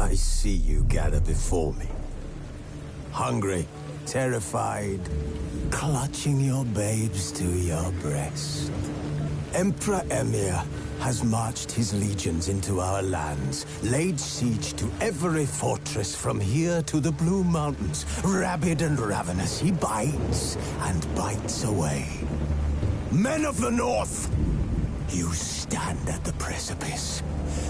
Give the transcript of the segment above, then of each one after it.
I see you gather before me. Hungry, terrified, clutching your babes to your breast. Emperor Emir has marched his legions into our lands, laid siege to every fortress from here to the Blue Mountains. Rabid and ravenous, he bites and bites away. Men of the North, you stand at the precipice.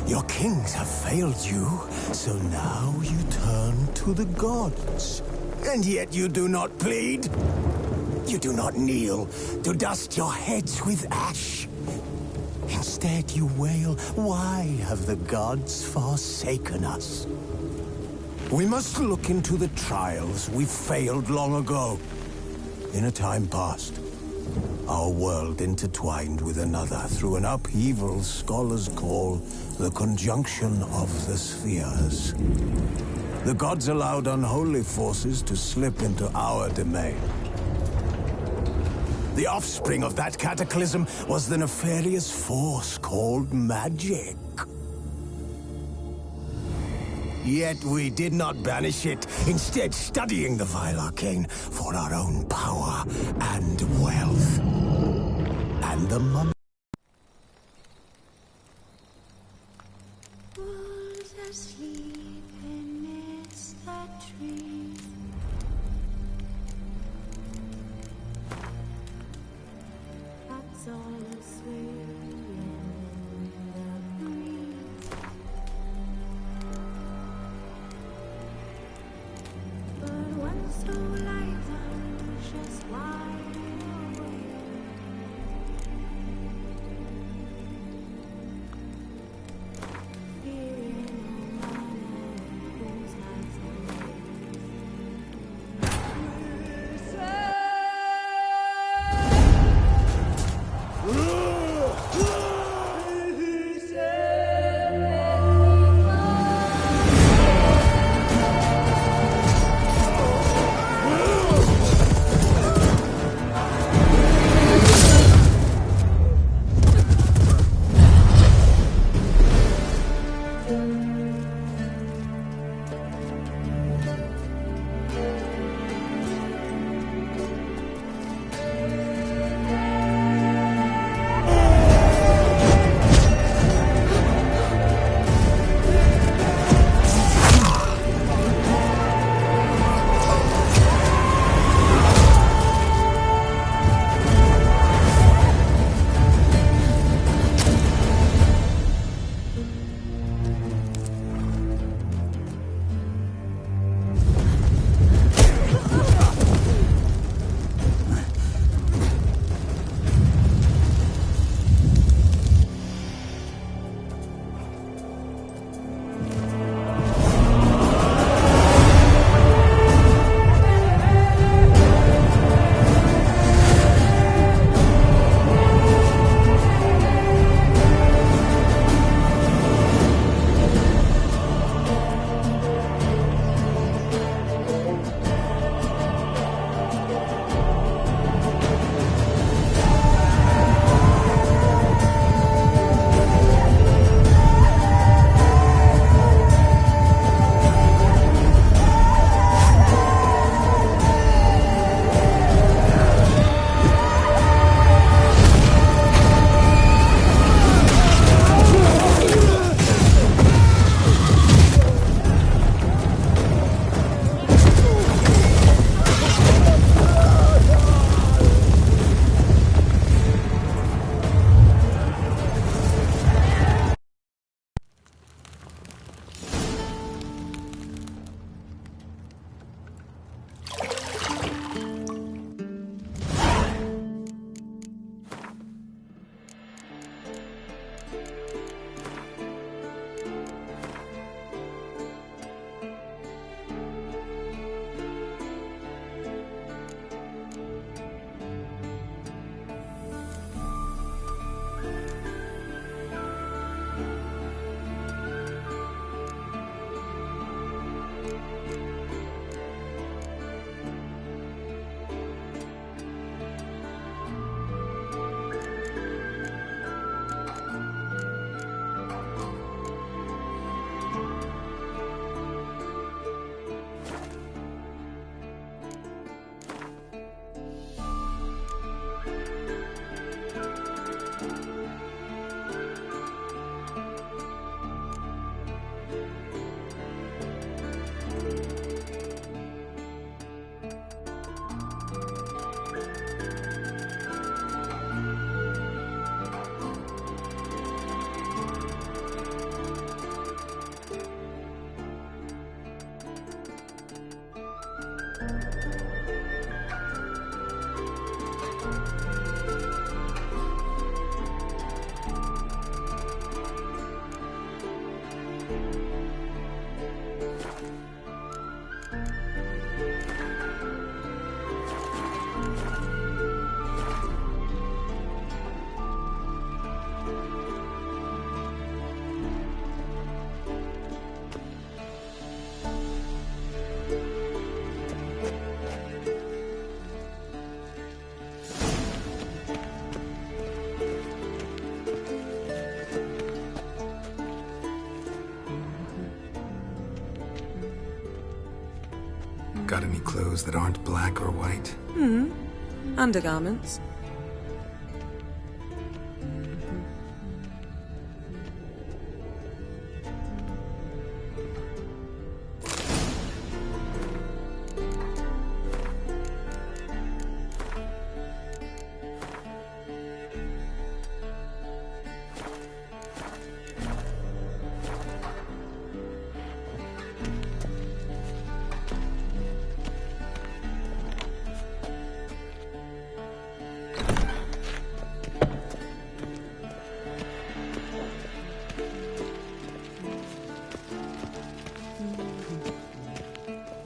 Your kings have failed you, so now you turn to the gods. And yet you do not plead. You do not kneel to dust your heads with ash. Instead you wail, why have the gods forsaken us? We must look into the trials we failed long ago. In a time past, our world intertwined with another through an upheaval scholars call the conjunction of the spheres. The gods allowed unholy forces to slip into our domain. The offspring of that cataclysm was the nefarious force called magic. Yet we did not banish it, instead studying the vile arcane for our own power and wealth. And the mummy. Wolves asleep amidst the trees. That's all swaying in the breeze. But one so light just wide awake. Fearing no man whose eyes are Got any clothes that aren't black or white? Undergarments.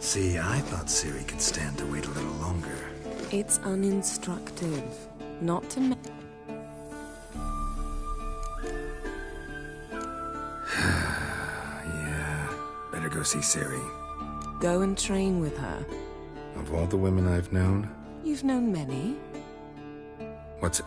See, I thought Ciri could stand to wait a little longer. It's uninstructive. Not to me. Yeah, better go see Ciri. Go and train with her. Of all the women I've known, You've known many. what's it?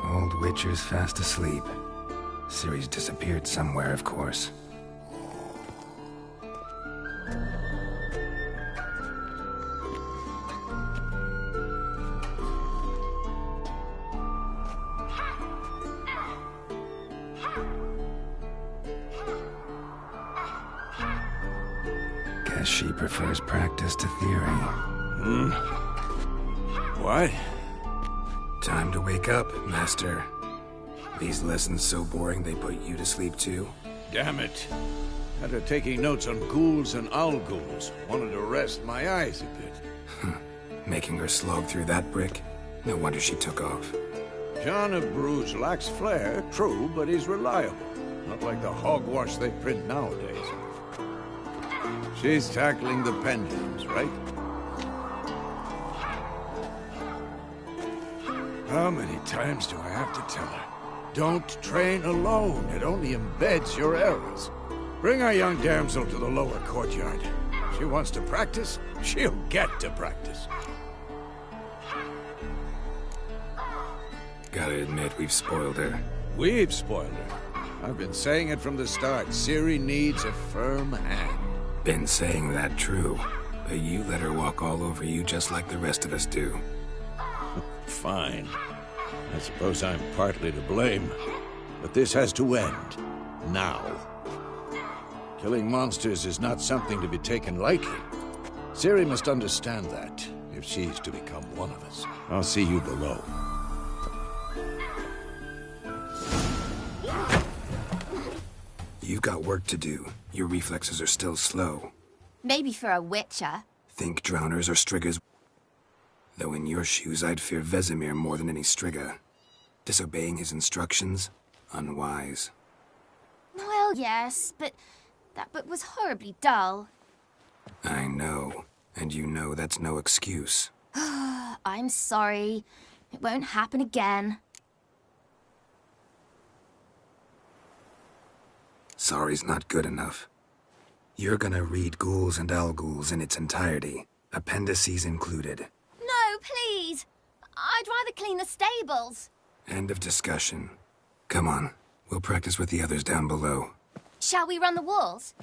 Old Witcher's fast asleep. Ciri's disappeared somewhere, of course. Guess she prefers practice to theory. What? Time to wake up, Master. These lessons so boring they put you to sleep too? Damn it. Had her taking notes on ghouls and owl ghouls. Wanted to rest my eyes a bit. Making her slog through that brick? No wonder she took off. John of Bruges lacks flair, true, but he's reliable. Not like the hogwash they print nowadays. She's tackling the pendulums, right? How many times do I have to tell her? Don't train alone. It only embeds your errors. Bring our young damsel to the lower courtyard. She wants to practice, she'll get to practice. Gotta admit, we've spoiled her. We've spoiled her. I've been saying it from the start. Ciri needs a firm hand. Been saying that true, but you let her walk all over you just like the rest of us do. Fine. I suppose I'm partly to blame. But this has to end. Now. Killing monsters is not something to be taken lightly. Ciri must understand that, if she's to become one of us. I'll see you below. You've got work to do. Your reflexes are still slow. Maybe for a witcher. Think drowners or striggers. Though in your shoes, I'd fear Vesemir more than any Strigga. Disobeying his instructions? Unwise. Well, yes, but that book was horribly dull. I know. And you know that's no excuse. I'm sorry. It won't happen again. Sorry's not good enough. You're gonna read Ghouls and Owlghouls in its entirety, appendices included. No, please. I'd rather clean the stables. End of discussion. Come on, we'll practice with the others down below. Shall we run the walls?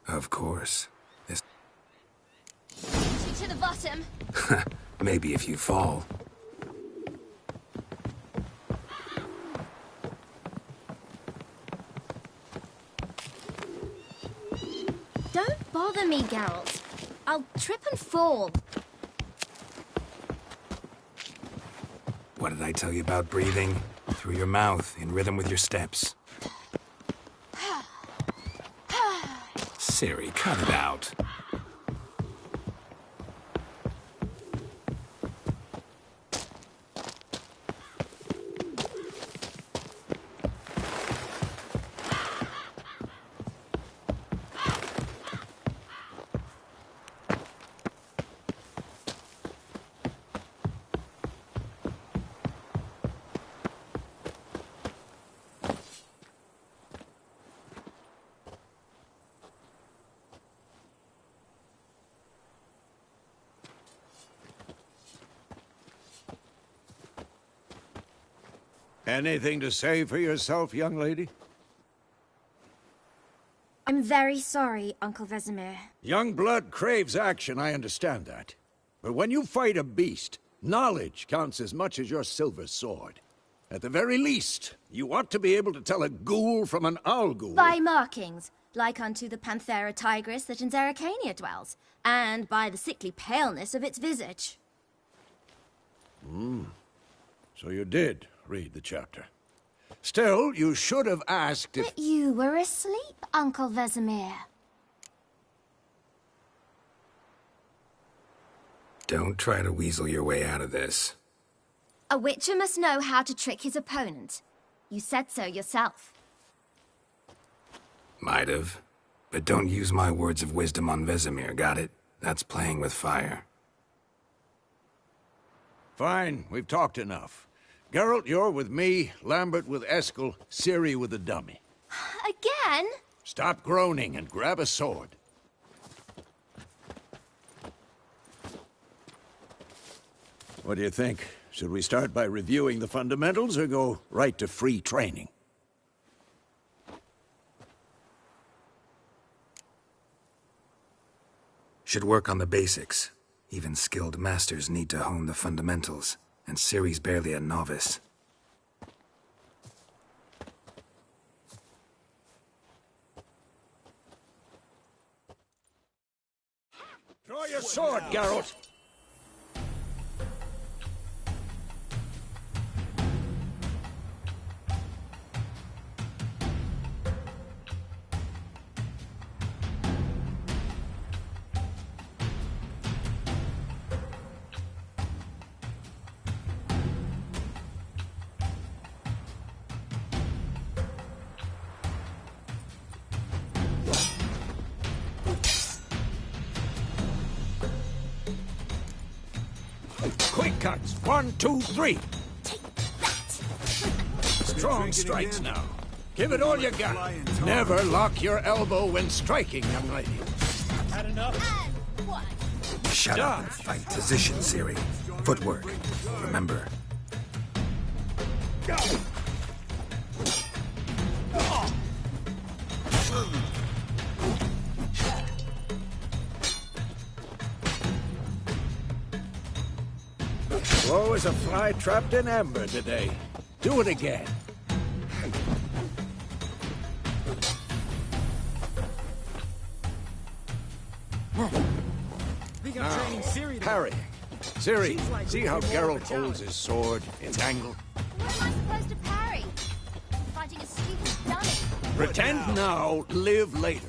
Of course. To the bottom. Maybe if you fall. Don't bother me, Geralt. I'll trip and fall. What did I tell you about breathing? Through your mouth, in rhythm with your steps. Ciri, cut it out. Anything to say for yourself, young lady? I'm very sorry, Uncle Vesemir. Young blood craves action, I understand that. But when you fight a beast, knowledge counts as much as your silver sword. At the very least, you ought to be able to tell a ghoul from an owl ghoul. By markings, like unto the Panthera tigris that in Zerrikania dwells, and by the sickly paleness of its visage. So you did read the chapter. Still, you should have asked if... But you were asleep, Uncle Vesemir. Don't try to weasel your way out of this. A witcher must know how to trick his opponent. You said so yourself. Might have. But don't use my words of wisdom on Vesemir, got it? That's playing with fire. Fine, we've talked enough. Geralt, you're with me, Lambert with Eskel, Ciri with the dummy. Again? Stop groaning and grab a sword. What do you think? Should we start by reviewing the fundamentals or go right to free training? Should work on the basics. Even skilled masters need to hone the fundamentals, and Ciri's barely a novice. Draw your sword, Geralt! Quick cuts. 1, 2, 3. Strong strikes now. Give it all you got. Never lock your elbow when striking, young lady. Had enough? Shut up and fight position, Ciri. Footwork. Remember. Slow as a fly trapped in amber today. Do it again. Think I'm training Ciri to... Parrying. Ciri, see how Geralt holds his sword, its angle? What am I supposed to parry? Fighting a stupid dummy. Pretend now, live later.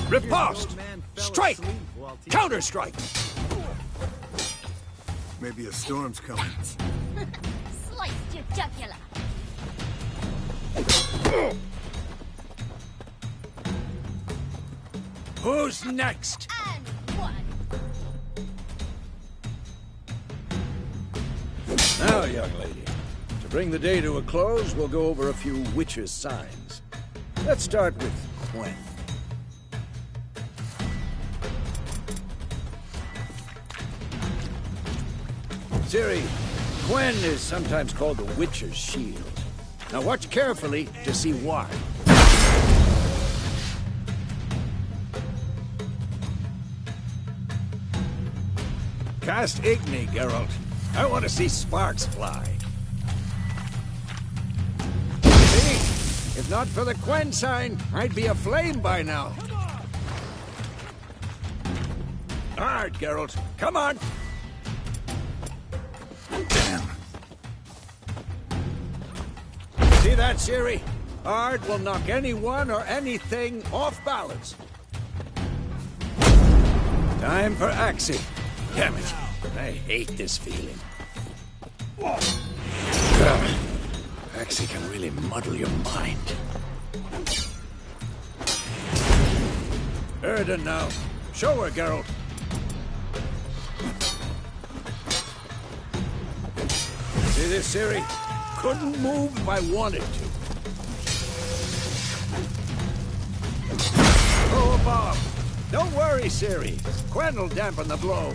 Riposte! Strike! Counter-strike! Maybe a storm's coming. Sliced your jugular. Who's next? And one. Now, young lady, to bring the day to a close, we'll go over a few witches' signs. Let's start with Gwen. Ciri, Gwen is sometimes called the Witcher's Shield. Now watch carefully to see why. Cast Igni, Geralt. I want to see sparks fly. See? If not for the Gwen sign, I'd be aflame by now. Hard, Geralt. Come on! Damn. See that, Ciri? Ard will knock anyone or anything off balance. Time for Axie. Damn it. I hate this feeling. Axie can really muddle your mind. Erden now. Show her, Geralt. See this, Ciri? Couldn't move if I wanted to. Throw a bomb. Don't worry, Ciri. Gwen will dampen the blow.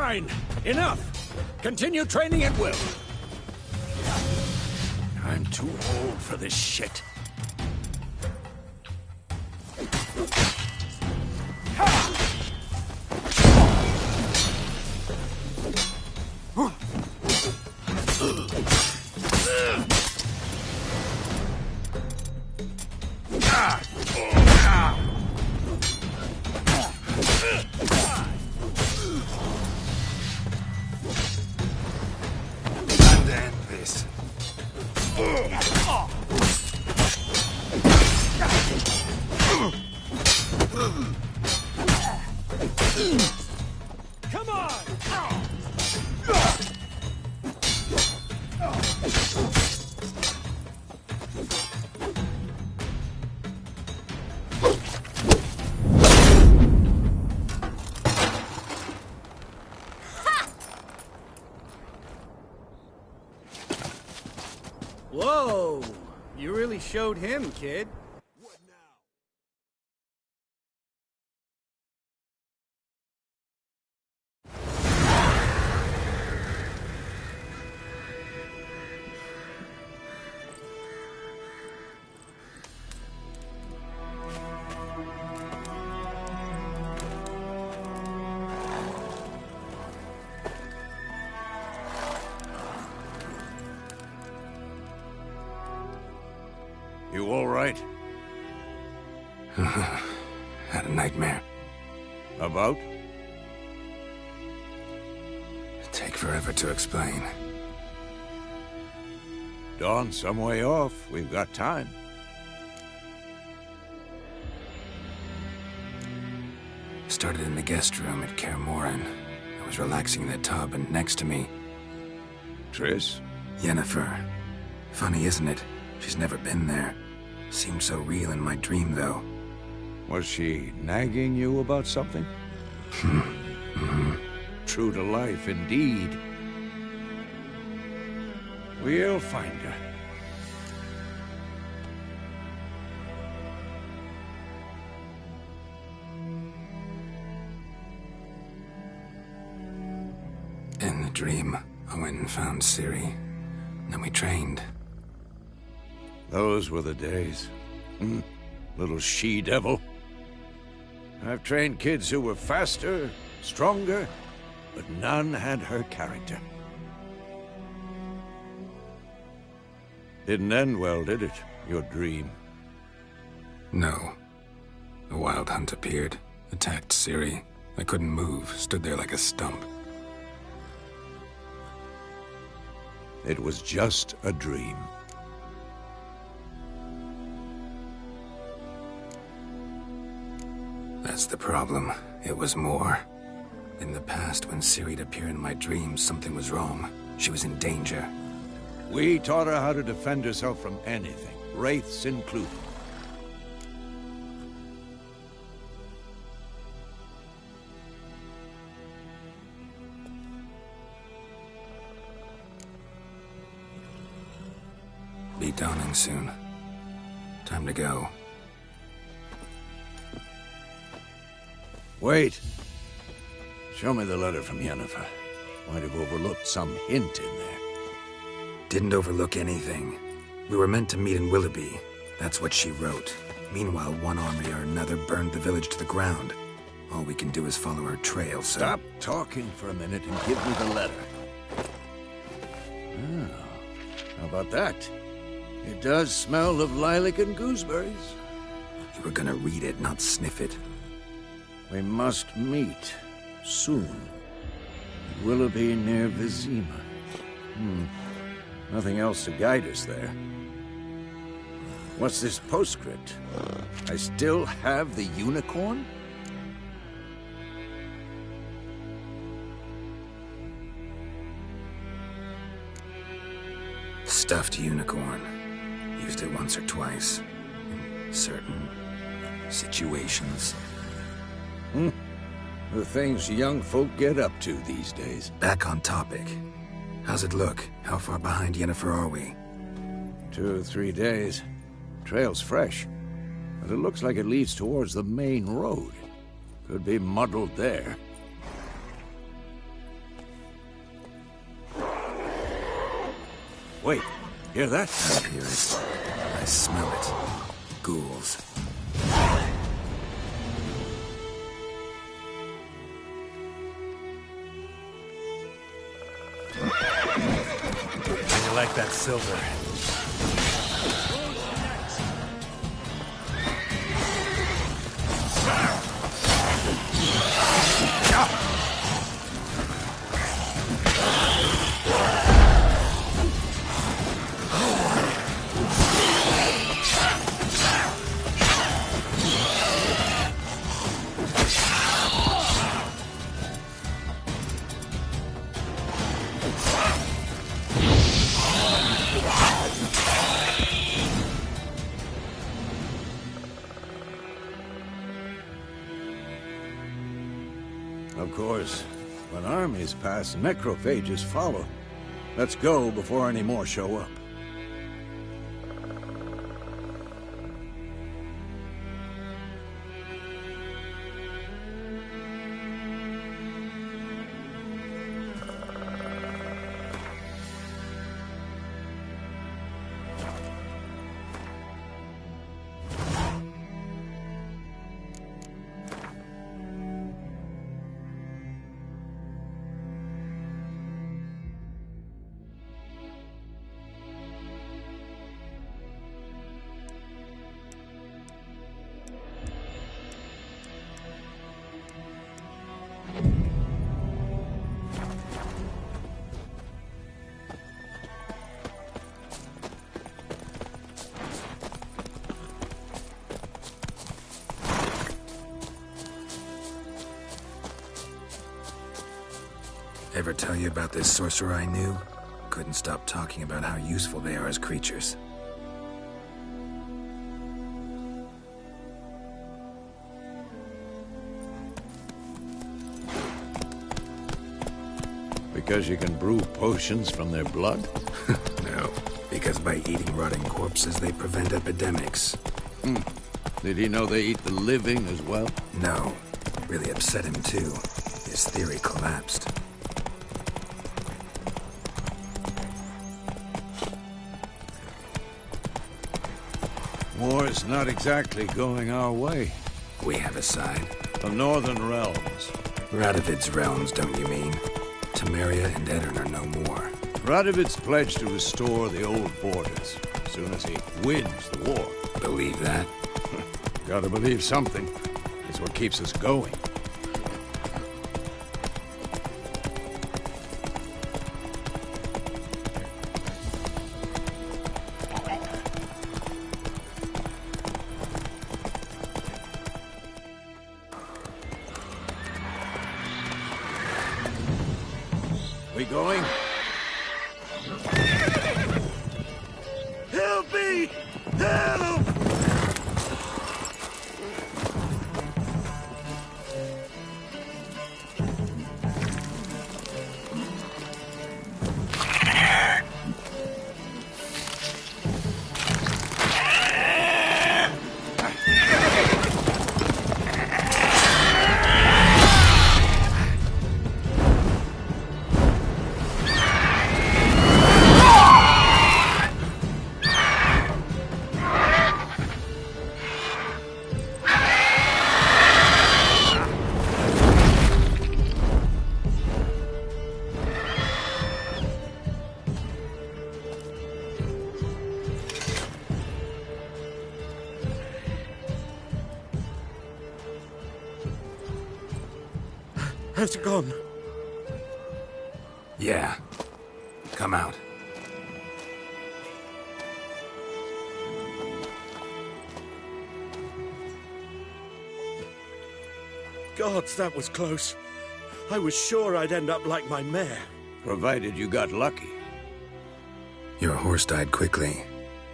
Fine! Enough! Continue training at will. I'm too old for this shit. Come on! Whoa! You really showed him, kid. You all right? Had a nightmare. About? Take forever to explain. Dawn's some way off. We've got time. Started in the guest room at Kaer Morhen. I was relaxing in the tub, and next to me, Triss? Yennefer. Funny, isn't it? She's never been there. Seemed so real in my dream, though. Was she nagging you about something? True to life, indeed. We'll find her. In the dream, I went and found Ciri. Then we trained. Those were the days. Little she-devil. I've trained kids who were faster, stronger, but none had her character. Didn't end well, did it? Your dream? No. A wild hunt appeared, attacked Ciri. I couldn't move, stood there like a stump. It was just a dream. That's the problem. It was more. In the past, when Ciri'd appear in my dreams, something was wrong. She was in danger. We taught her how to defend herself from anything, wraiths included. Be dawning soon. Time to go. Wait. Show me the letter from Yennefer. Might have overlooked some hint in there. Didn't overlook anything. We were meant to meet in Willoughby. That's what she wrote. Meanwhile, one army or another burned the village to the ground. All we can do is follow her trail, so... Stop talking for a minute and give me the letter. Oh, how about that? It does smell of lilac and gooseberries. You were gonna read it, not sniff it. We must meet soon. At Willoughby near Vizima. Nothing else to guide us there. What's this postscript? I still have the unicorn? Stuffed unicorn. Used it once or twice. In certain situations. The things young folk get up to these days. Back on topic. How's it look? How far behind Yennefer are we? 2 or 3 days. Trail's fresh, but it looks like it leads towards the main road. Could be muddled there. Wait, hear that? I hear it. I smell it. Ghouls. You like that silver? Of course. When armies pass, necrophages follow. Let's go before any more show up. Ever tell you about this sorcerer I knew? Couldn't stop talking about how useful they are as creatures. Because you can brew potions from their blood? No, because by eating rotting corpses, they prevent epidemics. Did he know they eat the living as well? No, really upset him too. His theory collapsed. War's not exactly going our way. We have a side. The Northern Realms. Radovid's realms, don't you mean? Temeria and Edirn are no more. Radovid's pledged to restore the old borders as soon as he wins the war. Believe that? Gotta believe something. It's what keeps us going. We going? Help me! Help! Has it gone? Yeah. Come out. Gods, that was close. I was sure I'd end up like my mare. Provided you got lucky. Your horse died quickly,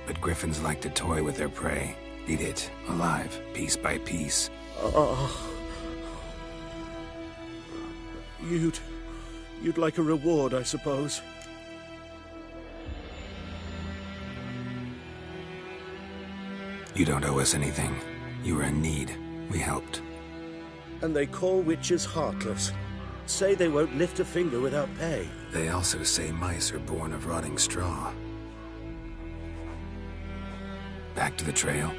but griffins like to toy with their prey. Eat it, alive, piece by piece. You'd like a reward, I suppose. You don't owe us anything. You were in need. We helped. And they call witches heartless. Say they won't lift a finger without pay. They also say mice are born of rotting straw. Back to the trail?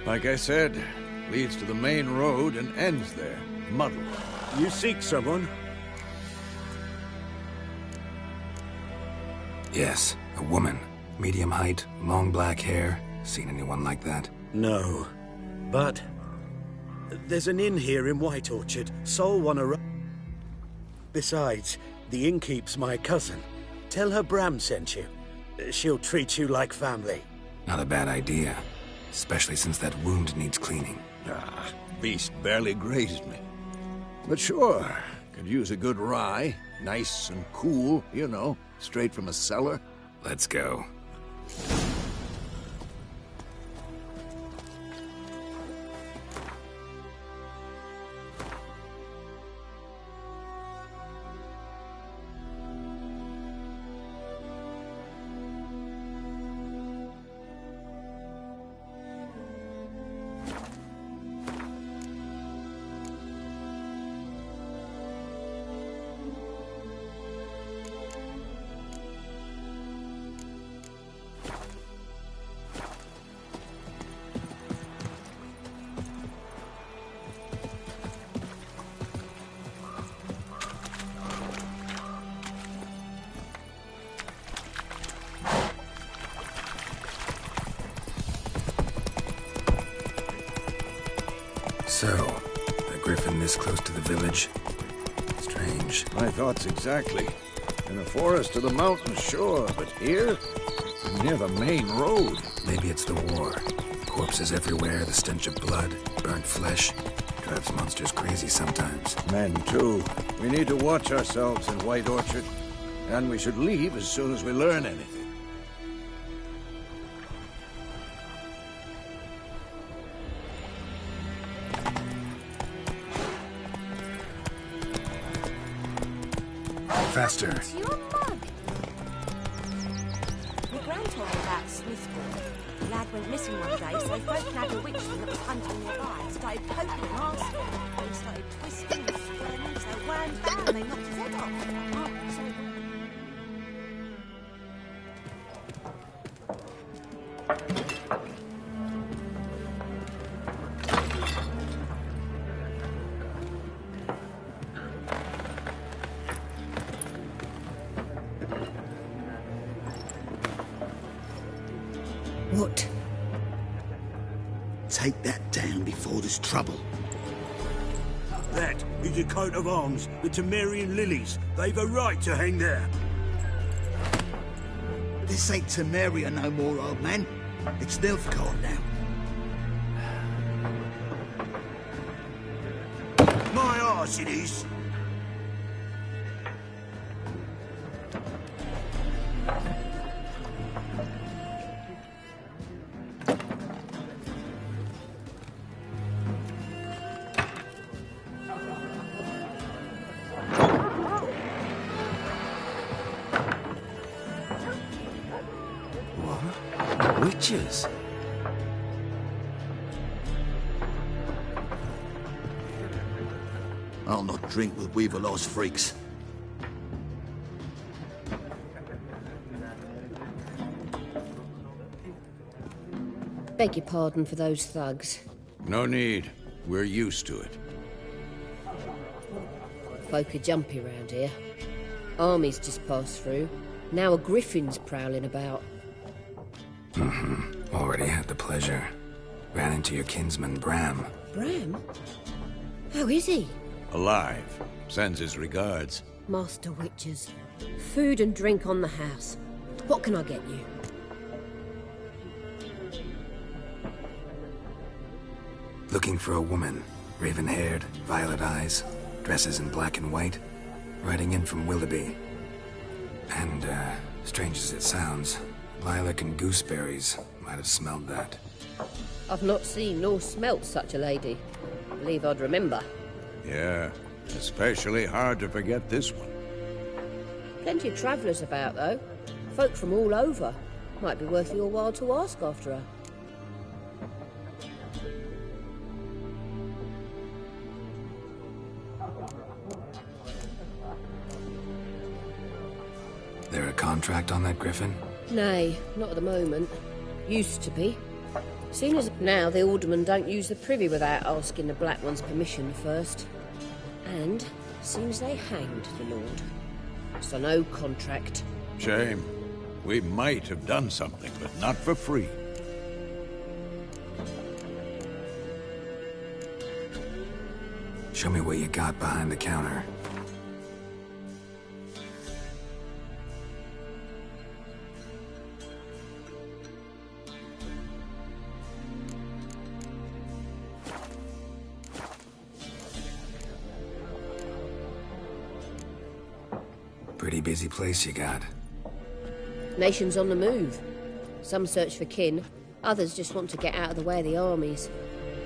Like I said, leads to the main road and ends there. Muddled. You seek someone? Yes, a woman. Medium height, long black hair. Seen anyone like that? No. But there's an inn here in White Orchard. Sol wanna Besides, the innkeep's my cousin. Tell her Bram sent you. She'll treat you like family. Not a bad idea. Especially since that wound needs cleaning. Ah, beast barely grazed me. But sure, could use a good rye. Nice and cool, you know, straight from a cellar. Let's go. So, a griffin this close to the village? Strange. My thoughts exactly. In a forest to the mountains, sure, but here? Near the main road. Maybe it's the war. Corpses everywhere, the stench of blood, burnt flesh. Drives monsters crazy sometimes. Men, too. We need to watch ourselves in White Orchard. And we should leave as soon as we learn anything. Faster. It's your mug. My gran told me about Smithville. The lad went missing one day, so folk had a witchman that was hunting nearby. Started poking and asking. They started twisting and spreading, so wham bam, they knocked his head off. Oh, so what? Take that down before there's trouble. That is a coat of arms, the Temerian lilies. They've a right to hang there. This ain't Temeria no more, old man. It's Nilfgaard now. My arse it is. Witches? I'll not drink with Weaverlaw's freaks. Beg your pardon for those thugs. No need. We're used to it. Folk are jumpy round here. Armies just passed through. Now a griffin's prowling about. Already had the pleasure. Ran into your kinsman, Bram. Bram? How is he? Alive. Sends his regards. Master Witches. Food and drink on the house. What can I get you? Looking for a woman. Raven-haired, violet eyes, dresses in black and white. Riding in from Willoughby. And, strange as it sounds, lilac and gooseberries might have smelled that. I've not seen nor smelt such a lady. Believe I'd remember. Yeah, especially hard to forget this one. Plenty of travellers about, though. Folk from all over. Might be worth your while to ask after her. There a contract on that griffin? Nay, not at the moment. Used to be. Seeing as now the aldermen don't use the privy without asking the Black One's permission first. And seems they hanged the Lord. So no contract. Shame. We might have done something, but not for free. Show me what you got behind the counter. Pretty busy place you got. Nations on the move. Some search for kin, others just want to get out of the way of the armies.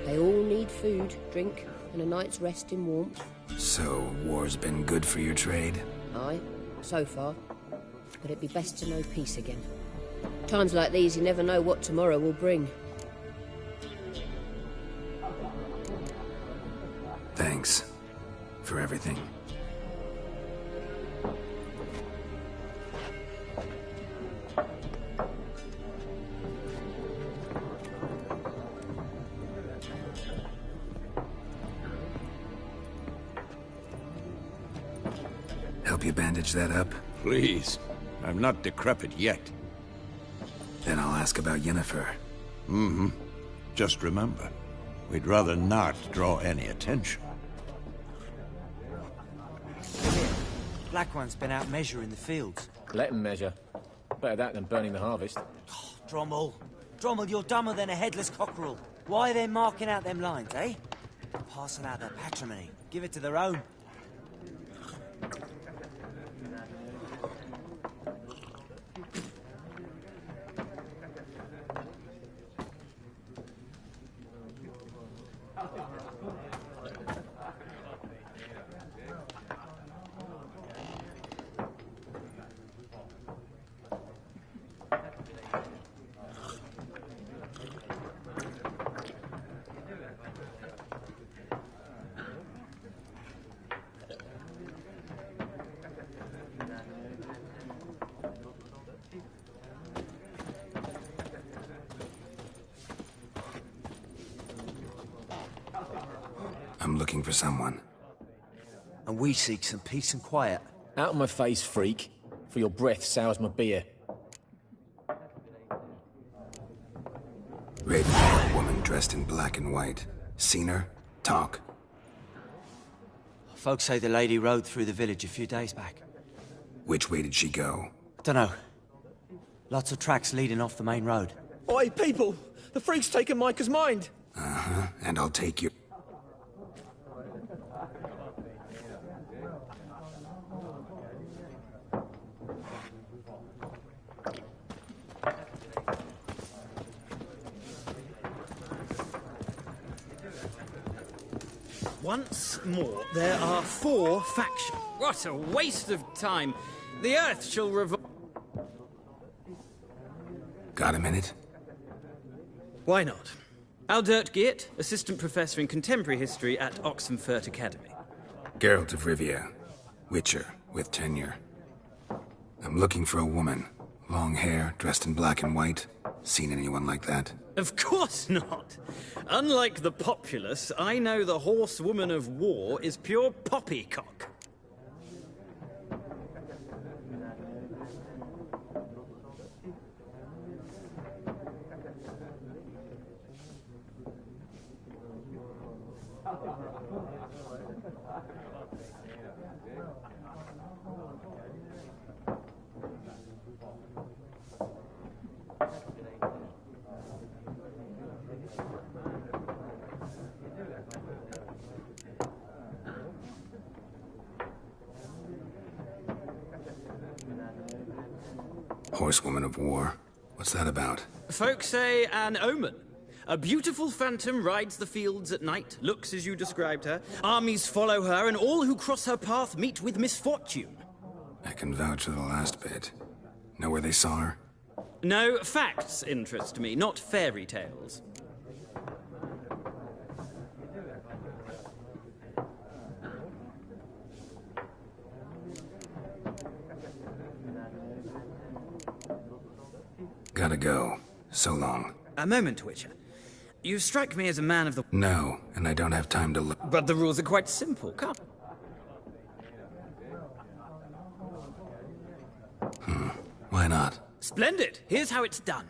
They all need food, drink, and a night's rest in warmth. So, war's been good for your trade? Aye, so far. But it'd be best to know peace again. Times like these, you never know what tomorrow will bring. Thanks. For everything. Help you bandage that up? Please. I'm not decrepit yet. Then I'll ask about Yennefer. Mm-hmm. Just remember, we'd rather not draw any attention. Black One's been out measuring the fields. Let them measure. Better that than burning the harvest. Oh, Drommel. Drommel, you're dumber than a headless cockerel. Why are they marking out them lines, eh? Passing out their patrimony. Give it to their own. I'm looking for someone. And we seek some peace and quiet. Out of my face, freak. For your breath sours my beer. Raven-haired woman dressed in black and white. Seen her? Talk. Folks say the lady rode through the village a few days back. Which way did she go? Dunno. Lots of tracks leading off the main road. Oi, people! The freak's taken Micah's mind! Uh-huh, and I'll take you. Once more, there are 4 factions. What a waste of time. The Earth shall revolve. Got a minute? Why not? Aldert Geert, Assistant Professor in Contemporary History at Oxenfurt Academy. Geralt of Rivia. Witcher, with tenure. I'm looking for a woman. Long hair, dressed in black and white. Seen anyone like that? Of course not. Unlike the populace, I know the horsewoman of war is pure poppycock. Horsewoman of war. What's that about? Folk say an omen. A beautiful phantom rides the fields at night, looks as you described her. Armies follow her, and all who cross her path meet with misfortune. I can vouch for the last bit. Know where they saw her? No, facts interest me, not fairy tales. Gotta go. So long. A moment, Witcher. You strike me as a man of the... No, and I don't have time to look. But the rules are quite simple. Come. Why not? Splendid. Here's how it's done.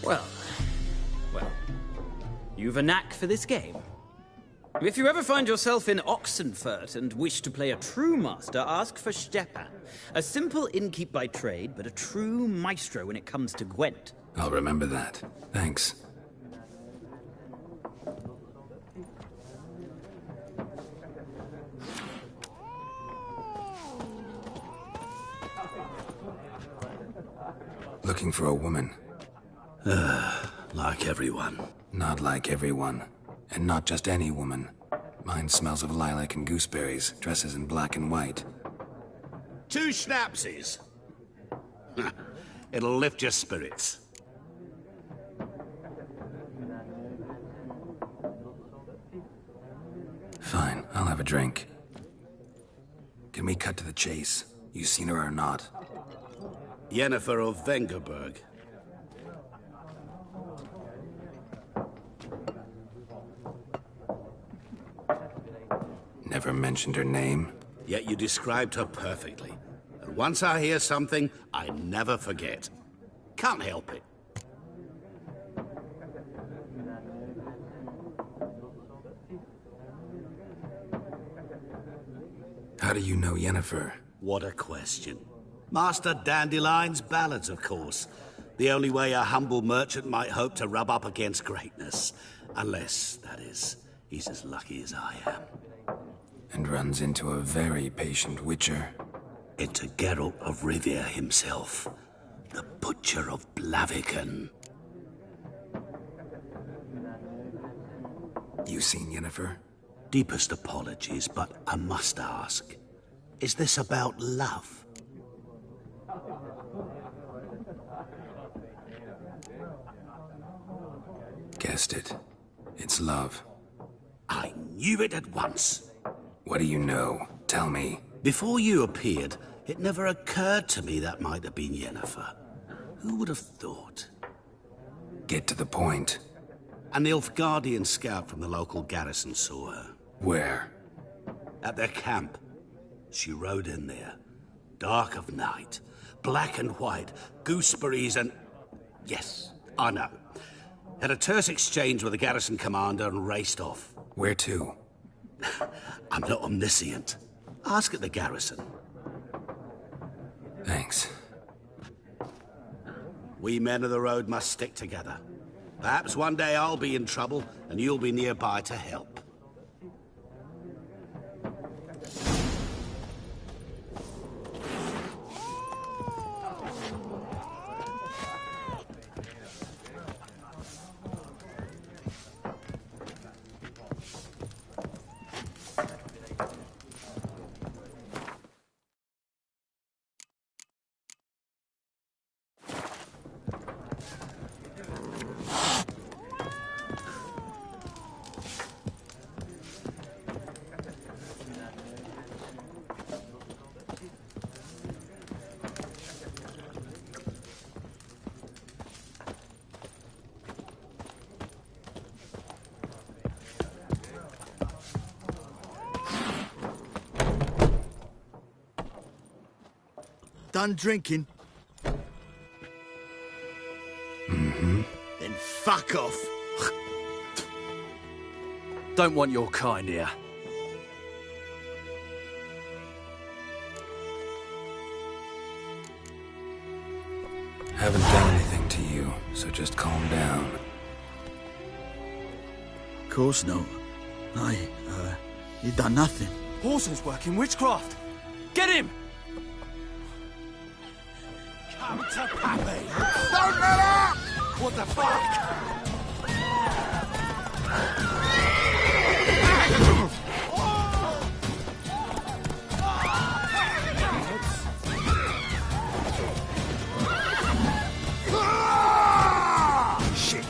Well, you've a knack for this game. If you ever find yourself in Oxenfurt and wish to play a true master, ask for Stepan. A simple innkeep by trade, but a true maestro when it comes to Gwent. I'll remember that. Thanks. Looking for a woman. Like everyone. Not like everyone. And not just any woman. Mine smells of lilac and gooseberries, dresses in black and white. 2 schnapsies. It'll lift your spirits. Fine, I'll have a drink. Can we cut to the chase? You seen her or not? Yennefer of Vengerberg. Never mentioned her name. Yet you described her perfectly. And once I hear something, I never forget. Can't help it. How do you know Yennefer? What a question. Master Dandelion's ballads, of course. The only way a humble merchant might hope to rub up against greatness. Unless, that is, he's as lucky as I am. And runs into a very patient witcher. Into Geralt of Rivia himself. The Butcher of Blaviken. You seen Yennefer? Deepest apologies, but I must ask. Is this about love? Guessed it. It's love. I knew it at once. What do you know? Tell me. Before you appeared, it never occurred to me that might have been Yennefer. Who would have thought? Get to the point. An Nilfgaardian scout from the local garrison saw her. Where? At their camp. She rode in there. Dark of night. Black and white. Gooseberries and... Yes, I know. Had a terse exchange with the garrison commander and raced off. Where to? I'm not omniscient. Ask at the garrison. Thanks. We men of the road must stick together. Perhaps one day I'll be in trouble and you'll be nearby to help. Done drinking? Mm-hmm. Then fuck off. Don't want your kind here. Haven't done anything to you, so just calm down. Of course not. You done nothing. Paulson's working witchcraft. Get him! Come to Pappy! Don't let up! What the fuck? Shit.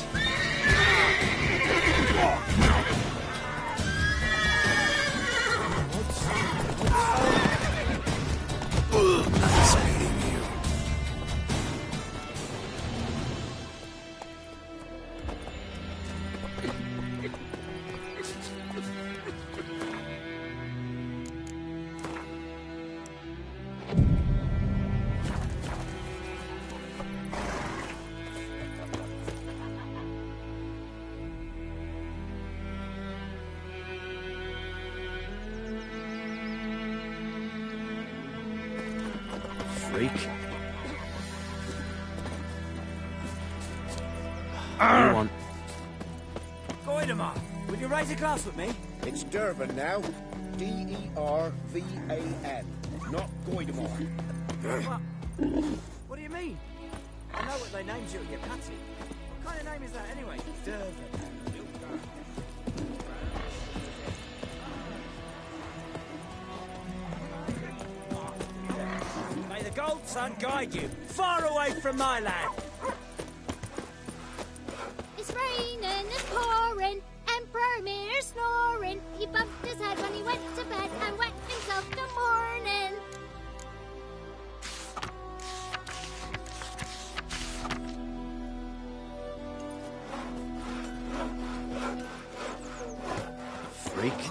Nothing's beating you. freak. You want... Goidemar, would you raise a glass with me? It's Durban now. D-E-R-V-A-N. Not Goidemar. What do you mean? I know what they named you at your patty. What kind of name is that anyway? Durban. May the gold sun guide you far away from my land. It's raining and pouring, Emperor Mirror snoring. He bumped his head when he went to bed and wet himself till morning. Freak.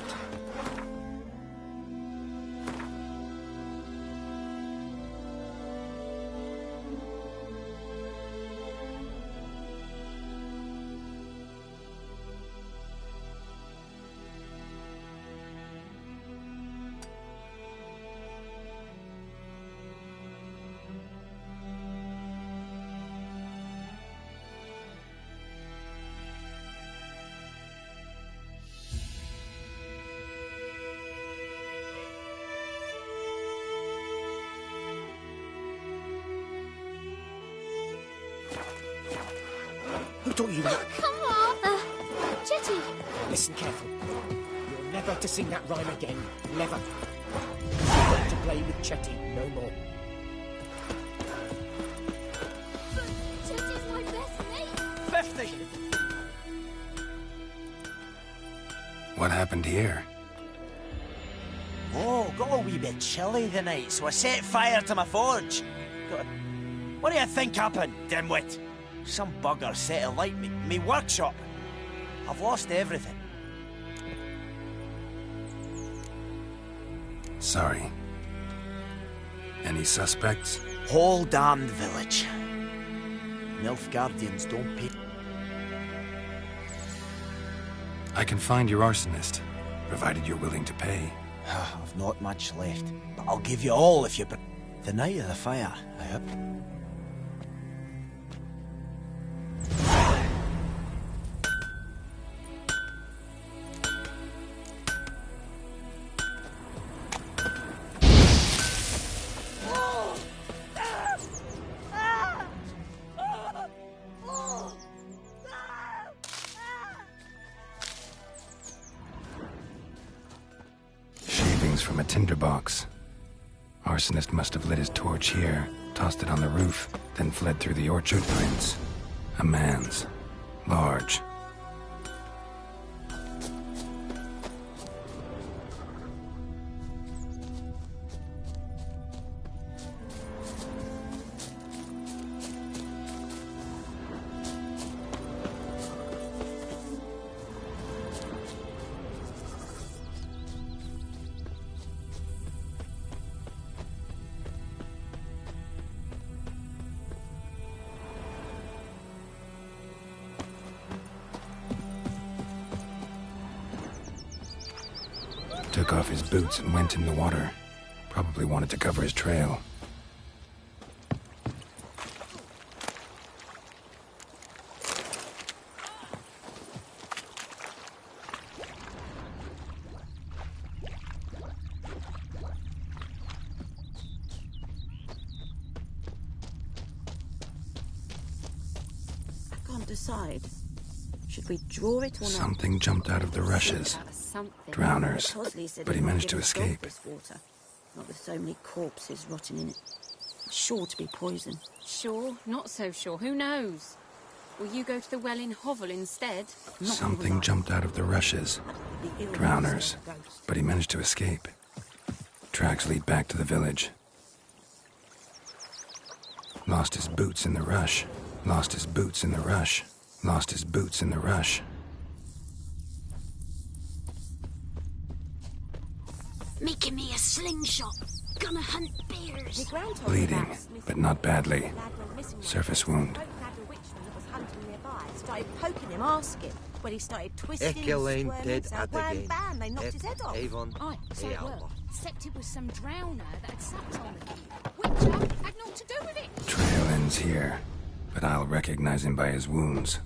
Who taught you that? Come on! Jetty! Listen carefully. You're never to sing that rhyme again. Never. You're not to play with Chetty no more. But Jetty's my best mate! 50! What happened here? Oh, got a wee bit chilly the night, so I set fire to my forge. What do you think happened, dimwit? Some bugger set alight me workshop. I've lost everything. Sorry. Any suspects? Whole damned village. Nilfgaardians don't pay. I can find your arsonist, provided you're willing to pay. I've not much left, but I'll give you all if you... The night of the fire, I hope. From a tinderbox. Arsonist must have lit his torch here, tossed it on the roof, then fled through the orchard prints. A man's. Large. Took off his boots and went in the water. Probably wanted to cover his trail. I can't decide. Should we draw it or not? Something jumped out of the rushes. Drowners. But he managed to escape. This water, not with so many corpses rotting in it. It's sure to be poison. Sure, not so sure. Who knows? Will you go to the well in Hovel instead? Something jumped out of the rushes. Drowners. But he managed to escape. Tracks lead back to the village. Lost his boots in the rush. Lost his boots in the rush. Lost his boots in the rush. Making me a slingshot. Gonna hunt bears. Bleeding, but not badly. Surface wound. Started poking him, asking. When he started twisting Echelane and dead squirming, at so the wham, game. bam, they knocked his head off. Avon, Aye, so it Alba. were. Except it was some drowner that had supped on the key. Which naught to do with it. Trail ends here, but I'll recognize him by his wounds.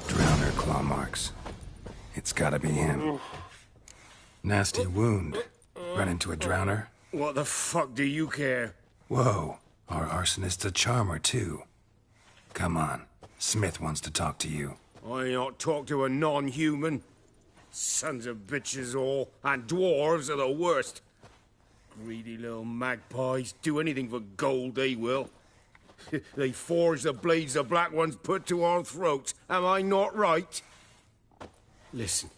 Drowner claw marks. It's gotta be him. Nasty wound. Run into a drowner? What the fuck do you care? Whoa, our arsonist's a charmer too. Come on, Smith wants to talk to you. I ain't not talk to a non-human. Sons of bitches all, and dwarves are the worst. Greedy little magpies, do anything for gold, they will. They forge the blades the black ones put to our throats, am I not right? Listen,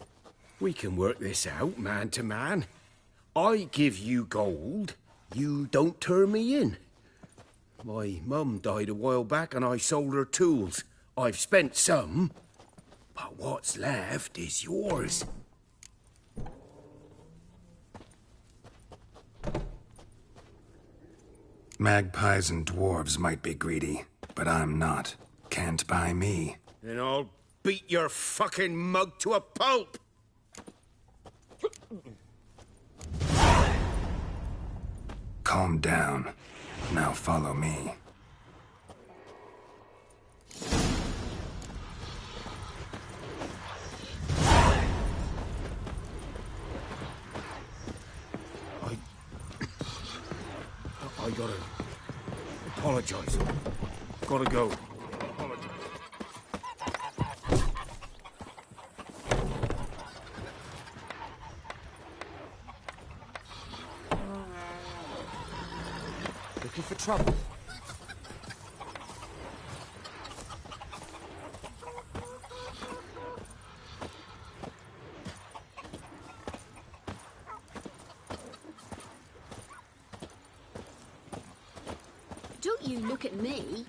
we can work this out, man to man. I give you gold, you don't turn me in. My mum died a while back and I sold her tools. I've spent some, but what's left is yours. Magpies and dwarves might be greedy, but I'm not. Can't buy me. Then I'll beat your fucking mug to a pulp! Calm down. Now follow me. I gotta apologize. Gotta go. Looking for trouble? Don't you look at me.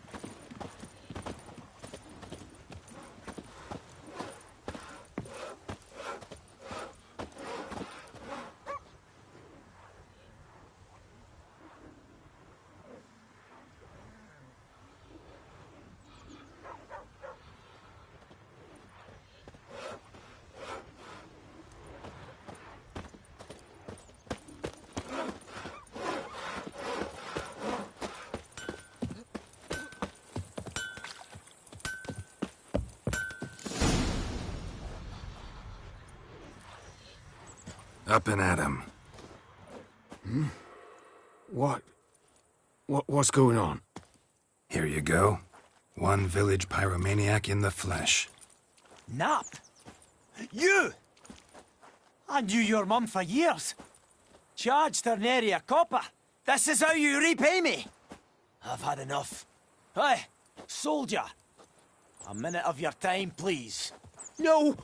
Up and at him. What's going on? Here you go. One village pyromaniac in the flesh. Nap? You! I knew your mum for years. Charged her nary a copper. This is how you repay me. I've had enough. Hey, soldier. A minute of your time, please. No!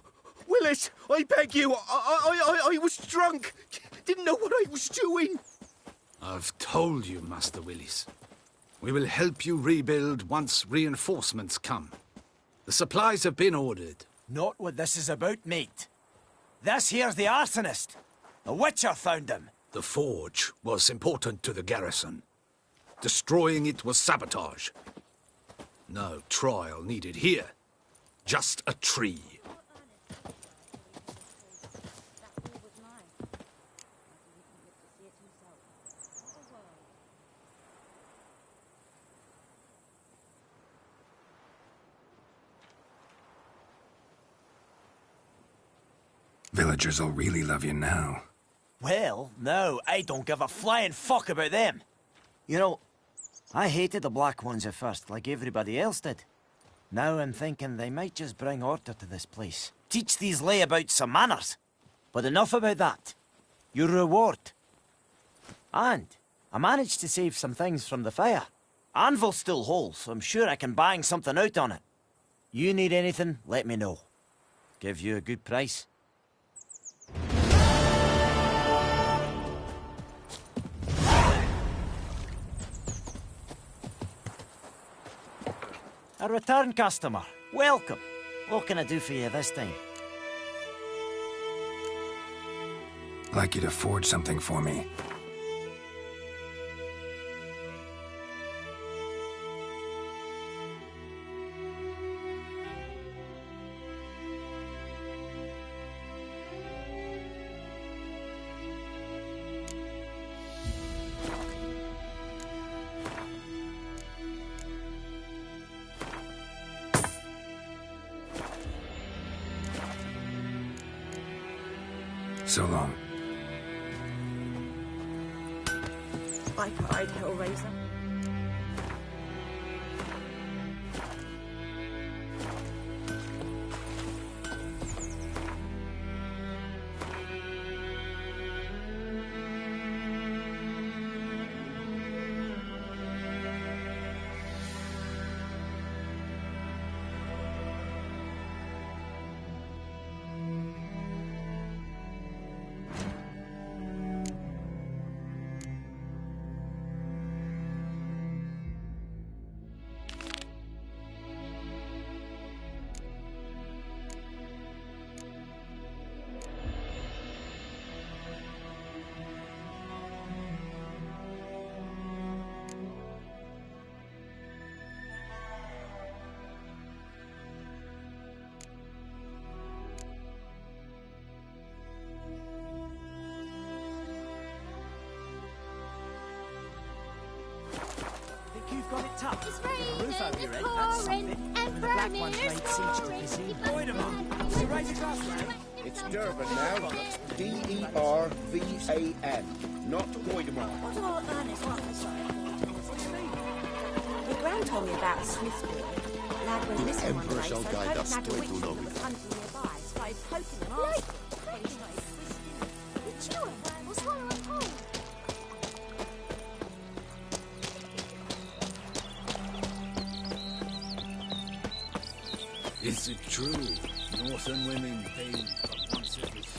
Willis, I beg you. I was drunk. Didn't know what I was doing. I've told you, Master Willis. We will help you rebuild once reinforcements come. The supplies have been ordered. Not what this is about, mate. This here's the arsonist. The Witcher found him. The forge was important to the garrison. Destroying it was sabotage. No trial needed here. Just a tree. Villagers will really love you now. Well, no, I don't give a flying fuck about them. You know, I hated the Black Ones at first, like everybody else did. Now I'm thinking they might just bring order to this place. Teach these layabouts some manners. But enough about that. Your reward. And I managed to save some things from the fire. Anvil's still whole, so I'm sure I can bang something out on it. You need anything, let me know. Give you a good price. A return customer. Welcome. What can I do for you this time? I'd like you to forge something for me. So long. Eye-for-eye, Hellraiser. You've got it tough. It's With a roof over your head, raining, that's pouring, something. and When the black ones Vermeer's laid siege to pouring. Kazim. Keep up Wait a the minute. hand. Is it right across, mate? It's Durban now. D-E-R-V-A-N, not Goidemar. What do all Ernest want to say? My gran told me about a Smith boy. Lad went missing one day, so guide Pope us nabbed a to it, witch Lord. that was hunting nearby, started poking and asking. Then he started twisting. The children will swallow them whole. Is it true? Northern women pay for one service.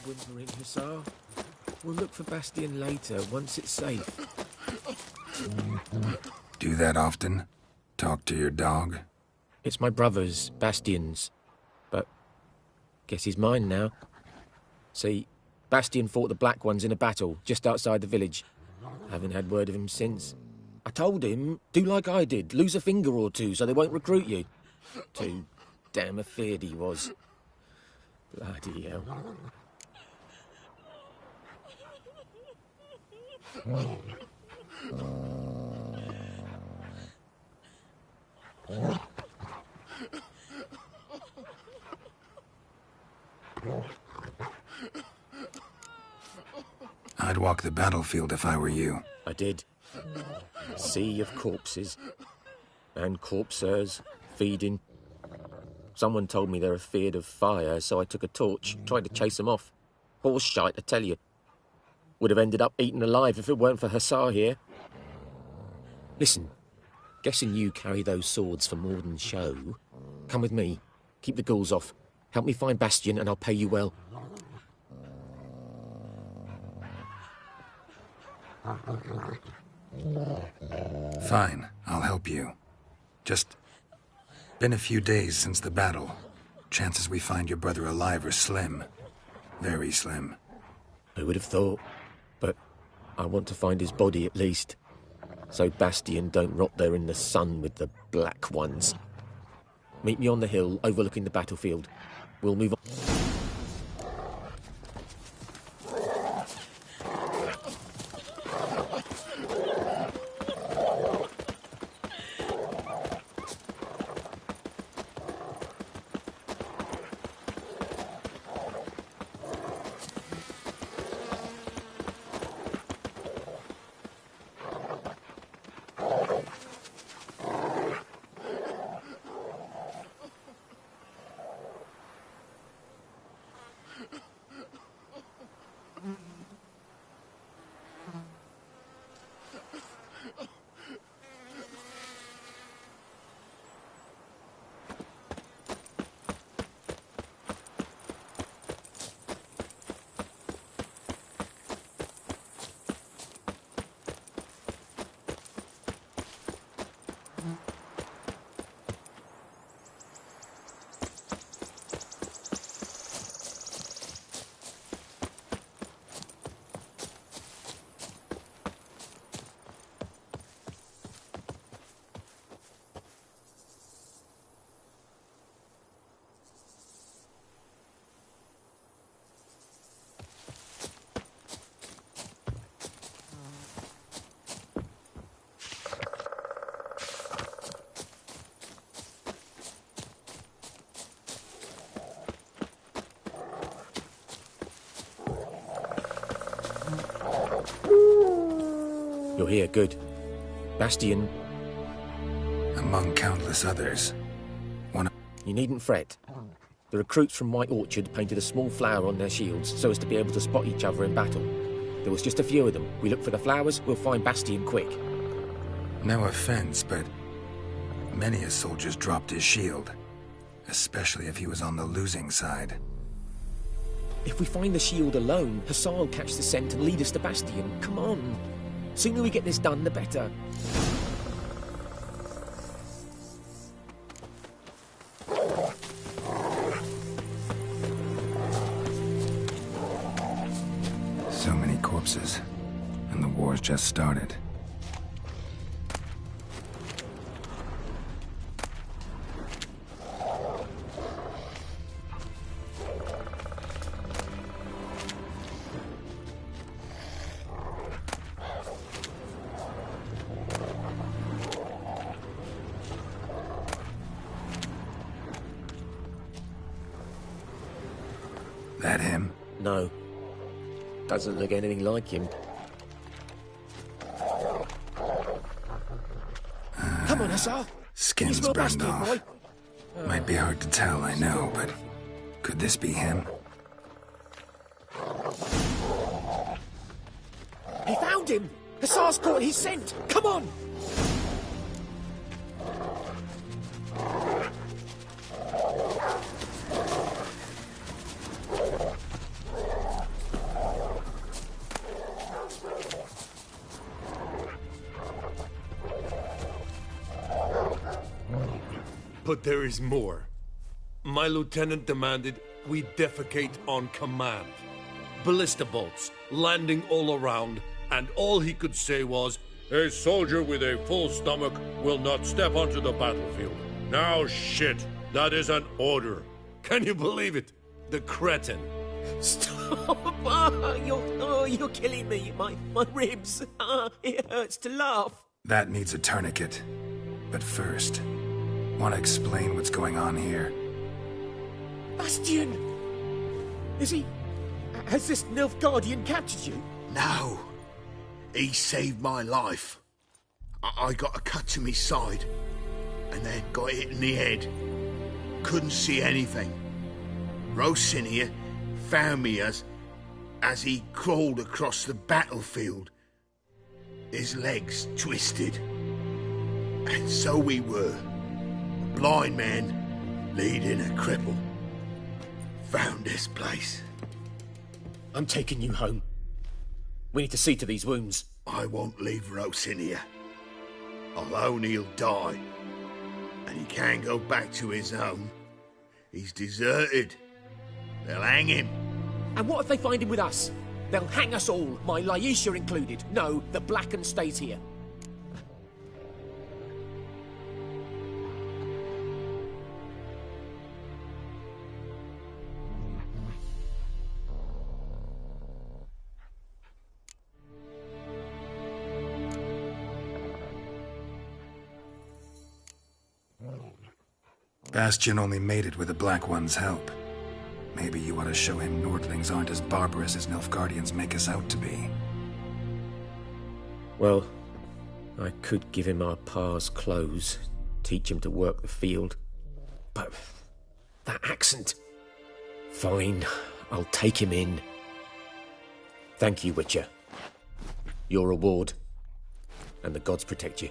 Whimpering, Hussar. We'll look for Bastion later, once it's safe. Do that often? Talk to your dog? It's my brother's, Bastion's. But guess he's mine now. See, Bastion fought the Black Ones in a battle just outside the village. Haven't had word of him since. I told him, do like I did, lose a finger or two so they won't recruit you. Too damn afeard he was. Bloody hell. I'd walk the battlefield if I were you. I did. Sea of corpses. And corpsers, feeding. Someone told me they're afeard of fire, so I took a torch, tried to chase them off. Horse shite, I tell you. Would have ended up eaten alive if it weren't for Hussar here. Listen, guessing you carry those swords for more than show. Come with me. Keep the ghouls off. Help me find Bastion and I'll pay you well. Fine, I'll help you. Just been a few days since the battle. Chances we find your brother alive are slim. Very slim. Who would have thought? But I want to find his body at least. So Bastion don't rot there in the sun with the Black Ones. Meet me on the hill overlooking the battlefield. We'll move on. You're here, good. Bastion... Among countless others. You needn't fret. The recruits from White Orchard painted a small flower on their shields so as to be able to spot each other in battle. There was just a few of them. We look for the flowers, we'll find Bastion quick. No offense, but many a soldier's dropped his shield. Especially if he was on the losing side. If we find the shield alone, Hussar will catch the scent and lead us to Bastion. Come on. Sooner we get this done, the better. So many corpses. And the war's just started. That him? No. Doesn't look anything like him. Come on, Hussar! Skin's burned off. Might be hard to tell, I know, but could this be him? He found him! Hussar's caught his scent! Come on! But there is more. My lieutenant demanded we defecate on command. Ballista bolts, landing all around, and all he could say was, "A soldier with a full stomach will not step onto the battlefield." Now shit, that is an order. Can you believe it? The cretin. Stop! You're killing me. My ribs. It hurts to laugh. That needs a tourniquet. But first, want to explain what's going on here? Bastion! Is he... Has this Nilfgaardian captured you? No. He saved my life. I got a cut to my side, and then got hit in the head. Couldn't see anything. Rosinia found me as he crawled across the battlefield. His legs twisted. And so we were. A blind man leading a cripple. Found this place. I'm taking you home. We need to see to these wounds. I won't leave Rosinia. Alone he'll die. And he can't go back to his home. He's deserted. They'll hang him. And what if they find him with us? They'll hang us all, my Laisha included. No, the Blacken stays here. Bastion only made it with the Black One's help. Maybe you ought to show him Nordlings aren't as barbarous as Nilfgaardians make us out to be. Well, I could give him our pa's clothes, teach him to work the field. But that accent... Fine, I'll take him in. Thank you, Witcher. Your reward. And the gods protect you.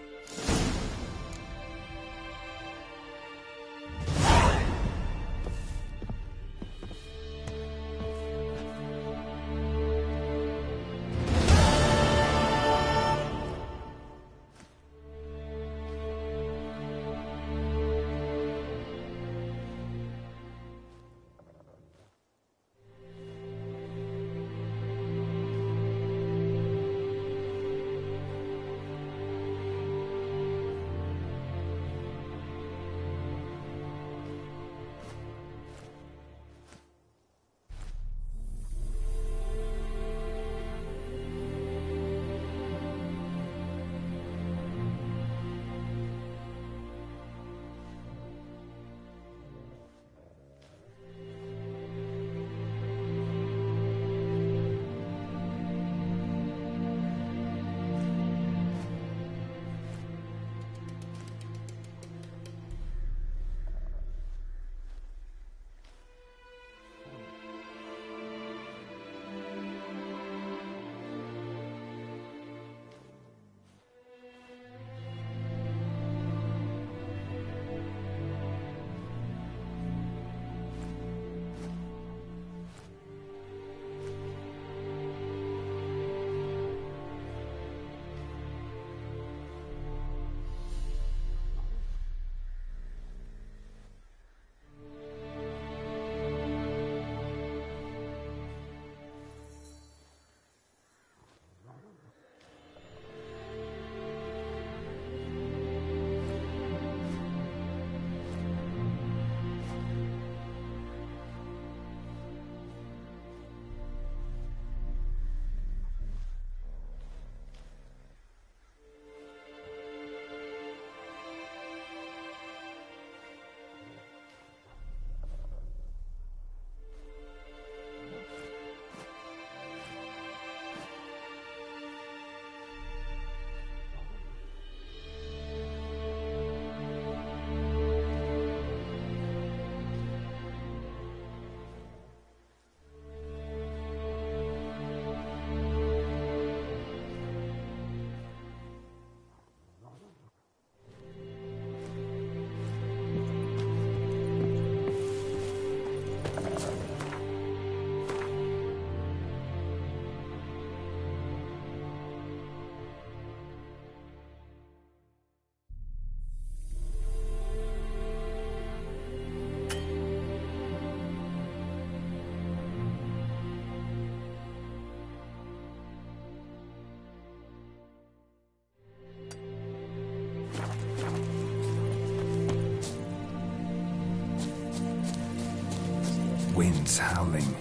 wind's howling.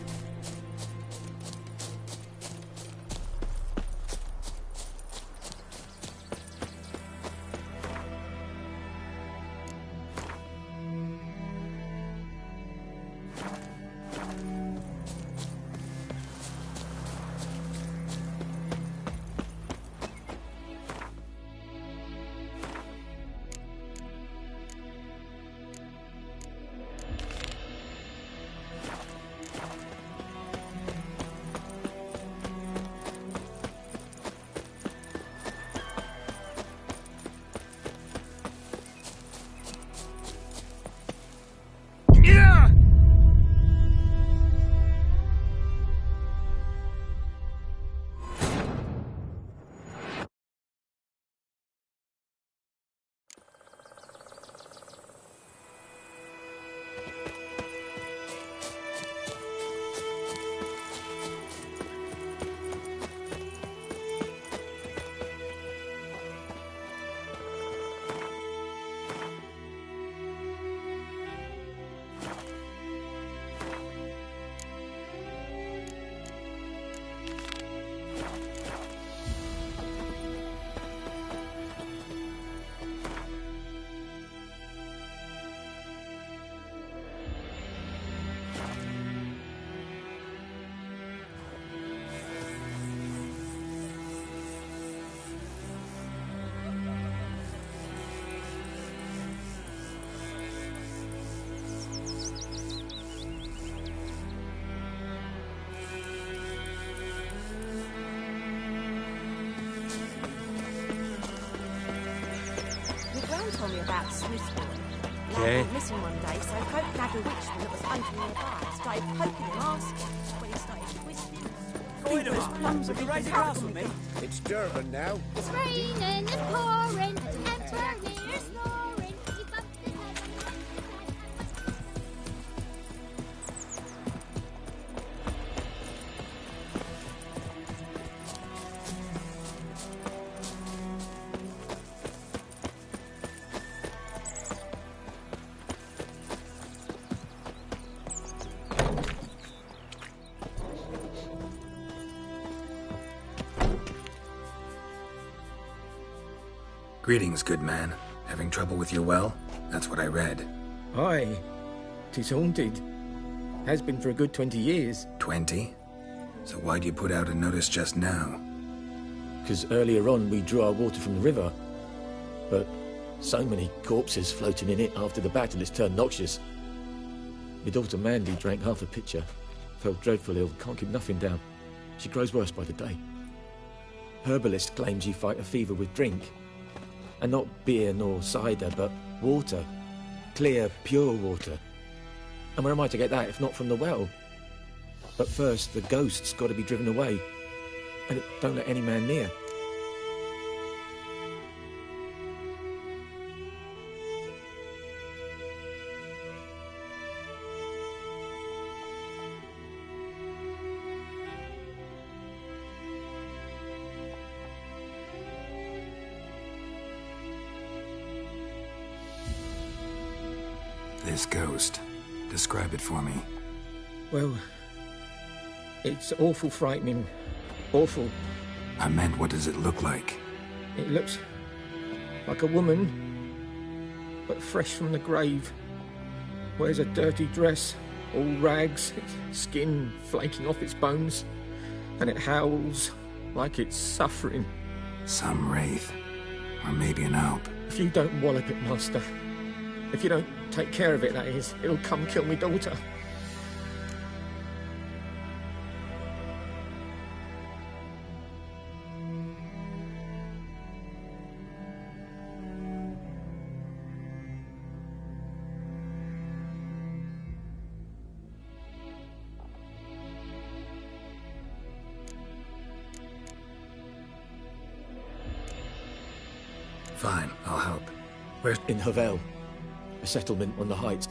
Told me about Smithbourne. Lad Yeah? went missing one day, so folk nabbed a witchman that was hunting nearby. Started poking and asking. When he started twisting. Goidemar, would you raise a glass with me? It's Durban now. It's raining and pouring, and Bernie's snoring. He bumped his head and went to bed. Greetings, good man. Having trouble with your well? That's what I read. Aye. 'Tis haunted. Has been for a good 20 years. 20? So why'd you put out a notice just now? 'Cause earlier on we drew our water from the river. But so many corpses floating in it after the battle it's turned noxious. My daughter Mandy drank half a pitcher. Fell dreadful ill, can't keep nothing down. She grows worse by the day. Herbalist claims you fight a fever with drink. And not beer nor cider, but water. Clear, pure water. And where am I to get that if not from the well? But first, the ghost's got to be driven away. And it don't let any man near. This ghost. Describe it for me. Well, it's awful frightening. Awful. I meant, what does it look like? It looks like a woman, but fresh from the grave. Wears a dirty dress, all rags, its skin flaking off its bones, and it howls like it's suffering. Some wraith. Or maybe an alp. If you don't wallop it, Master, if you don't take care of it, that is, it'll come kill me daughter. Fine, I'll help. Where's in Havel? A settlement on the heights.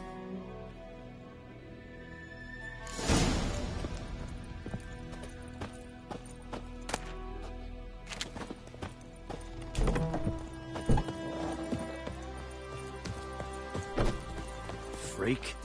Freak.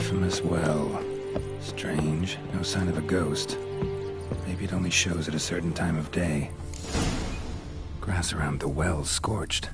infamous well. Strange. No sign of a ghost. Maybe it only shows at a certain time of day. Grass around the well's scorched.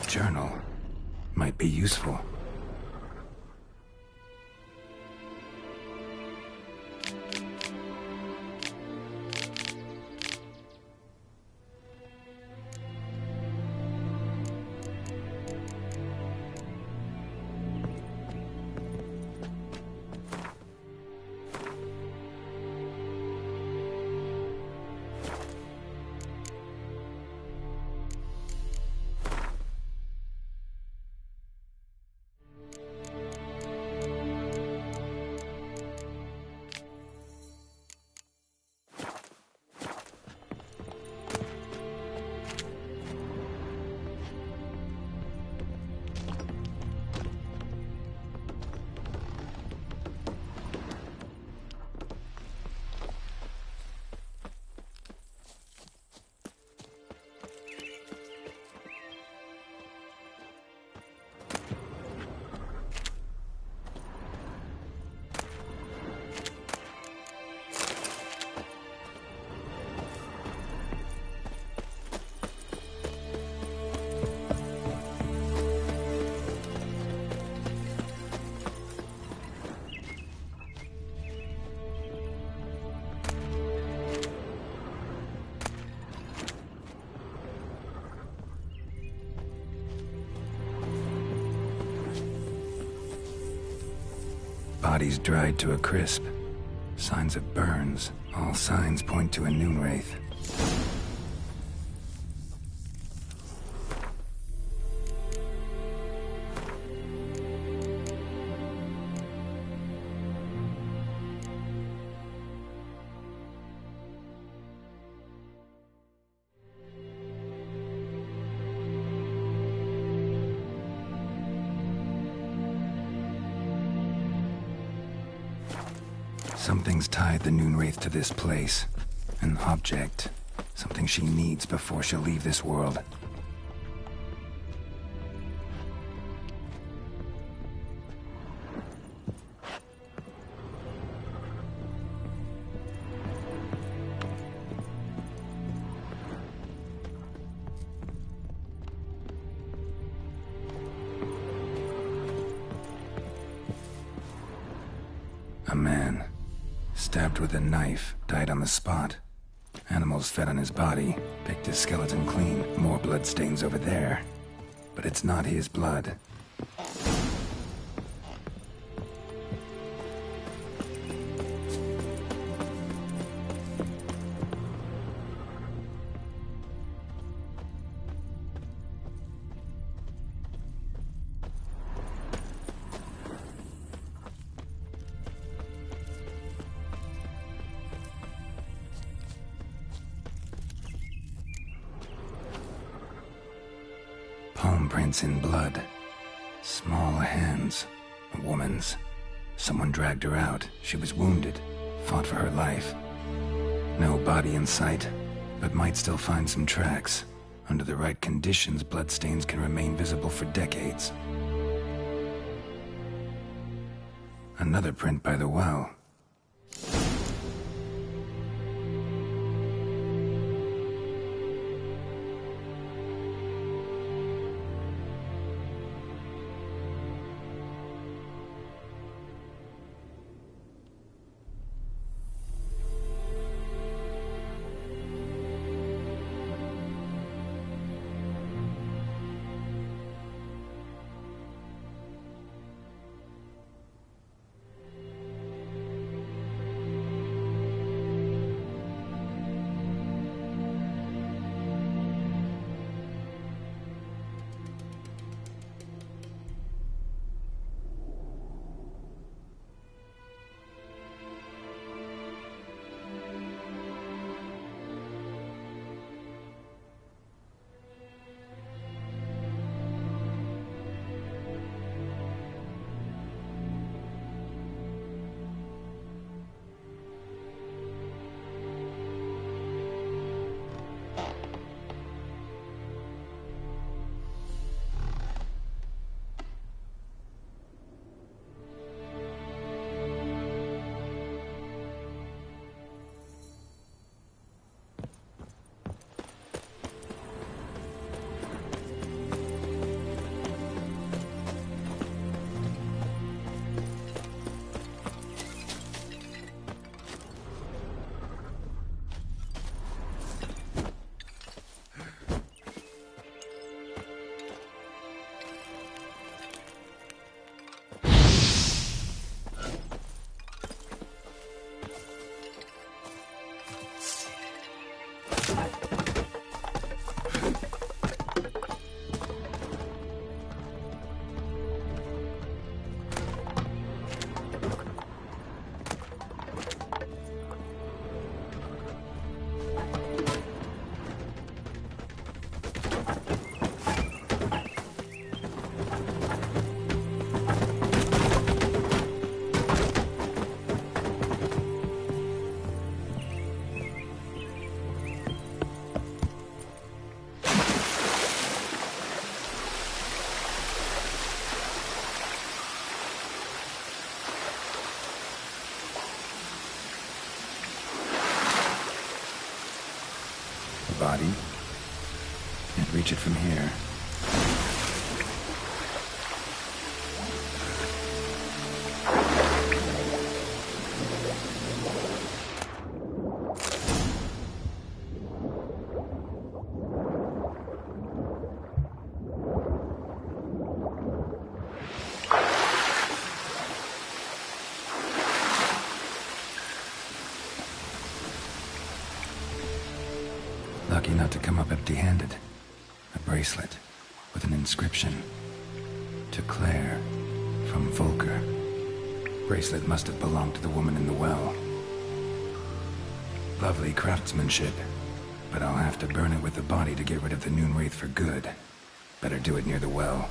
Journal might be useful. Bodies dried to a crisp. Signs of burns. All signs point to a noon wraith. Something's tied the noon wraith to this place. An object. Something she needs before she'll leave this world. A man. Stabbed with a knife, died on the spot. Animals fed on his body, picked his skeleton clean. More bloodstains over there. But it's not his blood. Palm prints in blood. Small hands. A woman's. Someone dragged her out. She was wounded. Fought for her life. No body in sight, but might still find some tracks. Under the right conditions, bloodstains can remain visible for decades. Another print by the well. body. Can't reach it from here. Lucky not to come up empty-handed. A bracelet with an inscription. To Claire, from Volker. Bracelet must have belonged to the woman in the well. Lovely craftsmanship, but I'll have to burn it with the body to get rid of the Noon Wraith for good. Better do it near the well.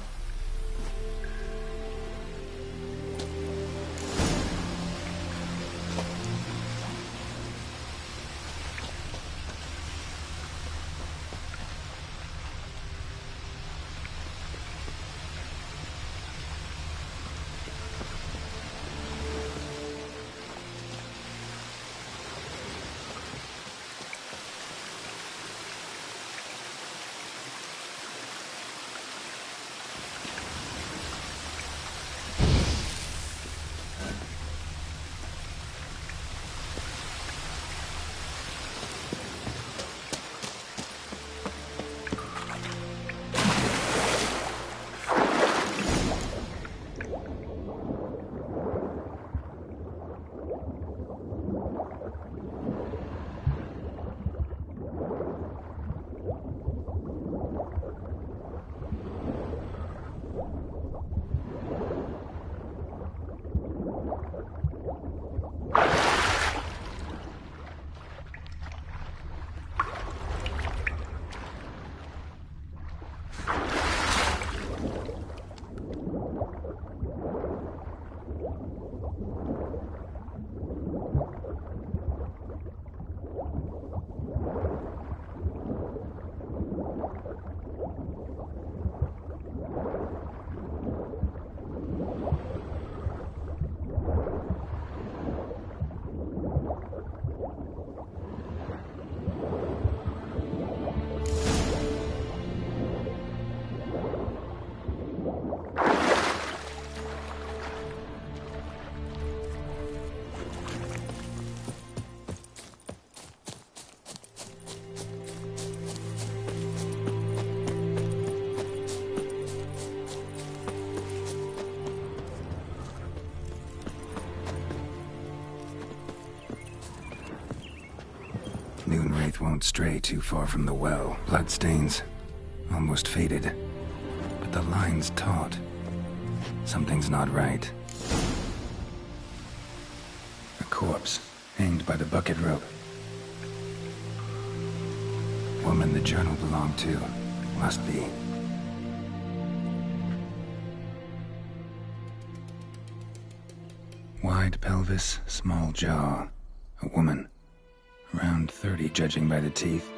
Noon Wraith won't stray too far from the well. Bloodstains. Almost faded. But the line's taut. Something's not right. A corpse, hanged by the bucket rope. Woman the journal belonged to. Must be. Wide pelvis, small jaw. A woman. Around 30, judging by the teeth.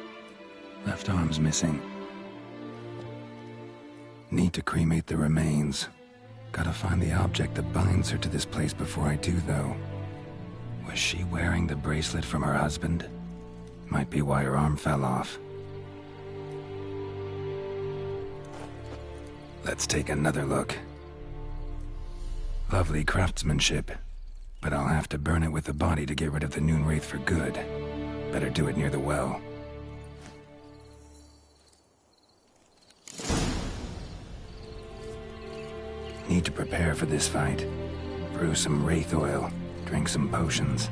Left arm's missing. Need to cremate the remains. Gotta find the object that binds her to this place before I do, though. Was she wearing the bracelet from her husband? Might be why her arm fell off. Let's take another look. Lovely craftsmanship, but I'll have to burn it with the body to get rid of the Noon Wraith for good. Better do it near the well. Need to prepare for this fight. Brew some wraith oil, drink some potions.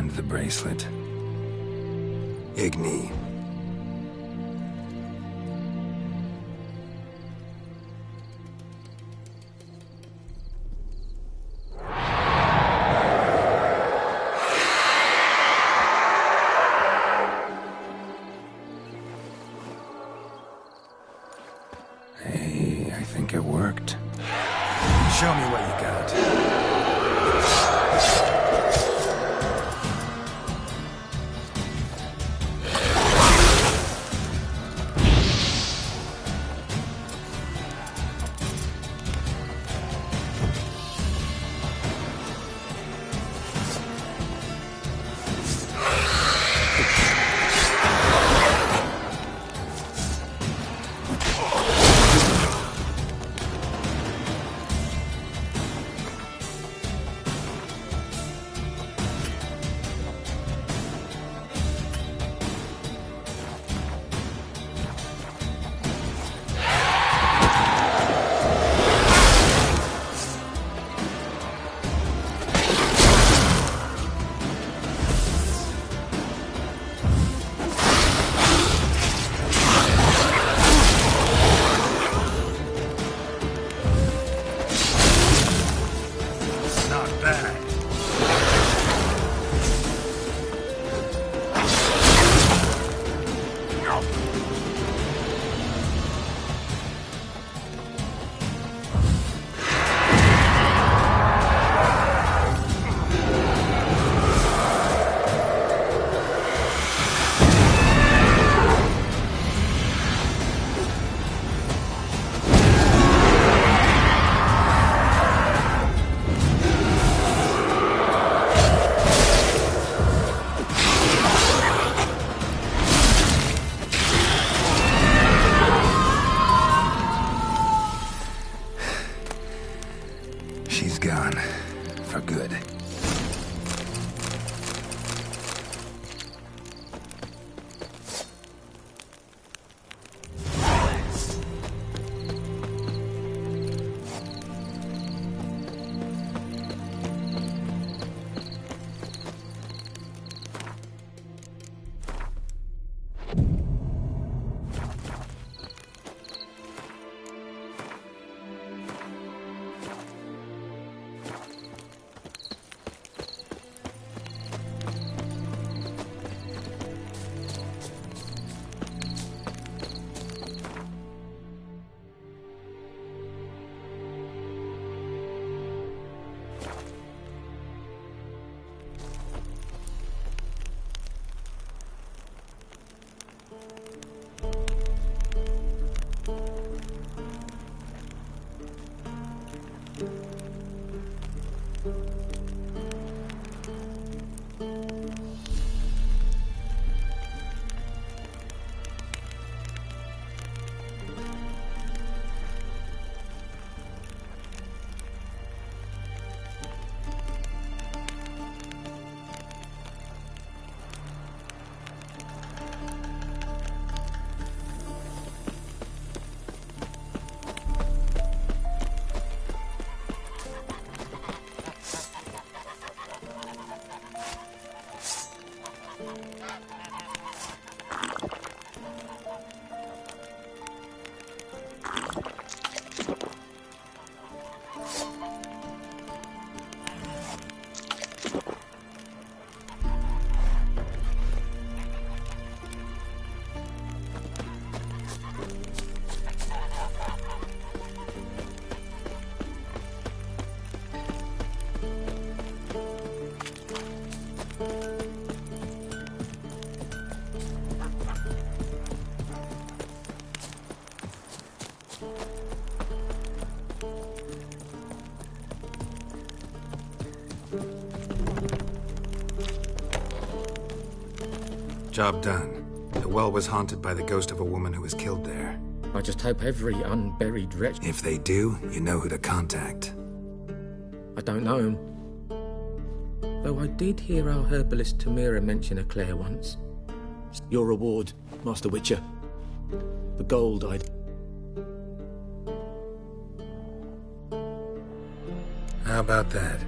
And the bracelet. Igni. Hey, I think it worked. Show me what you got. She's gone. For good. Job done. The well was haunted by the ghost of a woman who was killed there. I just hope every unburied wretch... If they do, you know who to contact. I don't know him. Though I did hear our herbalist Tamira mention a Claire once. Your reward, Master Witcher. The gold I'd... How about that?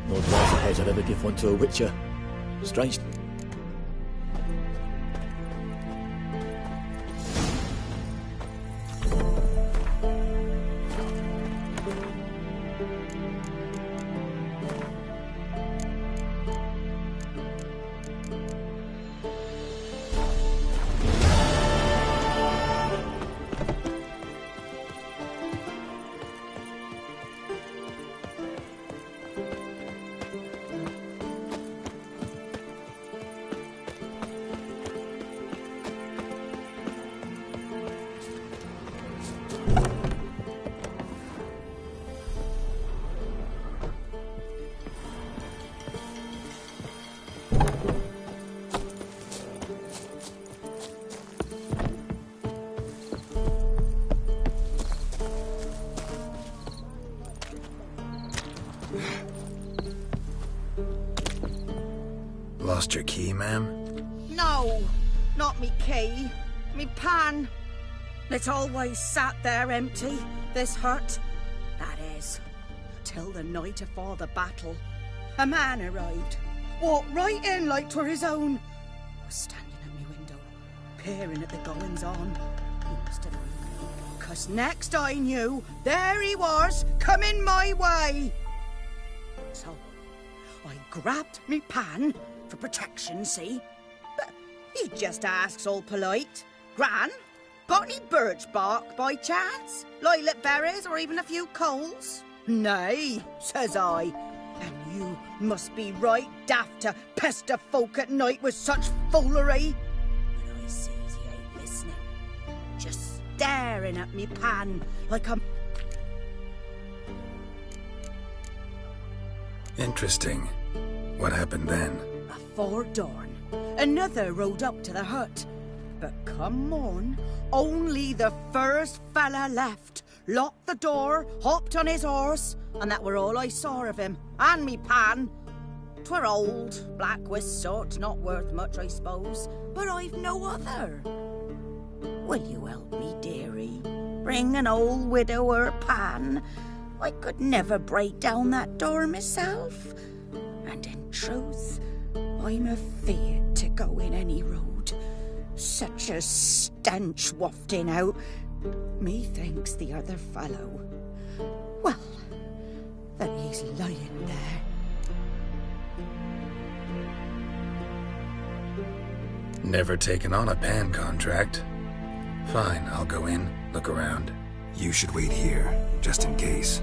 Not that I suppose I'd ever give one to a Witcher. Strange. Lost your key, ma'am? No, not me key. Me pan. It's always sat there empty, this hut. That is, till the night afore the battle. A man arrived, walked right in like 'twere his own. Was standing at me window, peering at the goings-on. He must have known me, 'cause next I knew, there he was, coming my way. So, I grabbed me pan, for protection, see? But he just asks all polite, Gran, got any birch bark by chance? Lilac berries or even a few coals? Nay, says I, and you must be right daft to pester folk at night with such foolery. But I sees he ain't listening, just staring at me pan like a... Interesting. What happened then? Afore dawn, another rode up to the hut. But come on, only the first fella left. Locked the door, hopped on his horse, and that were all I saw of him. And me pan. 'Twere old, black-wist sort, not worth much, I suppose. But I've no other. Will you help me, dearie? Bring an old widower pan. I could never break down that door myself. And in truth, I'm afeard to go in any road. Such a stench wafting out. Methinks the other fellow... Well, then he's lying there. Never taken on a pan contract. Fine, I'll go in, look around. You should wait here, just in case.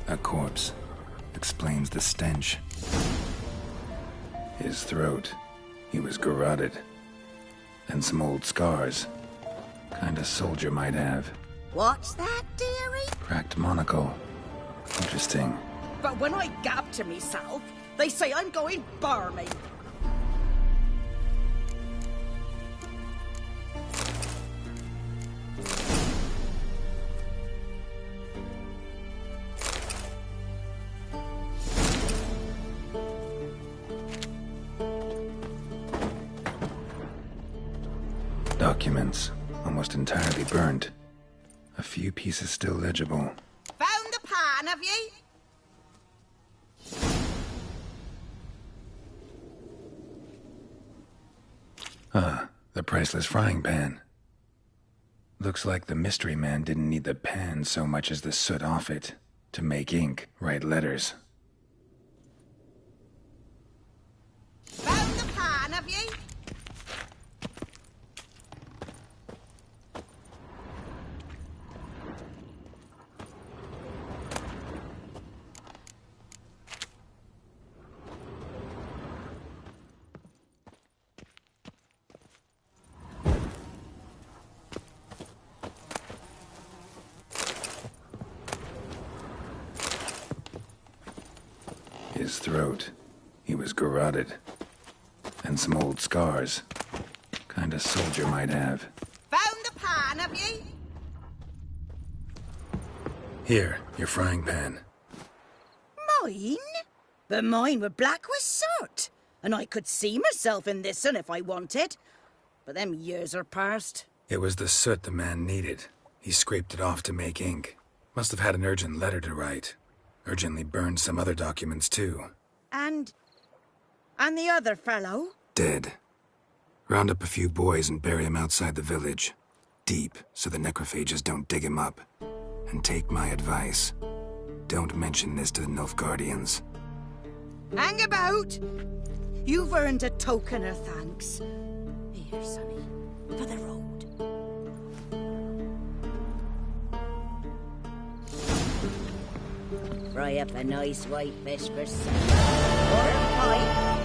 A corpse. Explains the stench. His throat. He was garroted. And some old scars. Kind of soldier might have. What's that, dearie? Cracked monocle. Interesting. But when I gab to myself, they say I'm going barmy. Documents. Almost entirely burnt. A few pieces still legible. Found the pan, have ye? The priceless frying pan. Looks like the mystery man didn't need the pan so much as the soot off it to make ink, write letters. Found the pan, have you? His throat. He was garroted. And some old scars. Kind of soldier might have. Found the pan, have you? Here, your frying pan. Mine? But mine were black with soot. And I could see myself in this one if I wanted. But them years are past. It was the soot the man needed. He scraped it off to make ink. Must have had an urgent letter to write. Urgently burned some other documents, too. And the other fellow? Dead. Round up a few boys and bury him outside the village. Deep, so the necrophages don't dig him up. And take my advice. Don't mention this to the Nilfgaardians. Hang about! You've earned a token of thanks. Here, sonny, for the road. Fry up a nice white fish for supper. Or a pie.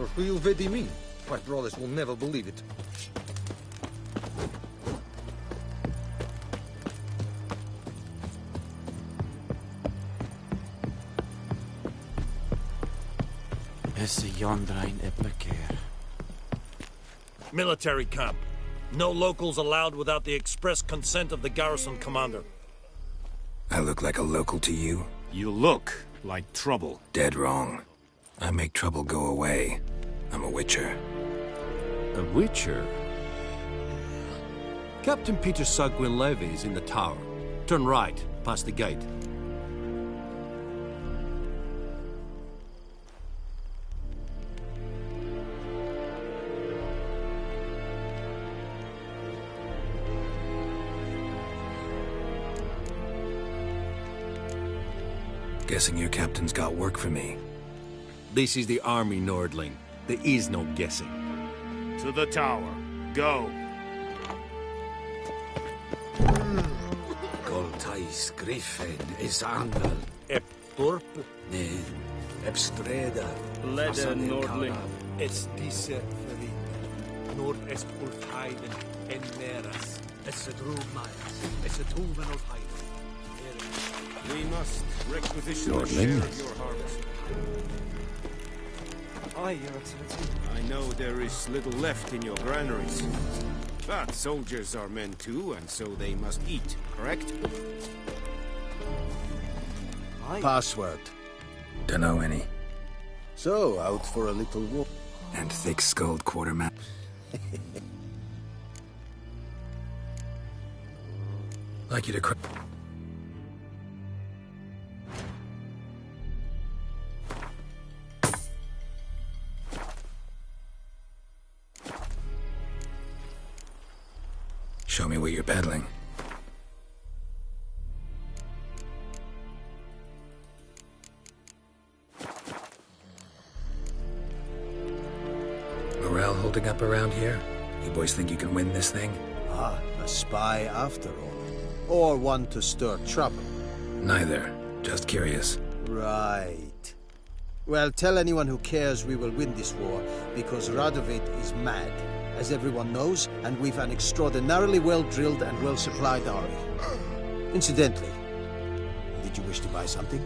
Or who vedi mean? My brothers will never believe it. Military camp. No locals allowed without the express consent of the garrison commander. I look like a local to you? You look like trouble. Dead wrong. I make trouble go away. I'm a witcher. A witcher? Captain Peter Sagwin Levy is in the tower. Turn right, past the gate. Guessing your captain's got work for me. This is the army, Nordling. There is no guessing. To the tower. Go. Goltais Griffin is Angel. Eptorp? Ne, Epstreda. Leder Nordling. Es disse Felipe. Nord es Ulfheiden en Meras. Es a Drumais. Es a Tuven of Heiden. We must requisition a Nordling. share of your harvest. Aye, Your Excellency. I know there is little left in your granaries. But soldiers are men too, and so they must eat, correct? Aye. Password. Dunno any. So, out for a little walk. And thick-skulled quartermaster. Like you to Show me what you're peddling. Morale holding up around here? You boys think you can win this thing? Ah, a spy after all. Or one to stir trouble. Neither. Just curious. Right. Well, tell anyone who cares we will win this war, because Radovid is mad, as everyone knows, and we've an extraordinarily well-drilled and well-supplied army. Incidentally, did you wish to buy something?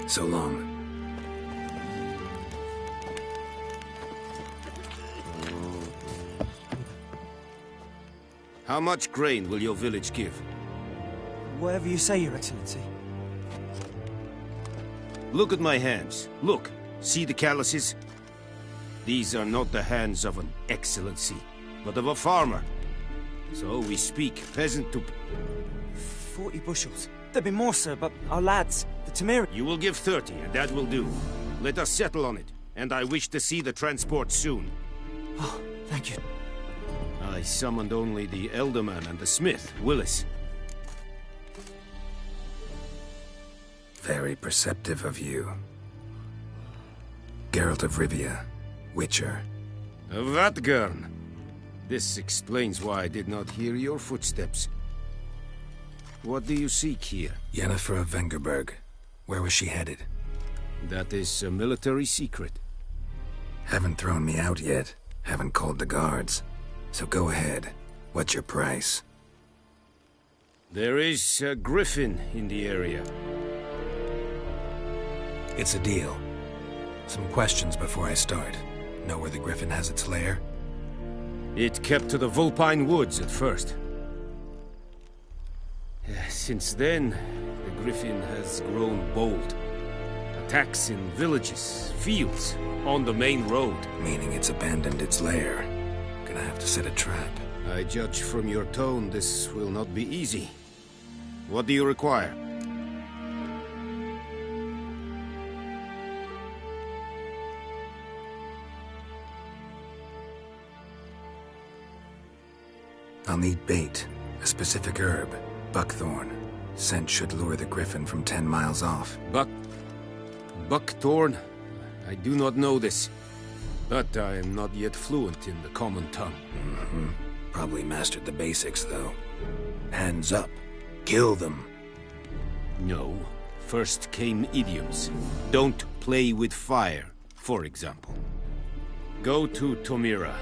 So long. How much grain will your village give? Whatever you say, Your Excellency. Look at my hands. Look. See the calluses? These are not the hands of an excellency, but of a farmer. So we speak peasant to... 40 bushels. There'd be more, sir, but our lads, the Temeri... You will give 30, and that will do. Let us settle on it, and I wish to see the transport soon. Oh, thank you. I summoned only the Elderman and the smith, Willis. Very perceptive of you. Geralt of Rivia, Witcher. Vatgern. This explains why I did not hear your footsteps. What do you seek here? Yennefer of Vengerberg. Where was she headed? That is a military secret. Haven't thrown me out yet. Haven't called the guards. So go ahead. What's your price? There is a griffin in the area. It's a deal. Some questions before I start. Know where the griffin has its lair? It kept to the Vulpine Woods at first. Since then, the griffin has grown bold. Attacks in villages, fields, on the main road. Meaning it's abandoned its lair. Gonna have to set a trap. I judge from your tone this will not be easy. What do you require? I'll need bait, a specific herb, buckthorn. Scent should lure the griffin from 10 miles off. Buckthorn? I do not know this. But I am not yet fluent in the common tongue. Mm-hmm. Probably mastered the basics, though. Hands up. Kill them. No. First came idioms. Don't play with fire, for example. Go to Tomira,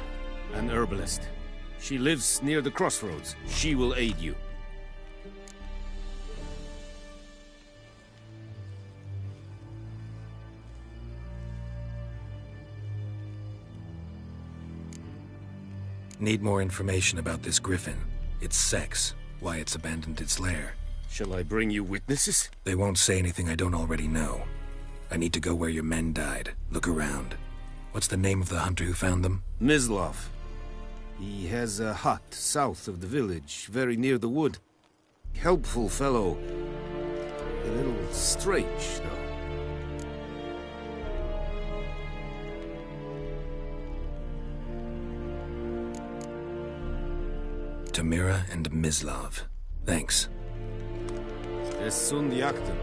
an herbalist. She lives near the crossroads. She will aid you. Need more information about this griffin. Its sex, why it's abandoned its lair. Shall I bring you witnesses? They won't say anything I don't already know. I need to go where your men died. Look around. What's the name of the hunter who found them? Mislav. He has a hut south of the village, very near the wood. Helpful fellow. A little strange, though. Tomira and Mislav. Thanks. Es sunt jakten.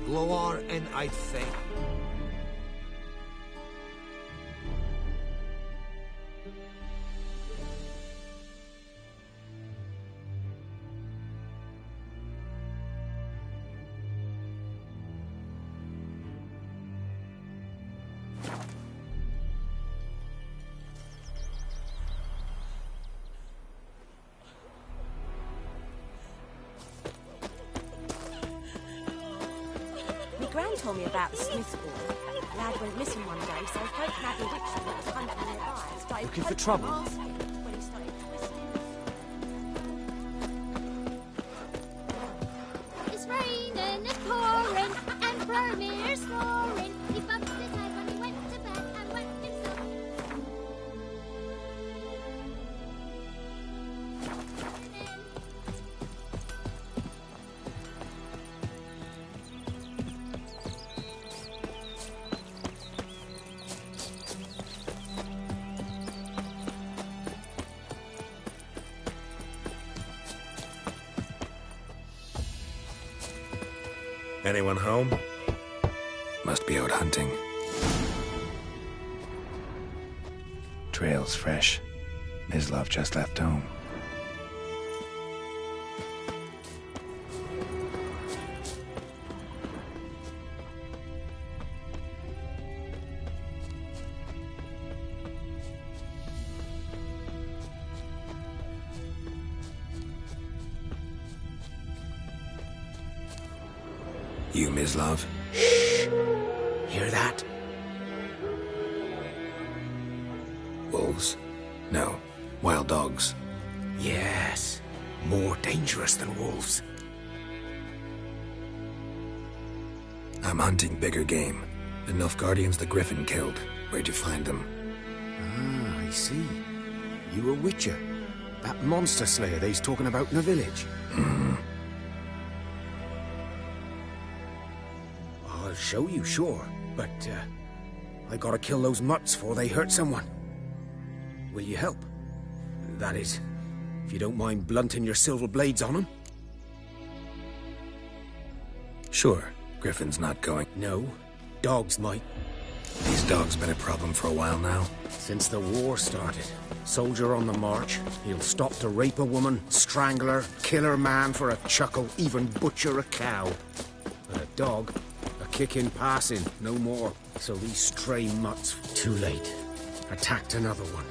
Loar and I think. Gran told me about the Smith's boy. A lad went missing one day, so folk had a witchman that was hunting nearby. Started Looking for poking trouble? and asking when he started twisting. It's raining, it's pouring, and Vermeer's snoring. He bumped his head when he went to bed and wet himself. Anyone home? Must be out hunting. Trail's fresh. Mislav just left home. You, Mislav? Shh! Hear that? Wolves? No. Wild dogs. Yes. More dangerous than wolves. I'm hunting bigger game. The Nilfgaardians the Griffin killed. Where'd you find them? Ah, I see. You a witcher. That monster slayer they's talking about in the village. Mm-hmm. I'll show you, sure. But, I gotta kill those mutts before they hurt someone. Will you help? That is, if you don't mind blunting your silver blades on them. Sure. Griffin's not going. No. Dogs might. These dogs been a problem for a while now? Since the war started. Soldier on the march. He'll stop to rape a woman, strangle her, kill her man for a chuckle, even butcher a cow. But a dog, a kick in passing, no more. So these stray mutts, too late, attacked another one.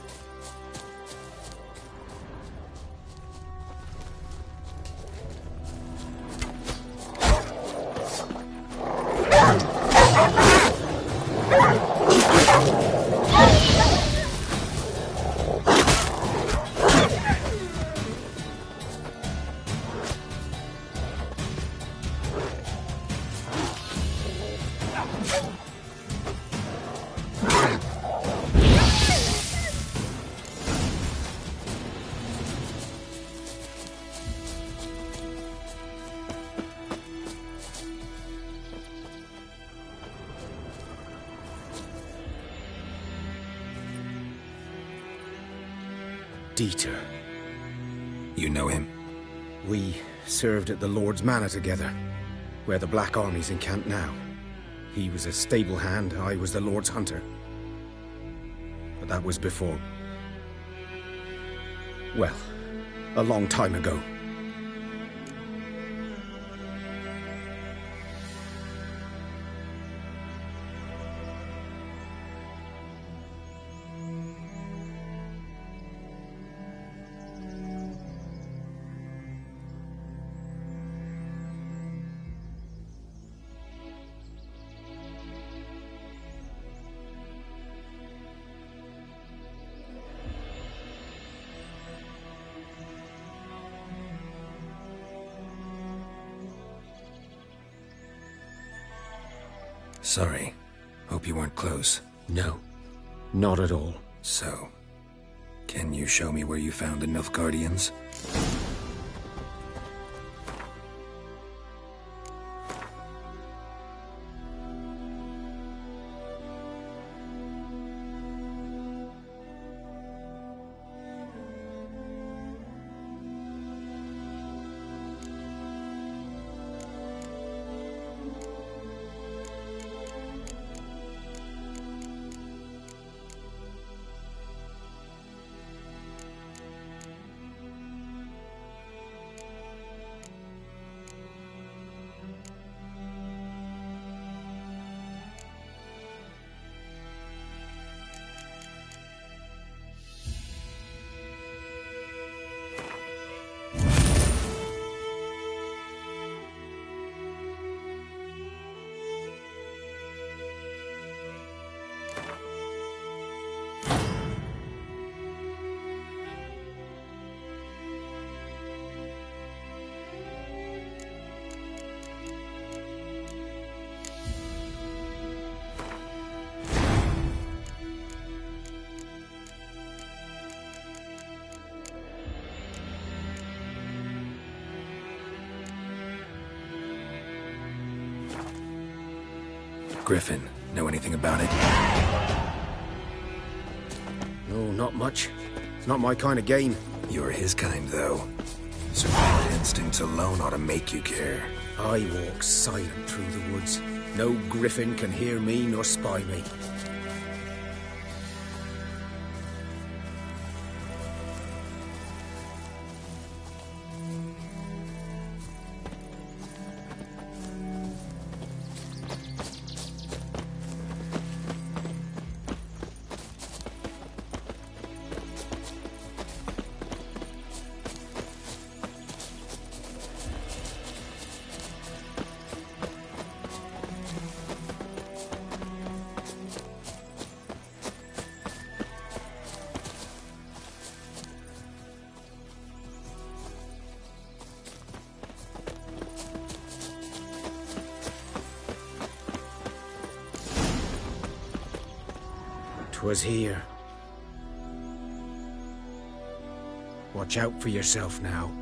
Dieter. You know him? We served at the Lord's Manor together, where the Black Army's encamped now. He was a stable hand, I was the Lord's hunter. But that was before... well, a long time ago. Sorry. Hope you weren't close. No, not at all. So, can you show me where you found the Nilfgaardians? Griffin, know anything about it? No, not much. It's not my kind of game. You're his kind, though. Survival instincts alone ought to make you care. I walk silent through the woods. No griffin can hear me nor spy me. Was here. Watch out for yourself now.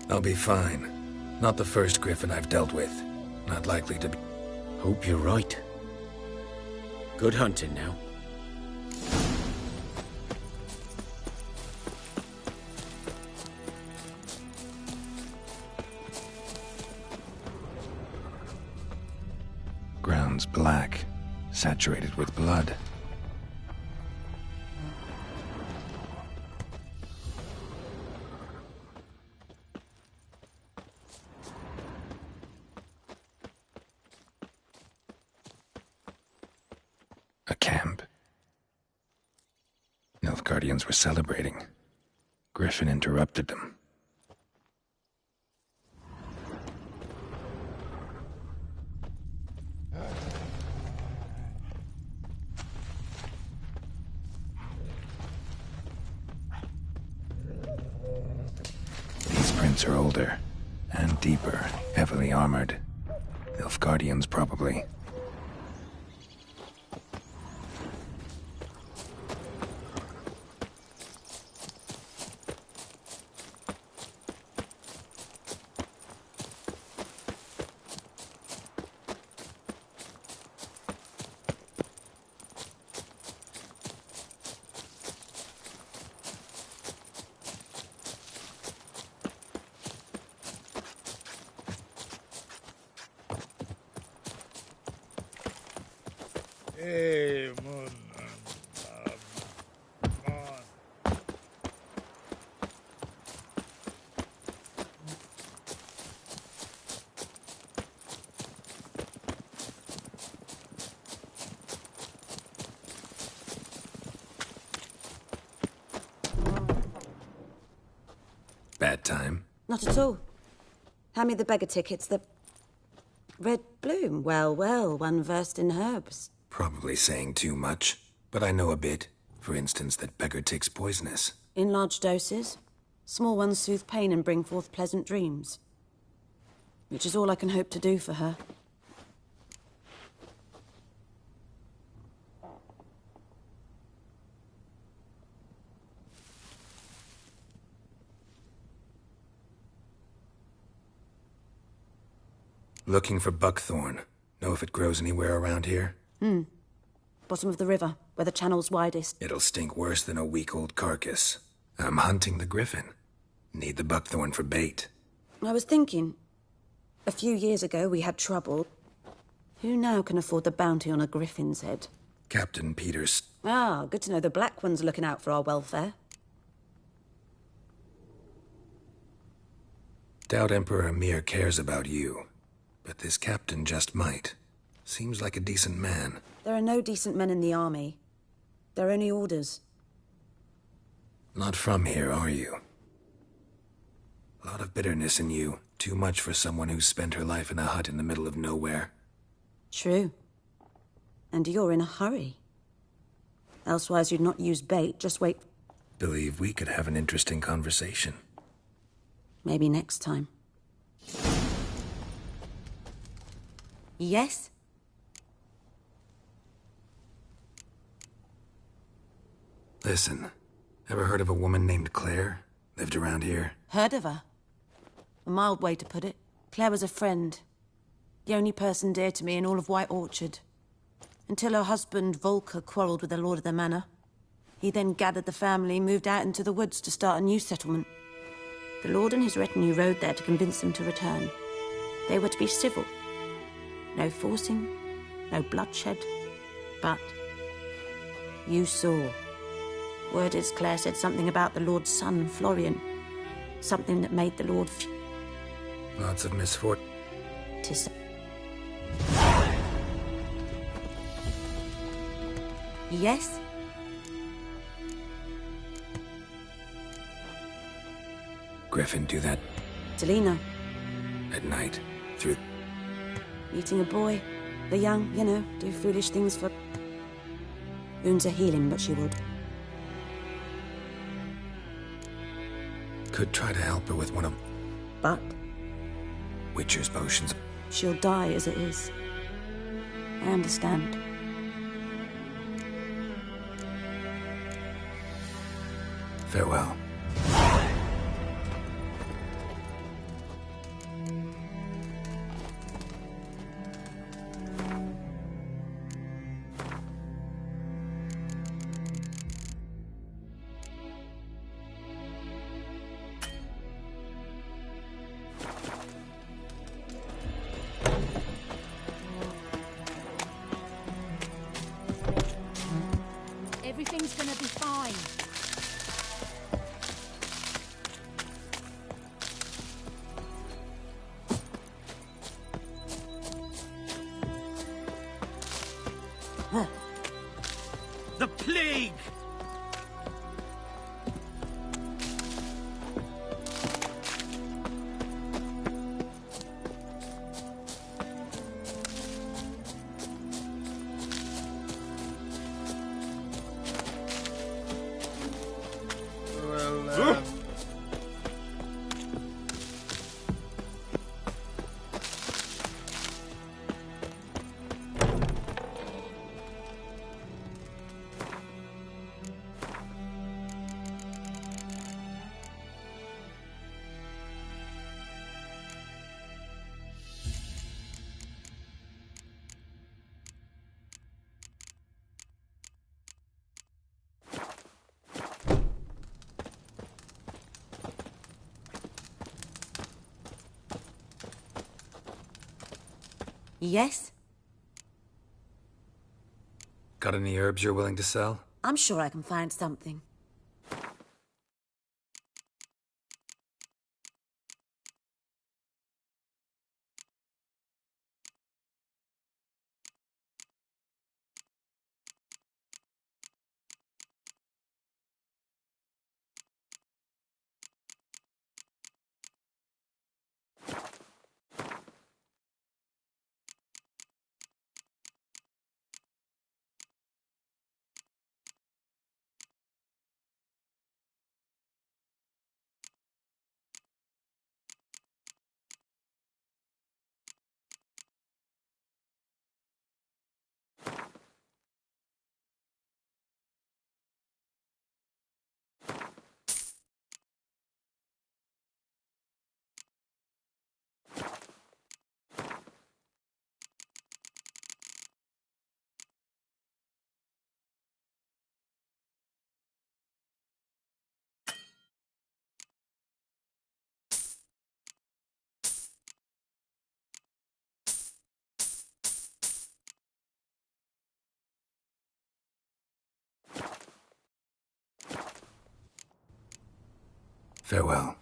I'll be fine. Not the first griffin I've dealt with. Not likely to be. Hope you're right. Good hunting now. Ground's black, saturated with blood. A camp. Nilfgaardians were celebrating. Griffin interrupted them. Are older and deeper, heavily armored. Nilfgaardians, probably. Hey, mon. Bad time? Not at all. Hand me the beggar tickets. The red bloom. Well, well, one versed in herbs. Probably saying too much, but I know a bit. For instance, that beggar tick's poisonous. In large doses. Small ones soothe pain and bring forth pleasant dreams. Which is all I can hope to do for her. Looking for buckthorn. Know if it grows anywhere around here? Bottom of the river, where the channel's widest. It'll stink worse than a week-old carcass. I'm hunting the griffin. Need the buckthorn for bait. I was thinking, a few years ago we had trouble. Who now can afford the bounty on a griffin's head? Captain Peters. Ah, good to know the Black One's looking out for our welfare. Doubt Emperor Emir cares about you. But this captain just might. Seems like a decent man. There are no decent men in the army. They're only orders. Not from here, are you? A lot of bitterness in you. Too much for someone who's spent her life in a hut in the middle of nowhere. True. And you're in a hurry. Elsewise you'd not use bait, just wait. Believe we could have an interesting conversation. Maybe next time. Yes? Listen, ever heard of a woman named Claire? Lived around here? Heard of her? A mild way to put it. Claire was a friend. The only person dear to me in all of White Orchard. Until her husband, Volker, quarreled with the lord of the manor. He then gathered the family, moved out into the woods to start a new settlement. The lord and his retinue rode there to convince them to return. They were to be civil. No forcing, no bloodshed. But you saw. Word is Claire said something about the lord's son, Florian. Something that made the lord... Lots of misfortune. Yes? Griffin do that Delina. at night, through... Eating a boy. The young, you know, do foolish things for... Wounds are healing, but she would. Could try to help her with one of But Witcher's potions. she'll die as it is. I understand. Farewell. Everything's gonna be fine. The plague! Yes? Got any herbs you're willing to sell? I'm sure I can find something. Farewell.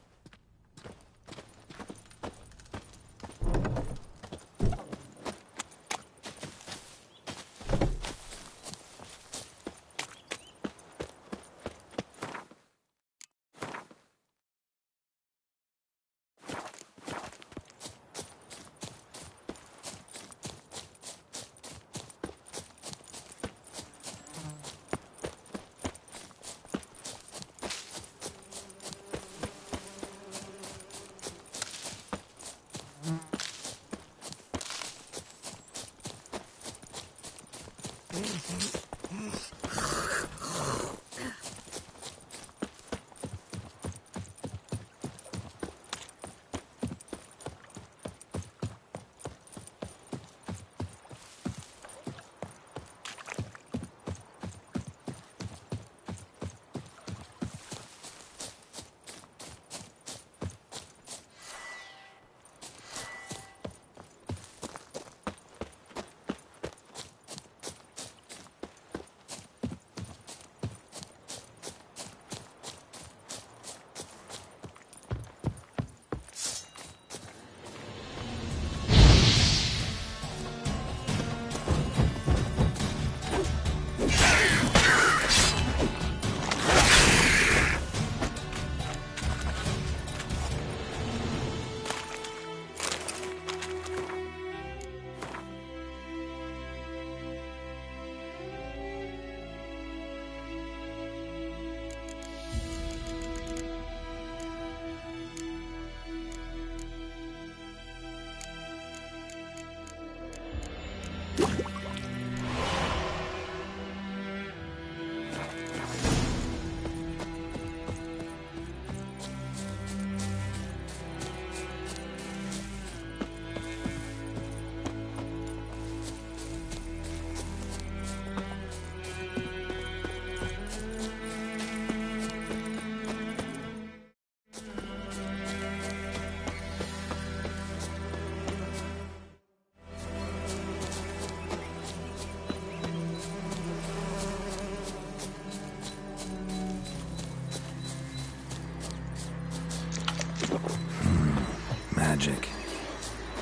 Magic.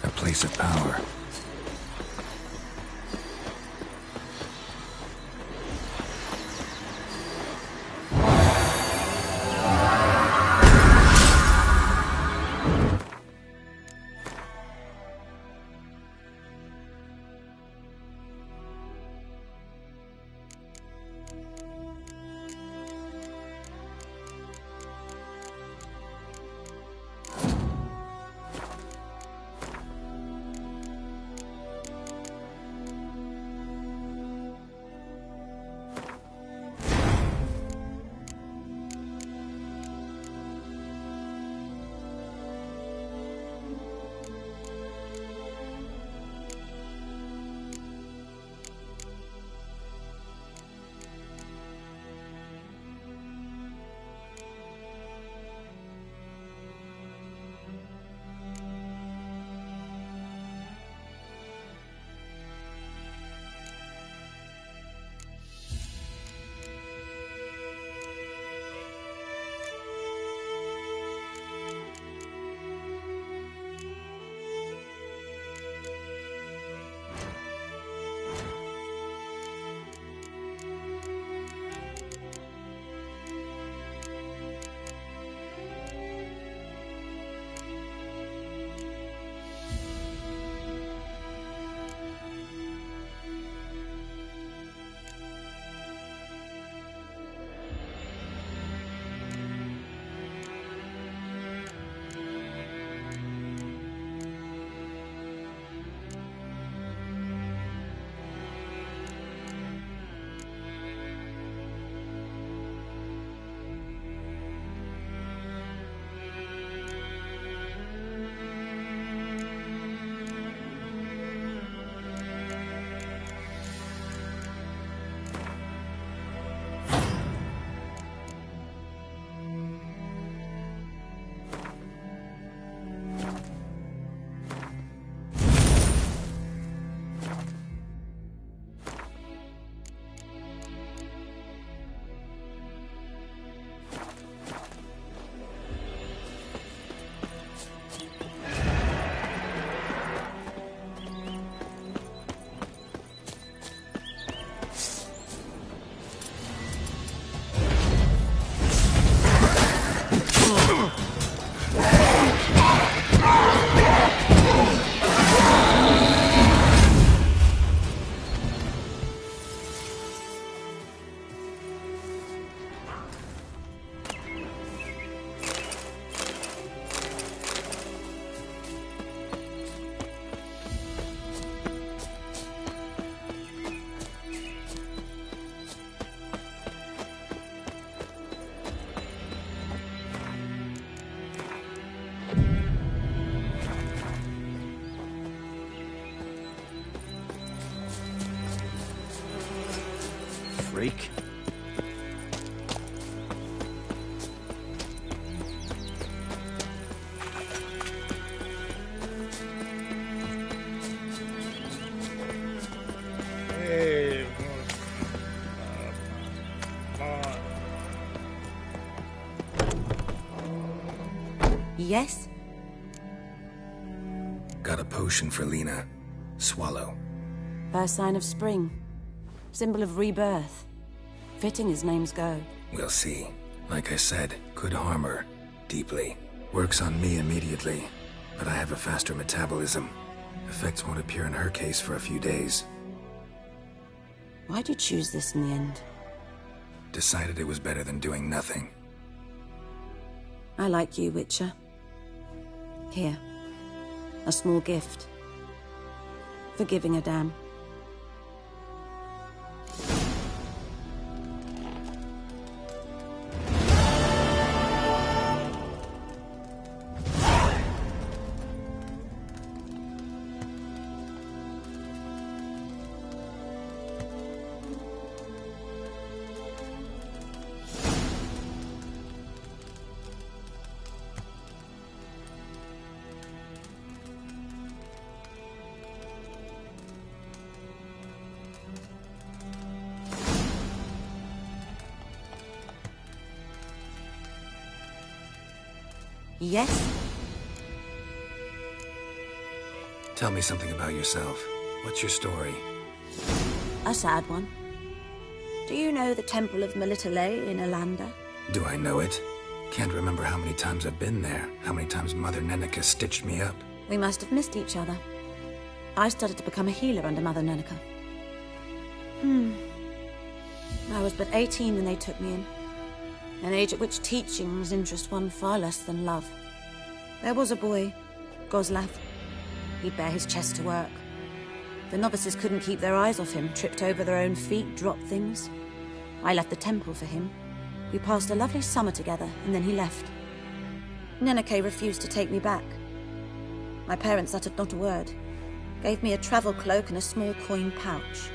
A place of power. freak. Yes? Got a potion for Lena. Swallow. First sign of spring. Symbol of rebirth. Fitting as names go. We'll see. Like I said, could harm her. Deeply. Works on me immediately. But I have a faster metabolism. Effects won't appear in her case for a few days. Why'd you choose this in the end? Decided it was better than doing nothing. I like you, Witcher. Here. A small gift. For giving a damn. Yes? Tell me something about yourself. What's your story? A sad one. Do you know the Temple of Melitele in Alanda? Do I know it? Can't remember how many times I've been there, how many times Mother Neneka stitched me up. We must have missed each other. I started to become a healer under Mother Neneka. I was but 18 when they took me in. An age at which teachings interest one far less than love. There was a boy, Goslav. He'd bare his chest to work. The novices couldn't keep their eyes off him, tripped over their own feet, dropped things. I left the temple for him. We passed a lovely summer together, and then he left. Neneke refused to take me back. My parents uttered not a word, gave me a travel cloak and a small coin pouch.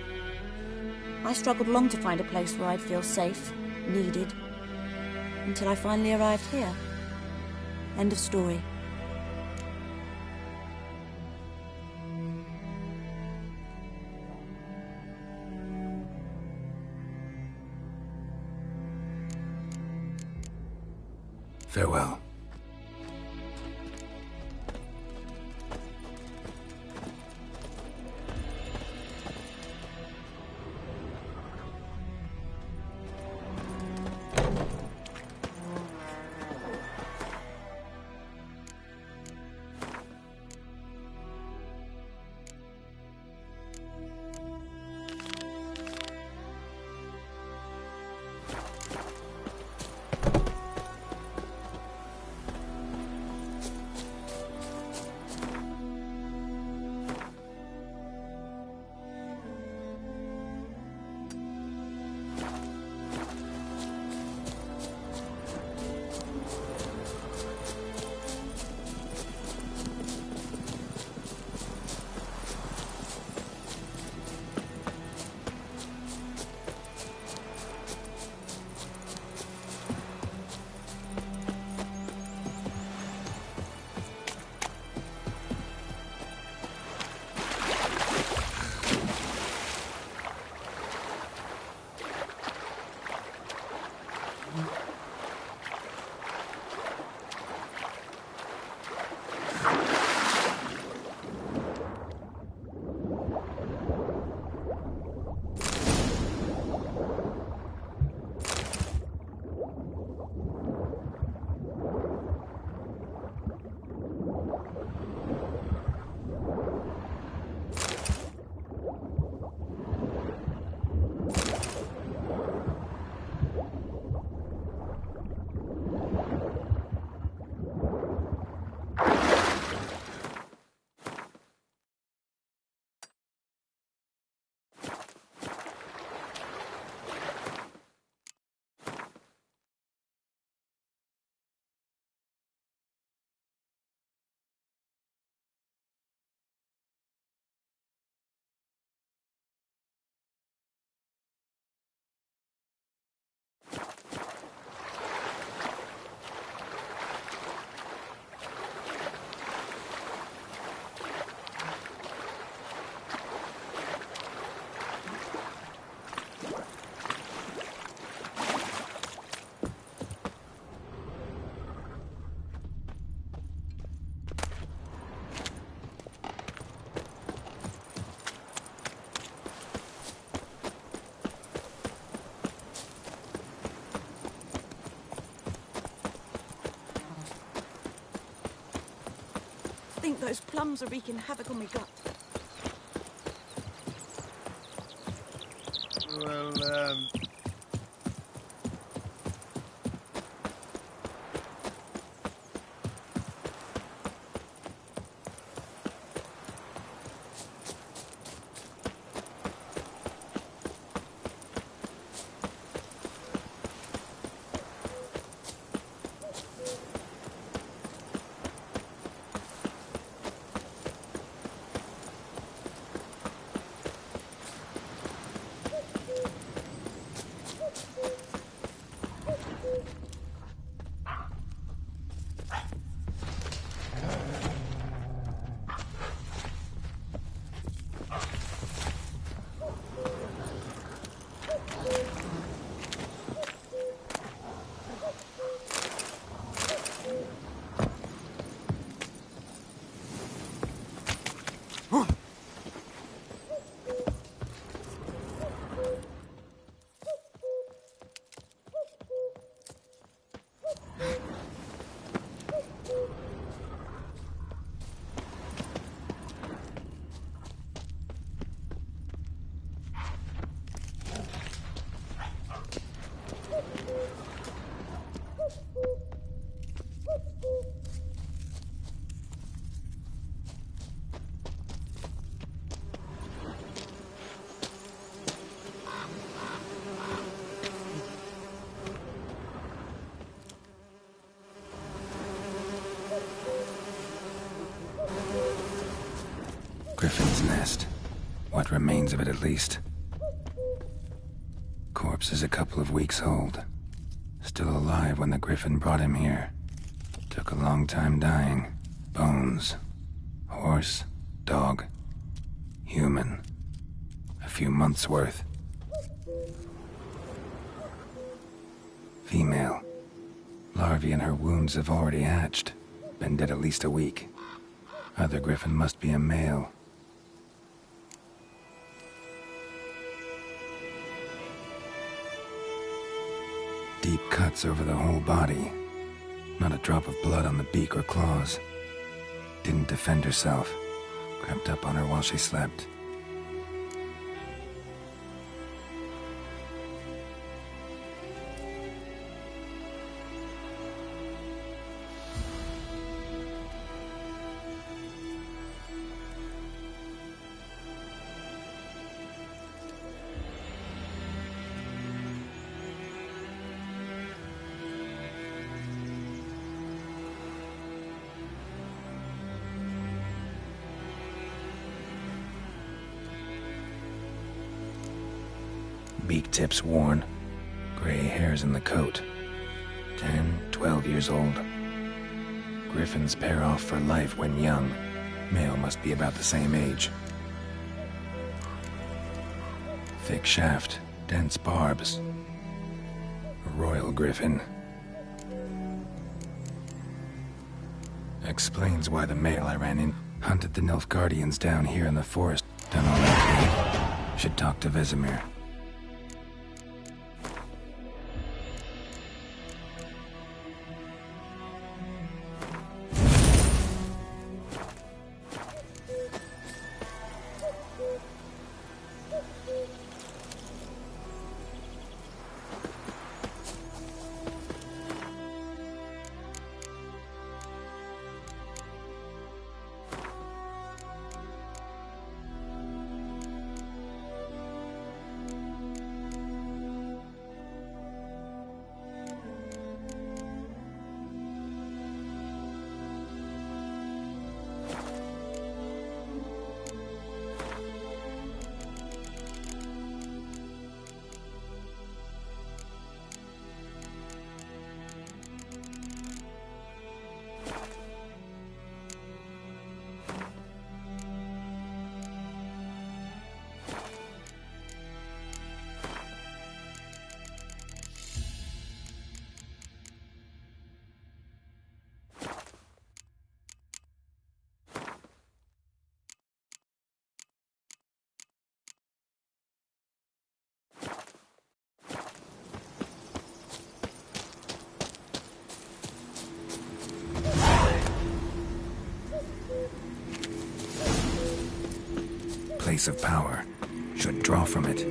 I struggled long to find a place where I'd feel safe, needed, until I finally arrived here. End of story. Farewell. those plums are wreaking havoc on my gut. Well, Griffin's nest. What remains of it, at least. Corpse is a couple of weeks old. Still alive when the Griffin brought him here. Took a long time dying. Bones. Horse. Dog. Human. A few months' worth. Female. Larvae in her wounds have already hatched. Been dead at least a week. Other Griffin must be a male. Deep cuts over the whole body. Not a drop of blood on the beak or claws. Didn't defend herself. Crept up on her while she slept. Beak tips worn. Gray hairs in the coat. 10, 12 years old. Griffins pair off for life when young. Male must be about the same age. Thick shaft, dense barbs. A royal griffin. Explains why the male I ran in hunted the Nilfgaardians down here in the forest. Done all that to me. Should talk to Vesemir. place of power. Should draw from it.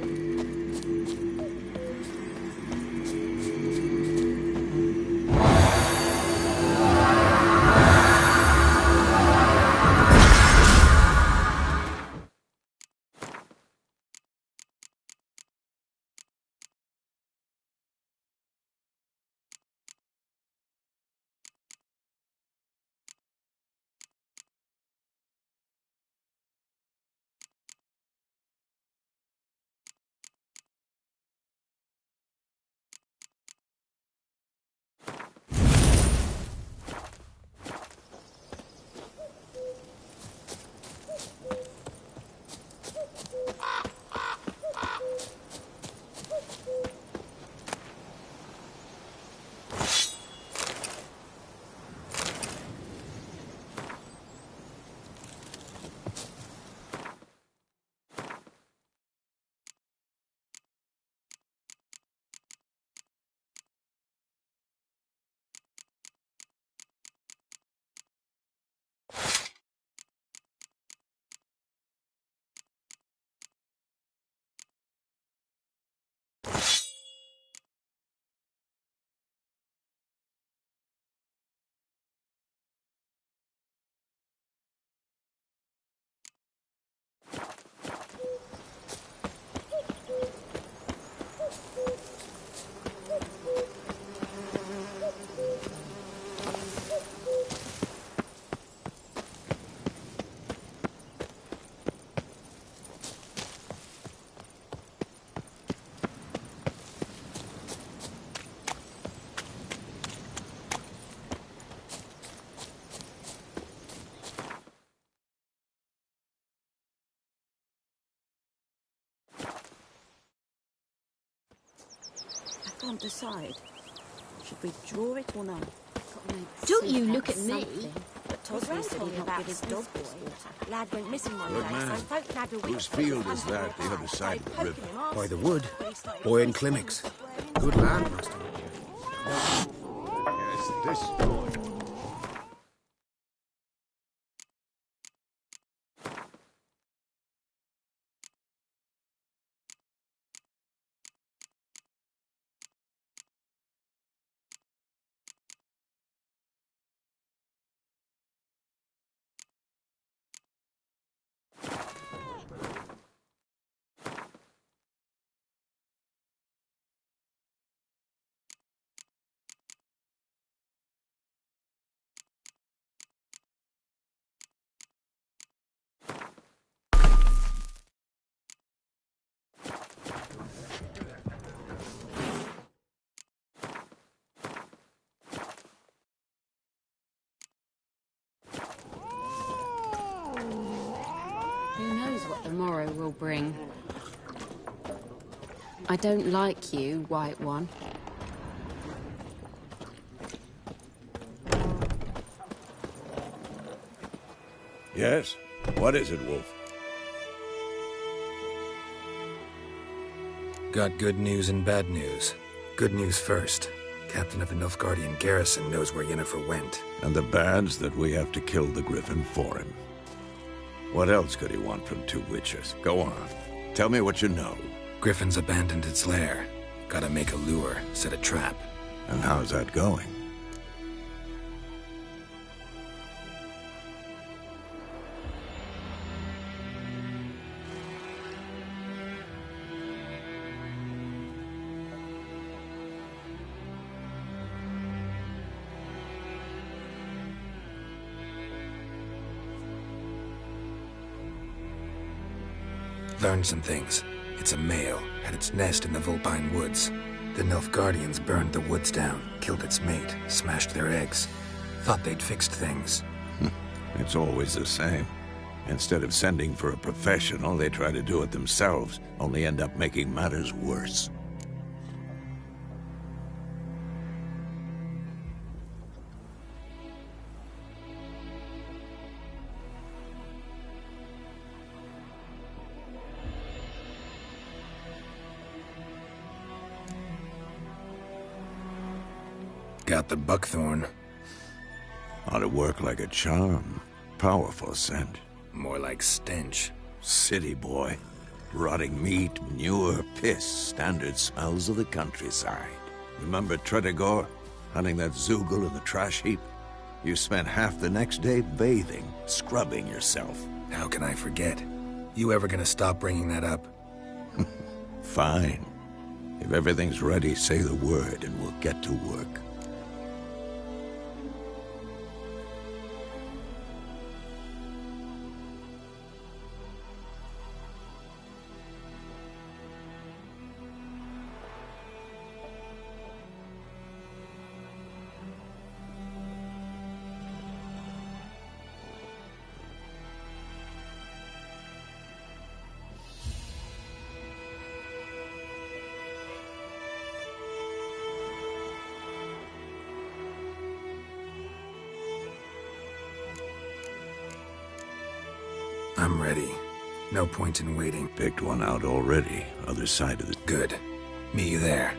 I can't decide. Should we draw it or not? Don't you look at me. But Tosby said he'd not give his dog this water. Lad went missing one Good day, man. so folk nabbed a witch. Whose field is that, the other side of the river? By the wood. Boy in Climmix. Good land, master. Yes, this boy. Who knows what the morrow will bring? I don't like you, White One. Yes? What is it, Wolf? Got good news and bad news. Good news first. Captain of the Nilfgaardian garrison knows where Yennefer went. And the bad's that we have to kill the Griffin for him. What else could he want from two witches? Go on. Tell me what you know. Griffin's abandoned its lair. Gotta make a lure, set a trap. And how's that going? Learned some things. It's a male, had its nest in the Vulpine Woods. The Nilfgaardians burned the woods down, killed its mate, smashed their eggs. Thought they'd fixed things. It's always the same. Instead of sending for a professional, they try to do it themselves, only end up making matters worse. Got the buckthorn. Ought to work like a charm. Powerful scent. More like stench. City boy. Rotting meat, manure, piss, standard smells of the countryside. Remember Tretogor, hunting that Zoogle in the trash heap? You spent half the next day bathing, scrubbing yourself. How can I forget? You ever gonna stop bringing that up? Fine. If everything's ready, say the word and we'll get to work. I'm ready. No point in waiting. Picked one out already, other side of the... Good. Meet you there.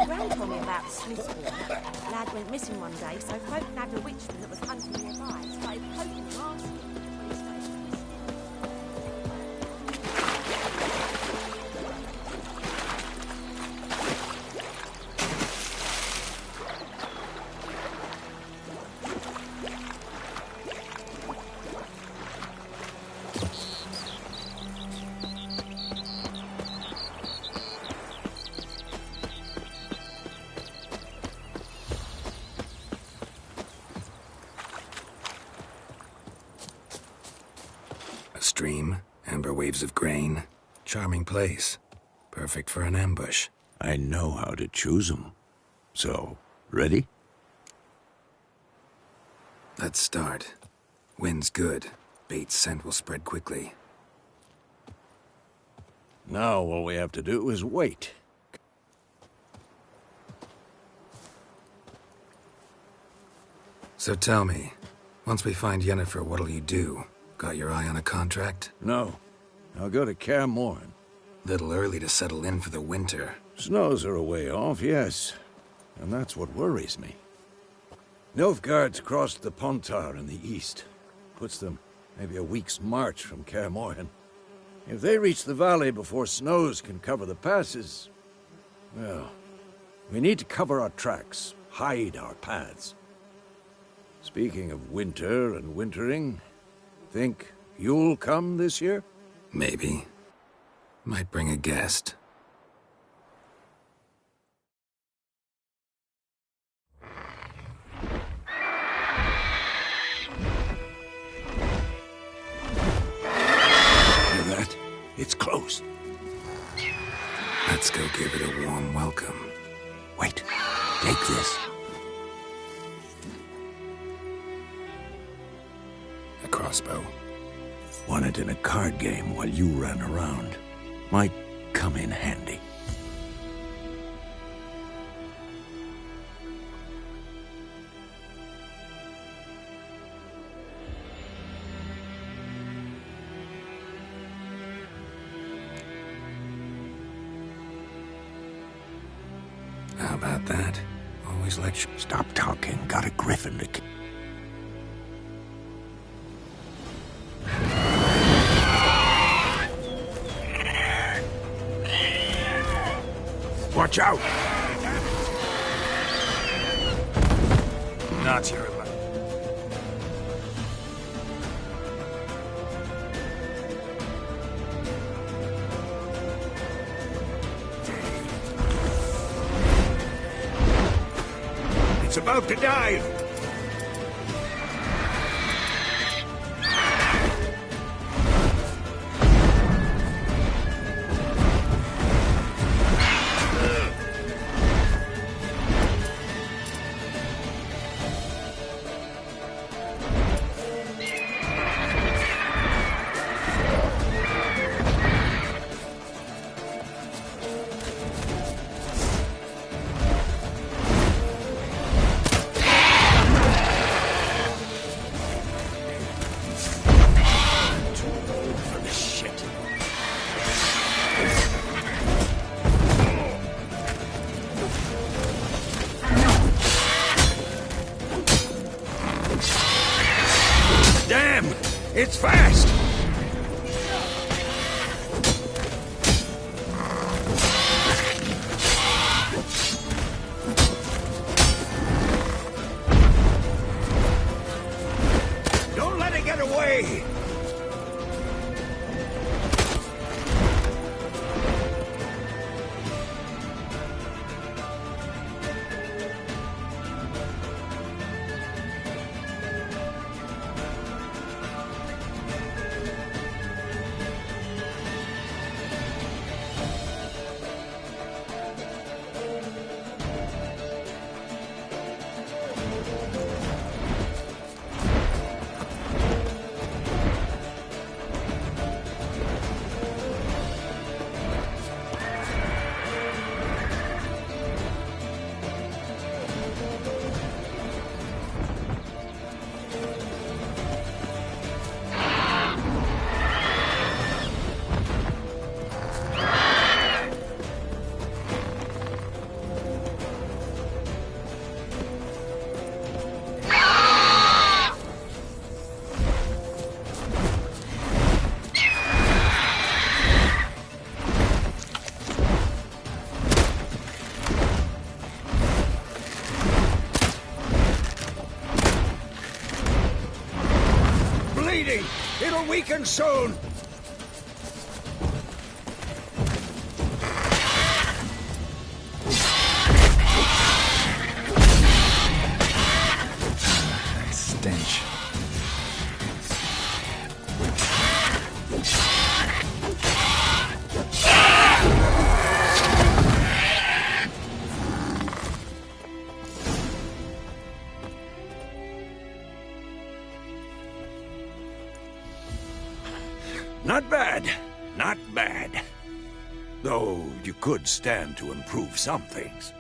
Gran told me about Smithsburg. Lad went missing one day, so folk nabbed a witchman that was hunting nearby. Started poking and asking. When he started Stream, amber waves of grain. Charming place. Perfect for an ambush. I know how to choose 'em. So, ready? Let's start. Wind's good. Bait's scent will spread quickly. Now all we have to do is wait. So tell me, once we find Yennefer, what'll you do? Got your eye on a contract? No. I'll go to Kaer Morhen. Little early to settle in for the winter. Snows are a way off, yes. And that's what worries me. Nilfgaard's crossed the Pontar in the east. Puts them maybe a week's march from Kaer Morhen. If they reach the valley before snows can cover the passes, well, we need to cover our tracks, hide our paths. Speaking of winter and wintering, think you'll come this year? Maybe. Might bring a guest. Hear that? It's close. Let's go give it a warm welcome. Wait, take this. A crossbow. Won it in a card game while you ran around. Might come in handy. How about that? Always let you... Stop talking. Got a griffin to... Watch out! Not your... It's about to dive! Damn! It's fast! Don't let it get away! It'll weaken soon! Stench. Not bad. Not bad. Though you could stand to improve some things.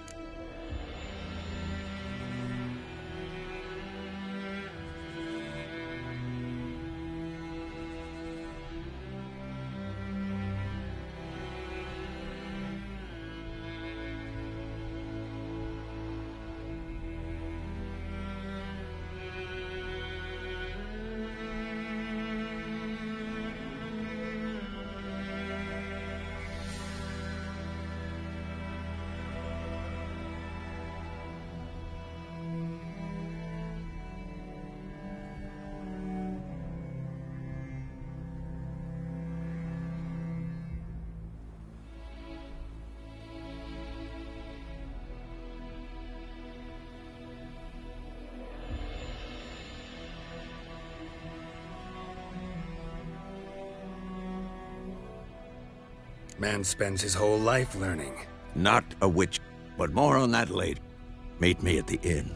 Man spends his whole life learning. Not a witch, but more on that later. Meet me at the inn.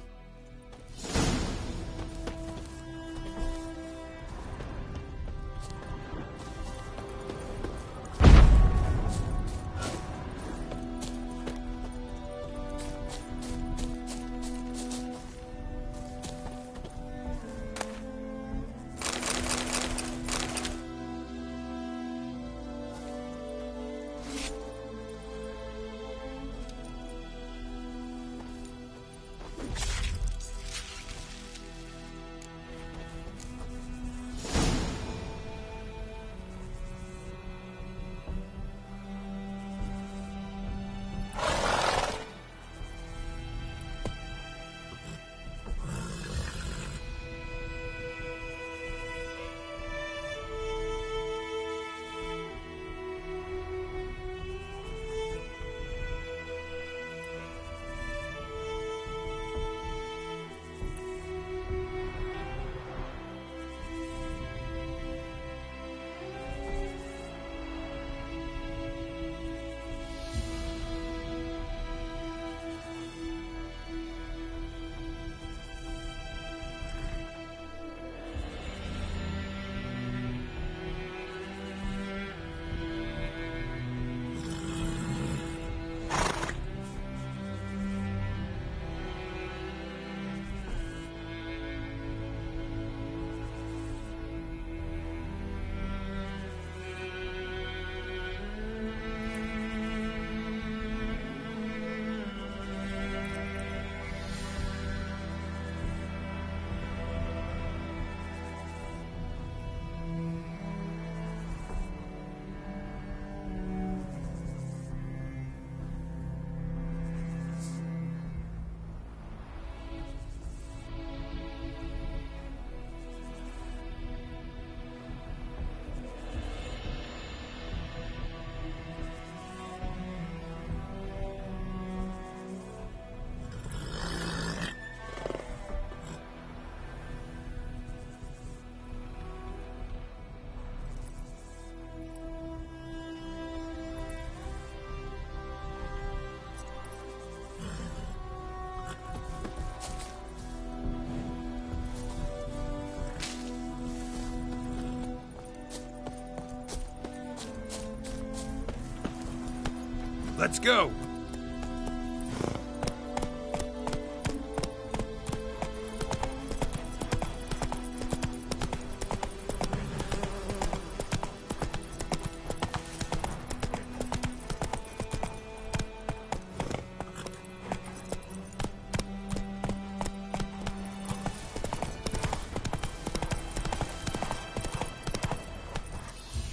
Let's go!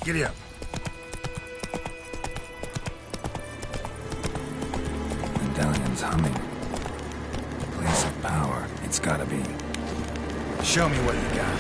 Giddy up. Medallion's humming. Place of power. It's gotta be. Show me what you got.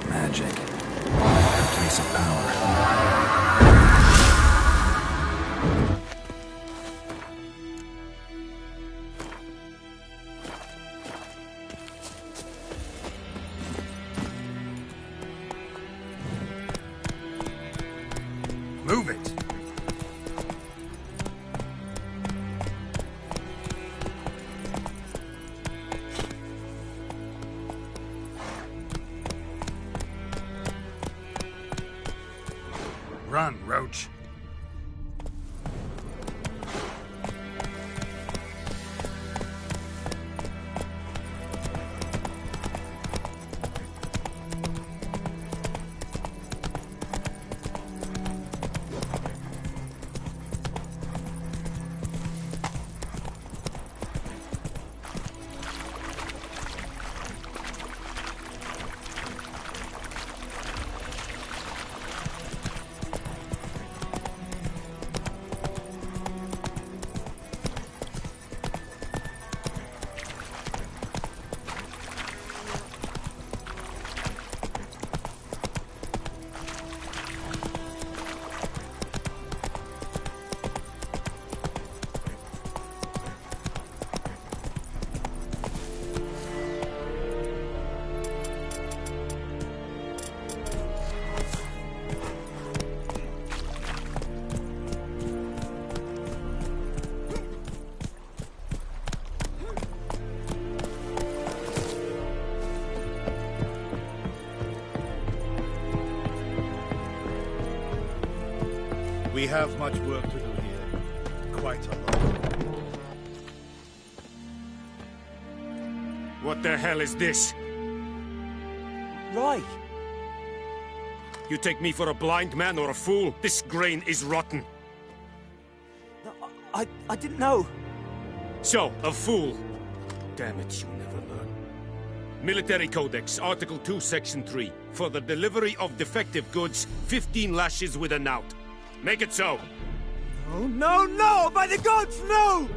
Magic. A place of power. Move it! Run, Roach. We have much work to do here. Quite a lot. What the hell is this? Rye! You take me for a blind man or a fool? This grain is rotten. No, I didn't know. So, a fool. Damn it, you'll never learn. Military Codex, Article 2, Section 3. For the delivery of defective goods, 15 lashes with a knout. Make it so. No, no, no! By the gods, no!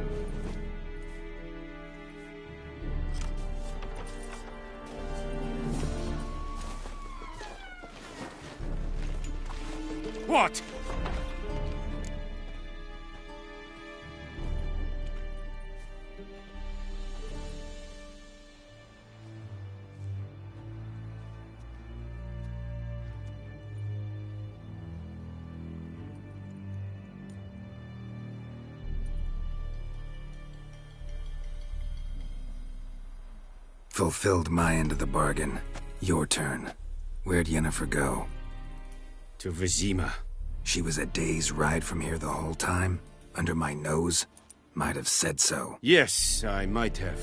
What? Fulfilled my end of the bargain. Your turn. Where'd Yennefer go? To Vizima. She was a day's ride from here the whole time? Under my nose? Might have said so. Yes, I might have.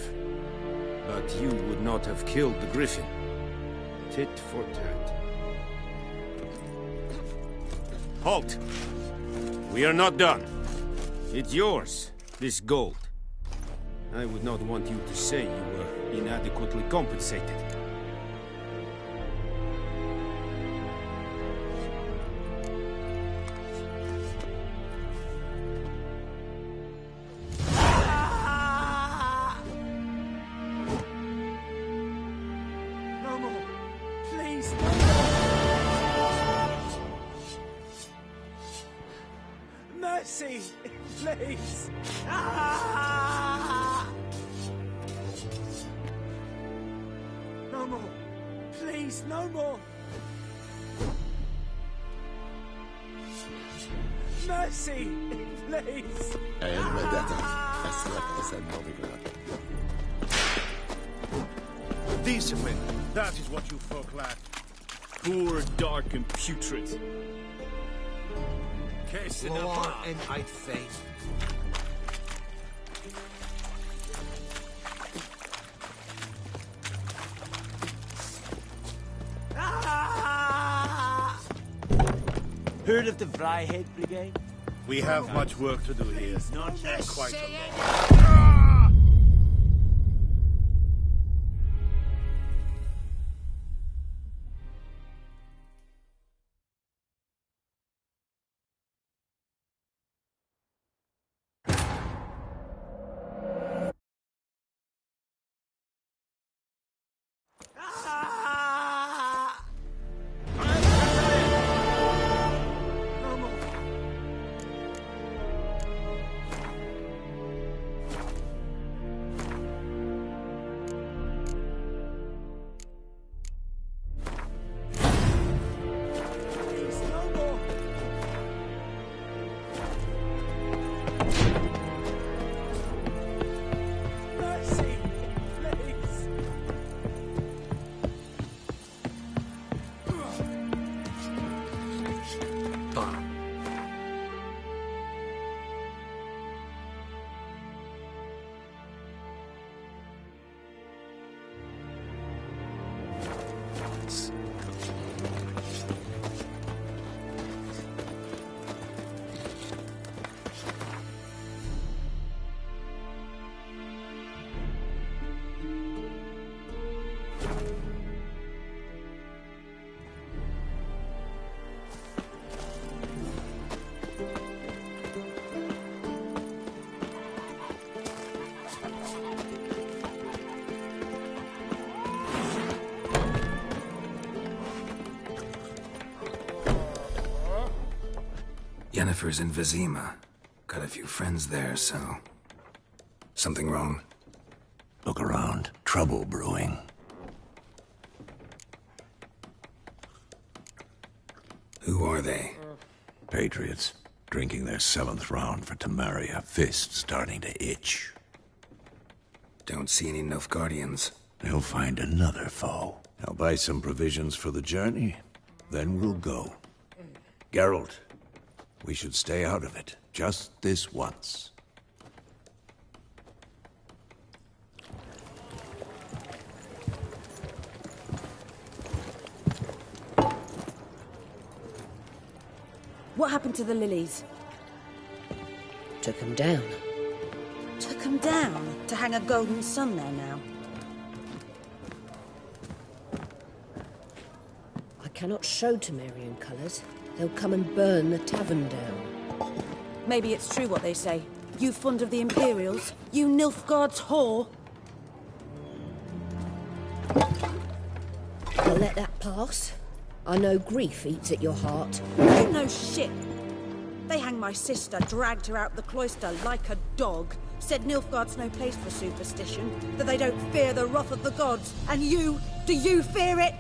But you would not have killed the griffin. Tit for tat. Halt! We are not done. It's yours, this gold. I would not want you to say you were inadequately compensated. No more. Please. Mercy, please. No more. Please, no more. Mercy, please. Decent men, that is what you folk lack. Poor, dark, and putrid. War and I think. Heard of the Vryhead Brigade? We have much work to do here. Quite a lot. Yennefer's in Vizima. Got a few friends there, so... Something wrong? Look around. Trouble brewing. Who are they? Patriots. Drinking their 7th round for Temeria. Fist starting to itch. Don't see any Nilfgaardians. They'll find another foe. I'll buy some provisions for the journey. Then we'll go. Geralt, We should stay out of it, just this once. What happened to the lilies? Took them down. Took them down to hang a golden sun there now. I cannot show Temerian colours. They'll come and burn the tavern down. Maybe it's true what they say. You fond of the Imperials? You Nilfgaard's whore? I'll let that pass. I know grief eats at your heart. You know shit. They hanged my sister, dragged her out the cloister like a dog. Said Nilfgaard's no place for superstition, that they don't fear the wrath of the gods. And you, do you fear it?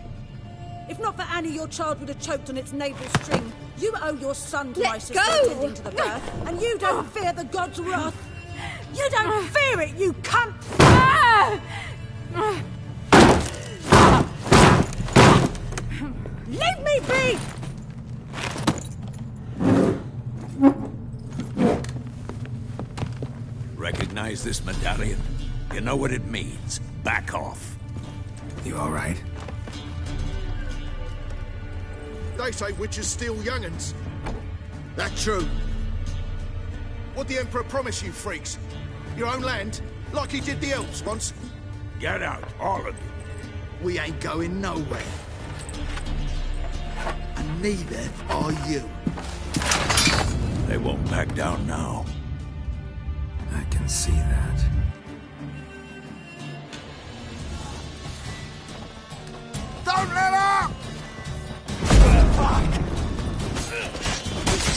If not for Annie, your child would have choked on its navel string. You owe your son to my sister attending to the birth, and you don't fear the gods' wrath. You don't fear it, you cunt! Leave me be! Recognize this medallion? You know what it means. Back off. You all right? They say witches steal young'uns. That true? What'd the Emperor promise you freaks? Your own land? Like he did the elves once? Get out, all of you. We ain't going nowhere. And neither are you. They won't back down now. I can see that. Don't let up!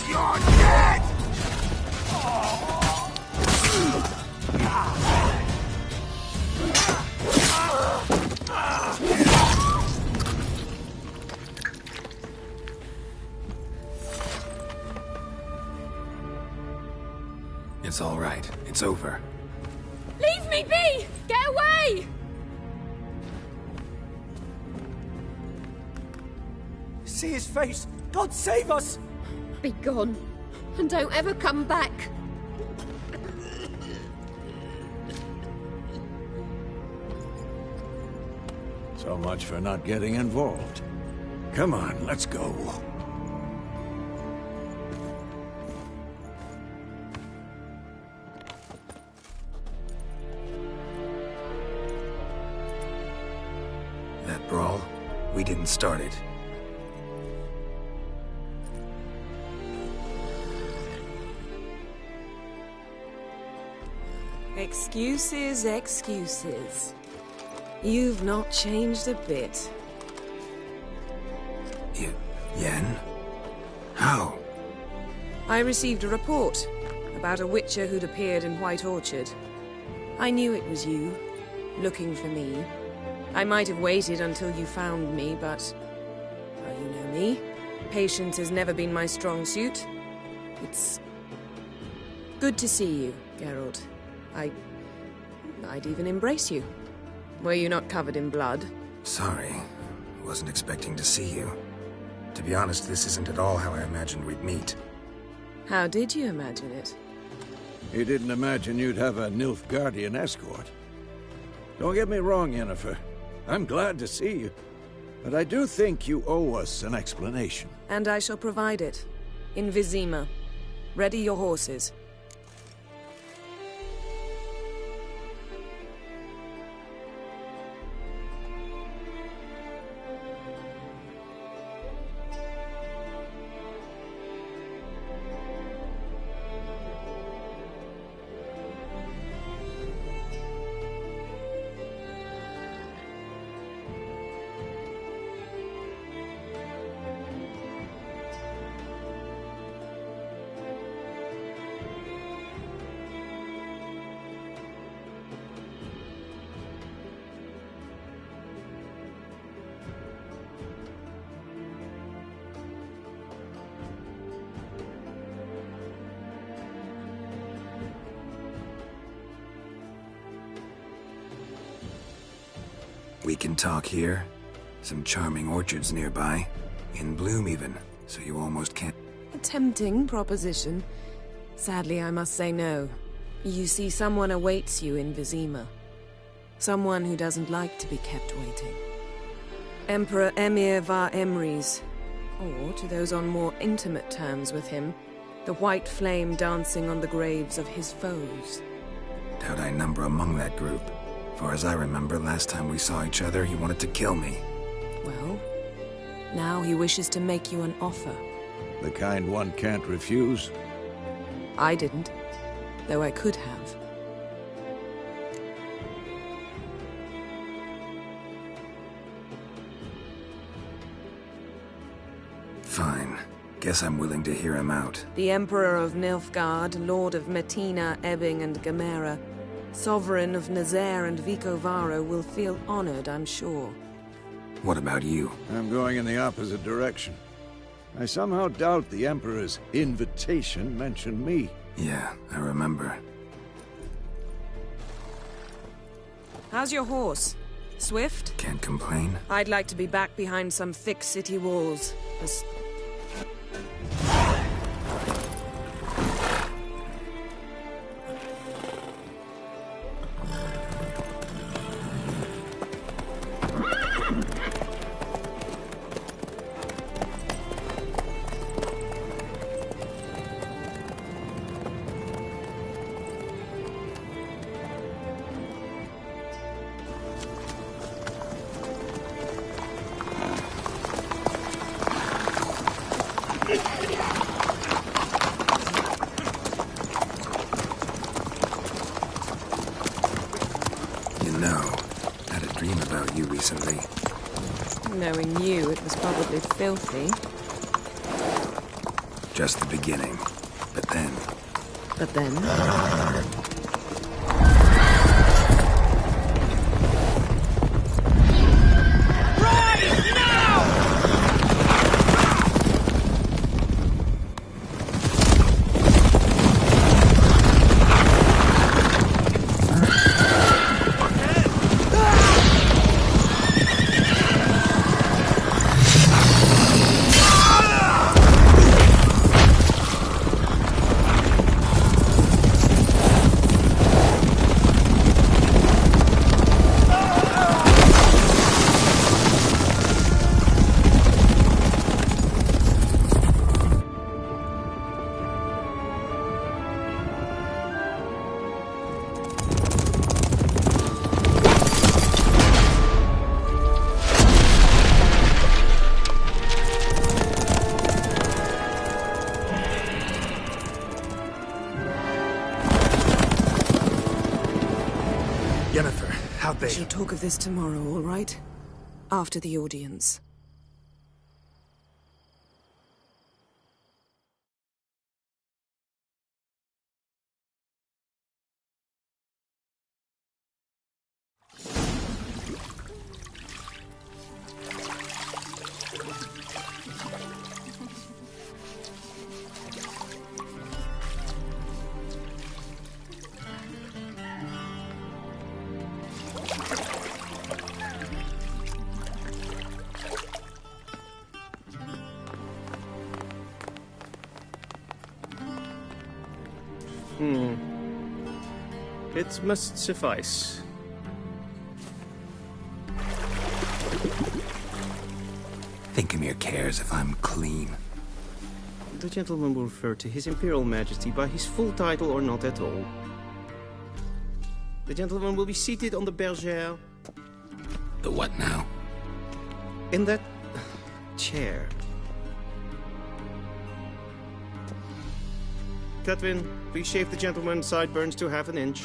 You're dead! It's all right. It's over. Leave me be! Get away! See his face! God save us! Be gone, and don't ever come back. So much for not getting involved. Come on, let's go. That brawl, we didn't start it. Excuses, excuses. You've not changed a bit. Yen? How? I received a report about a witcher who'd appeared in White Orchard. I knew it was you, looking for me. I might have waited until you found me, but... well, you know me. Patience has never been my strong suit. It's... good to see you, Geralt. I'd even embrace you. Were you not covered in blood? Sorry. Wasn't expecting to see you. To be honest, this isn't at all how I imagined we'd meet. How did you imagine it? You didn't imagine you'd have a Nilfgaardian escort. Don't get me wrong, Yennefer. I'm glad to see you. But I do think you owe us an explanation. And I shall provide it. In Vizima. Ready your horses. We can talk here. Some charming orchards nearby. In bloom even, so you almost can't... tempting proposition. Sadly, I must say no. You see, someone awaits you in Vizima. Someone who doesn't like to be kept waiting. Emperor Emir var Emrys, or, to those on more intimate terms with him, the white flame dancing on the graves of his foes. Doubt I number among that group. Far as I remember, last time we saw each other, he wanted to kill me. Well, now he wishes to make you an offer. The kind one can't refuse? I didn't, though I could have. Fine. Guess I'm willing to hear him out. The Emperor of Nilfgaard, Lord of Metina, Ebbing and Gamera, Sovereign of Nazaire and Vicovaro will feel honored, I'm sure. What about you? I'm going in the opposite direction. I somehow doubt the Emperor's invitation mentioned me. Yeah, I remember. How's your horse? Swift? Can't complain. I'd like to be back behind some thick city walls. Recently. Knowing you, it was probably filthy. Just the beginning. But then... But then... We shall talk of this tomorrow, all right? After the audience. It must suffice. Thinkamir cares if I'm clean. The gentleman will refer to His Imperial Majesty by his full title or not at all. The gentleman will be seated on the bergère. The what now? In that chair. Cutwin, please shave the gentleman's sideburns to half an inch.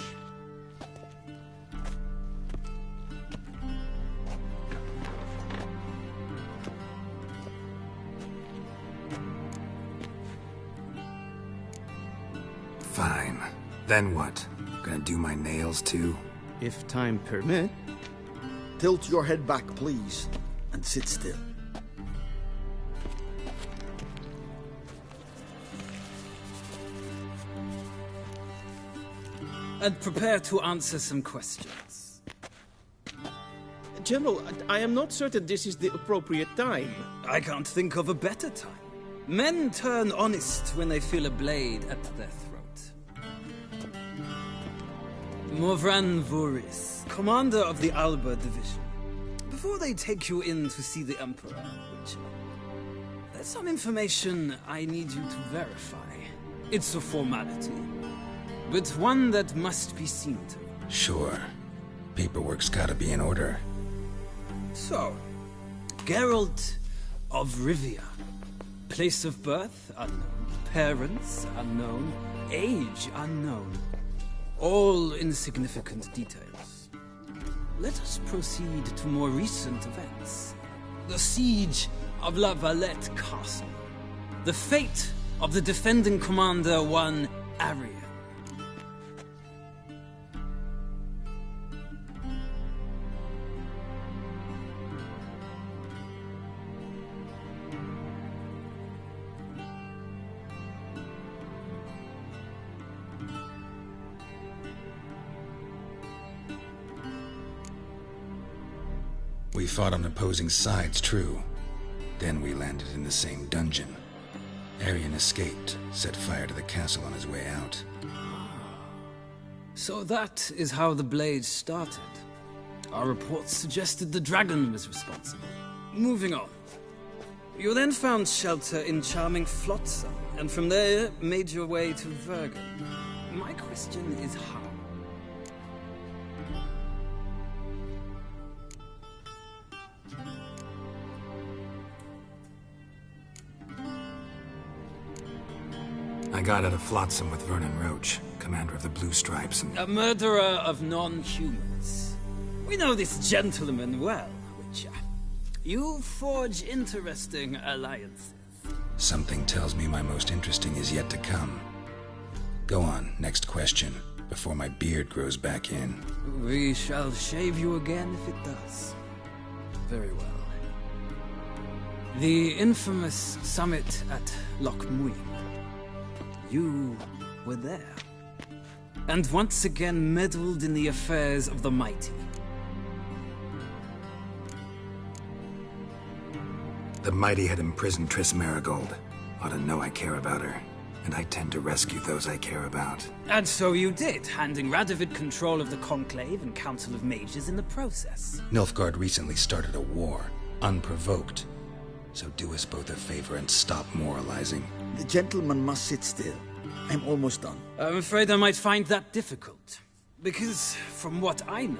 Fine. Then what? Gonna do my nails too? If time permit. Tilt your head back, please, and sit still. And prepare to answer some questions. General, I am not certain this is the appropriate time. I can't think of a better time. Men turn honest when they feel a blade at their throat. Morvran Voris, commander of the Alba Division. Before they take you in to see the Emperor, there's some information I need you to verify. It's a formality, but one that must be seen to. Sure. Paperwork's gotta be in order. So, Geralt of Rivia. Place of birth, unknown. Parents, unknown. Age, unknown. All insignificant details. Let us proceed to more recent events. The siege of La Valette Castle. The fate of the defending commander, one Arian. We fought on opposing sides, true. Then we landed in the same dungeon. Arian escaped, set fire to the castle on his way out. So that is how the blade started. Our reports suggested the dragon was responsible. Moving on. You then found shelter in charming Flotsam, and from there made your way to Vergen. My question is how? I got out of Flotsam with Vernon Roach, commander of the Blue Stripes, and... A murderer of non-humans. We know this gentleman well, Witcher. You forge interesting alliances. Something tells me my most interesting is yet to come. Go on, next question, before my beard grows back in. We shall shave you again if it does. Very well. The infamous summit at Loch Muin. You were there. And once again meddled in the affairs of the mighty. The mighty had imprisoned Triss Marigold. Ought to know I care about her. And I tend to rescue those I care about. And so you did, handing Radovid control of the Conclave and Council of Mages in the process. Nilfgaard recently started a war, unprovoked. So do us both a favor and stop moralizing. The gentleman must sit still. I'm almost done. I'm afraid I might find that difficult. Because, from what I know,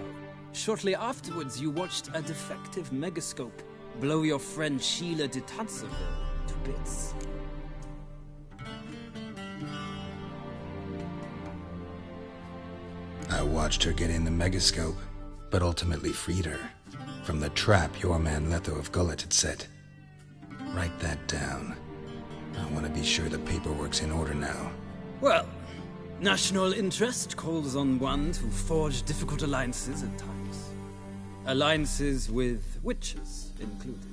shortly afterwards you watched a defective megascope blow your friend Sheila de Tanserville to bits. I watched her get in the megascope, but ultimately freed her from the trap your man Letho of Gullet had set. Write that down. I want to be sure the paperwork's in order now. Well, national interest calls on one to forge difficult alliances at times. Alliances with witches included.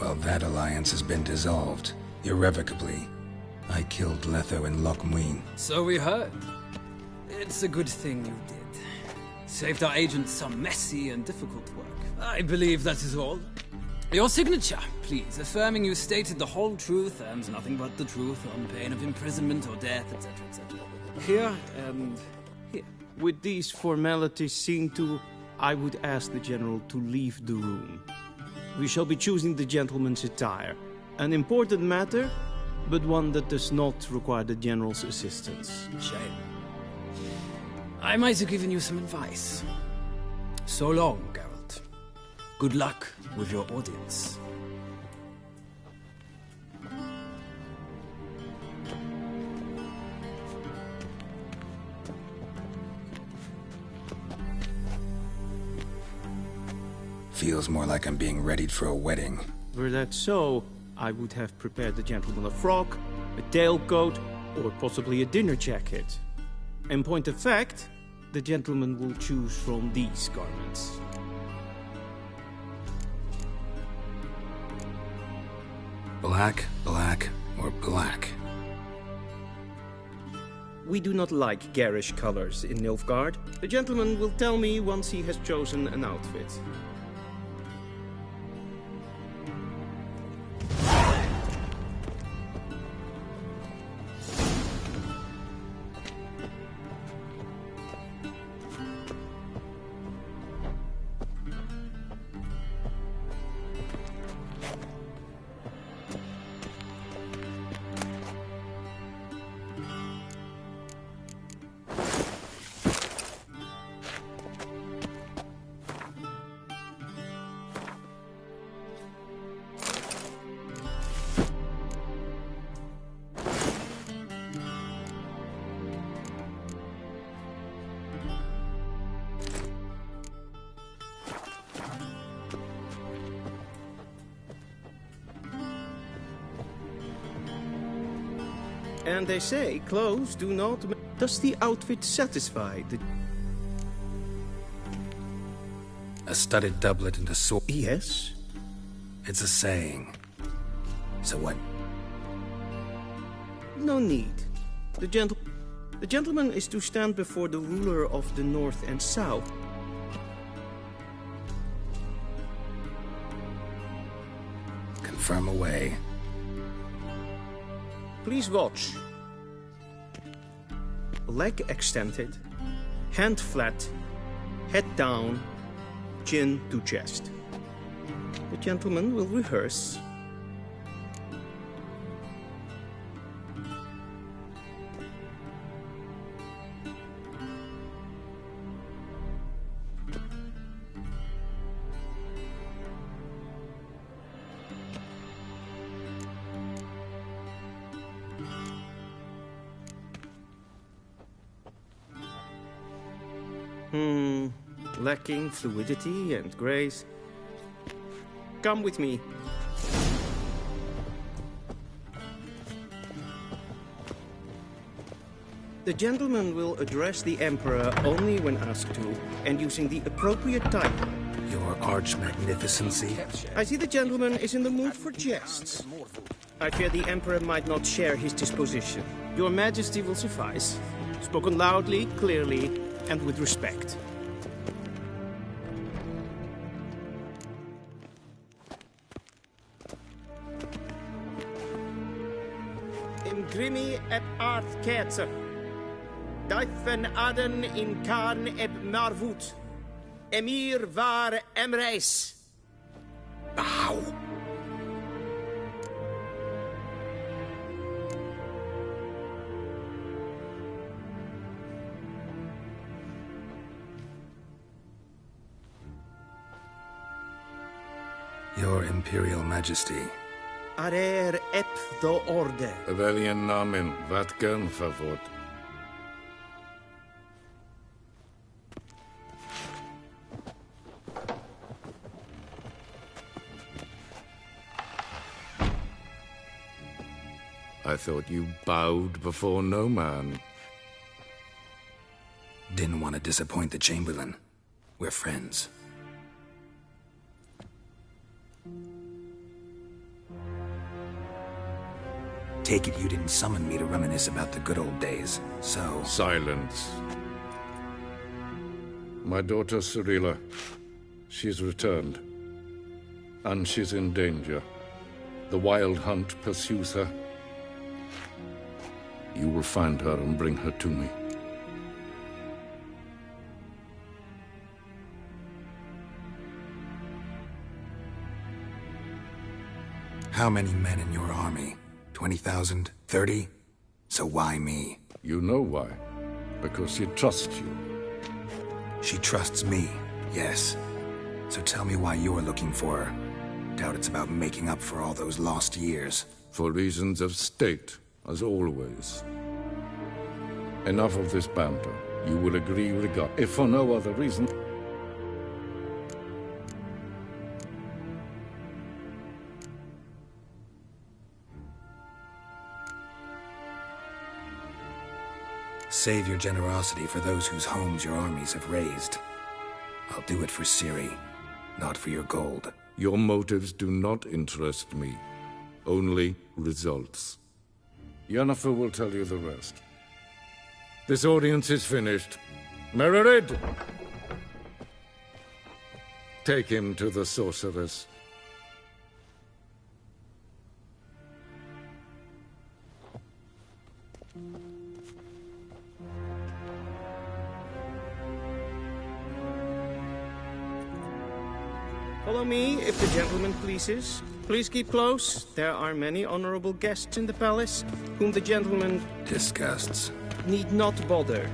Well, that alliance has been dissolved, irrevocably. I killed Letho in Loch Muin. So we heard. It's a good thing you did. Saved our agent some messy and difficult work. I believe that is all. Your signature, please, affirming you stated the whole truth and nothing but the truth on pain of imprisonment or death, etc., etc. Here and here. With these formalities seen to, I would ask the General to leave the room. We shall be choosing the gentleman's attire. An important matter, but one that does not require the General's assistance. Shame. I might have given you some advice. So long, Geralt. Good luck with your audience. Feels more like I'm being readied for a wedding. Were that so, I would have prepared the gentleman a frock, a tailcoat, or possibly a dinner jacket. In point of fact, the gentleman will choose from these garments. Black, black, or black? We do not like garish colors in Nilfgaard. The gentleman will tell me once he has chosen an outfit. And they say clothes do not... Does the outfit satisfy the... A studded doublet and a sword? Yes. It's a saying. So what? No need. The gentleman is to stand before the ruler of the North and South. Confirm away. Please watch. Leg extended, hand flat, head down, chin to chest. The gentleman will rehearse. Lacking fluidity and grace. Come with me. The gentleman will address the Emperor only when asked to, and using the appropriate title. Your Arch-Magnificency? I see the gentleman is in the mood for jests. I fear the Emperor might not share his disposition. Your Majesty will suffice. Spoken loudly, clearly, and with respect. Grimi eb art ketzer. Daifen aden in karn eb marvut. Emir var emreis. Bow. Your Imperial Majesty. Arer ep do orde. Weljen namen, wat gern favort. I thought you bowed before no man. Didn't want to disappoint the Chamberlain. We're friends. Take it you didn't summon me to reminisce about the good old days, so... Silence. My daughter Cyrilla, she's returned. And she's in danger. The Wild Hunt pursues her. You will find her and bring her to me. How many men in your army? 20,000? 30? So why me? You know why. Because she trusts you. She trusts me, yes. So tell me why you're looking for her. Doubt it's about making up for all those lost years. For reasons of state, as always. Enough of this banter. You will agree regard, if for no other reason. Save your generosity for those whose homes your armies have razed. I'll do it for Ciri, not for your gold. Your motives do not interest me. Only results. Yennefer will tell you the rest. This audience is finished. Mererid! Take him to the sorceress. Follow me, if the gentleman pleases. Please keep close. There are many honorable guests in the palace, whom the gentleman... disgusts. ...need not bother.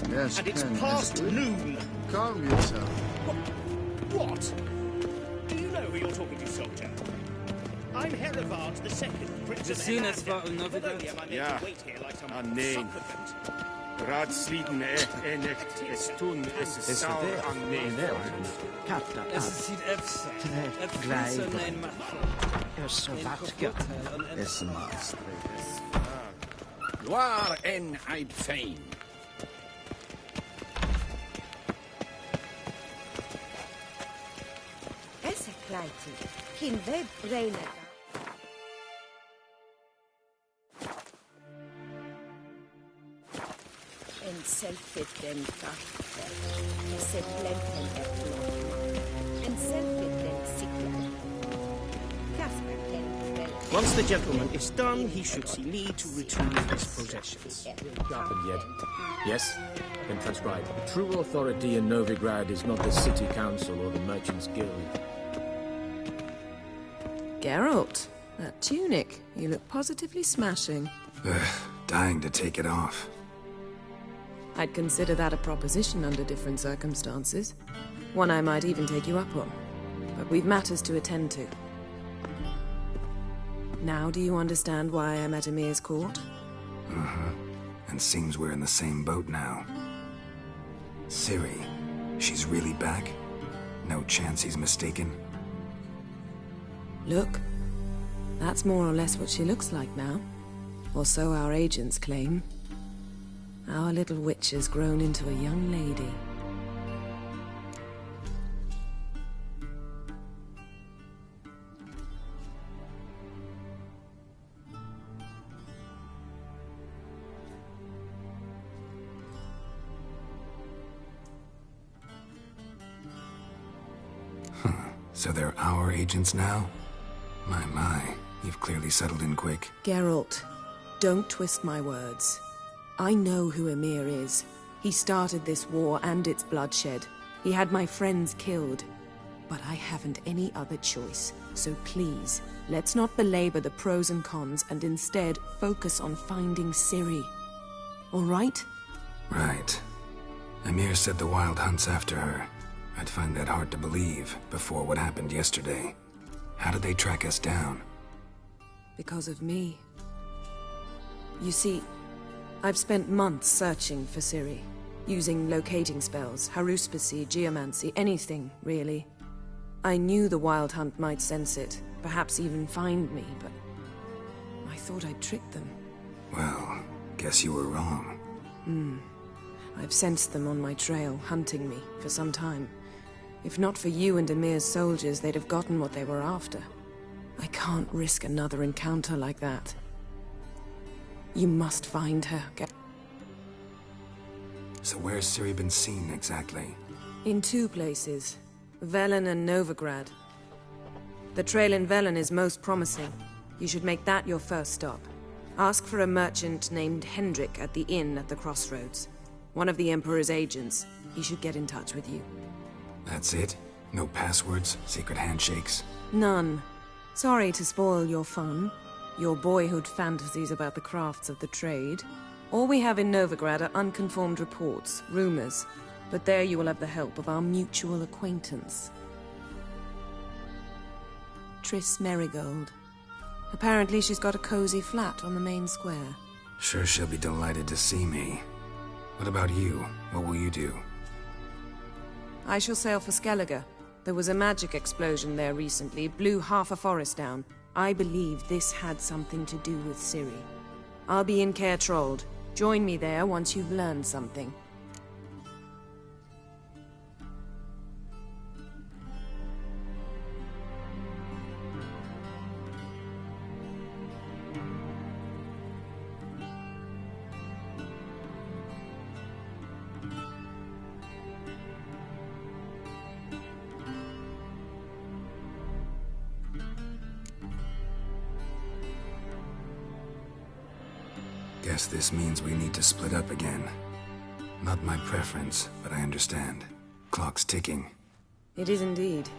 Yes, And it's Pen, past yes, noon. Calm yourself. What? Do you know who you're talking to, soldier? I'm Herivard II, Prince of Eladrin. Ja, nee. Raadsleden echt is toen is sauer aan nee. Es sieht Waar en uit fijn. Essa kleiti, kin web reina. En selfit den kaffe, esse blenten eplon. En selfit den sikla. Kasper den vel. Once the gentleman is done, he should see me to retrieve his possessions. Happened yet? Yes? Then transcribe. The true authority in Novigrad is not the city council or the merchants' guild. Geralt, that tunic. You look positively smashing. Dying to take it off. I'd consider that a proposition under different circumstances. One I might even take you up on. But we've matters to attend to. Now do you understand why I'm at Emir's court? Uh-huh. And seems we're in the same boat now. Ciri, she's really back? No chance he's mistaken? Look, that's more or less what she looks like now. Or so our agents claim. Our little witch has grown into a young lady. So they're our agents now? My, you've clearly settled in quick. Geralt, don't twist my words. I know who Emir is. He started this war and its bloodshed. He had my friends killed. But I haven't any other choice. So please, let's not belabor the pros and cons and instead focus on finding Ciri. All right? Right. Emir said the Wild hunt's after her. I'd find that hard to believe before what happened yesterday. How did they track us down? Because of me. You see, I've spent months searching for Ciri, using locating spells, haruspicy, geomancy, anything, really. I knew the Wild Hunt might sense it, perhaps even find me, but I thought I'd tricked them. Well, guess you were wrong. I've sensed them on my trail, hunting me, for some time. If not for you and Emir's soldiers, they'd have gotten what they were after. I can't risk another encounter like that. You must find her. So where's Ciri been seen, exactly? In two places. Velen and Novigrad. The trail in Velen is most promising. You should make that your first stop. Ask for a merchant named Hendrik at the inn at the crossroads. One of the Emperor's agents. He should get in touch with you. That's it? No passwords, secret handshakes? None. Sorry to spoil your fun. Your boyhood fantasies about the crafts of the trade. All we have in Novigrad are unconfirmed reports, rumors. But there you will have the help of our mutual acquaintance. Triss Merigold. Apparently she's got a cozy flat on the main square. Sure she'll be delighted to see me. What about you? What will you do? I shall sail for Skellige. There was a magic explosion there recently, blew half a forest down. I believe this had something to do with Ciri. I'll be in Caer Trolde. Join me there once you've learned something. Guess this means we need to split up again. Not my preference, but I understand. Clock's ticking. It is indeed.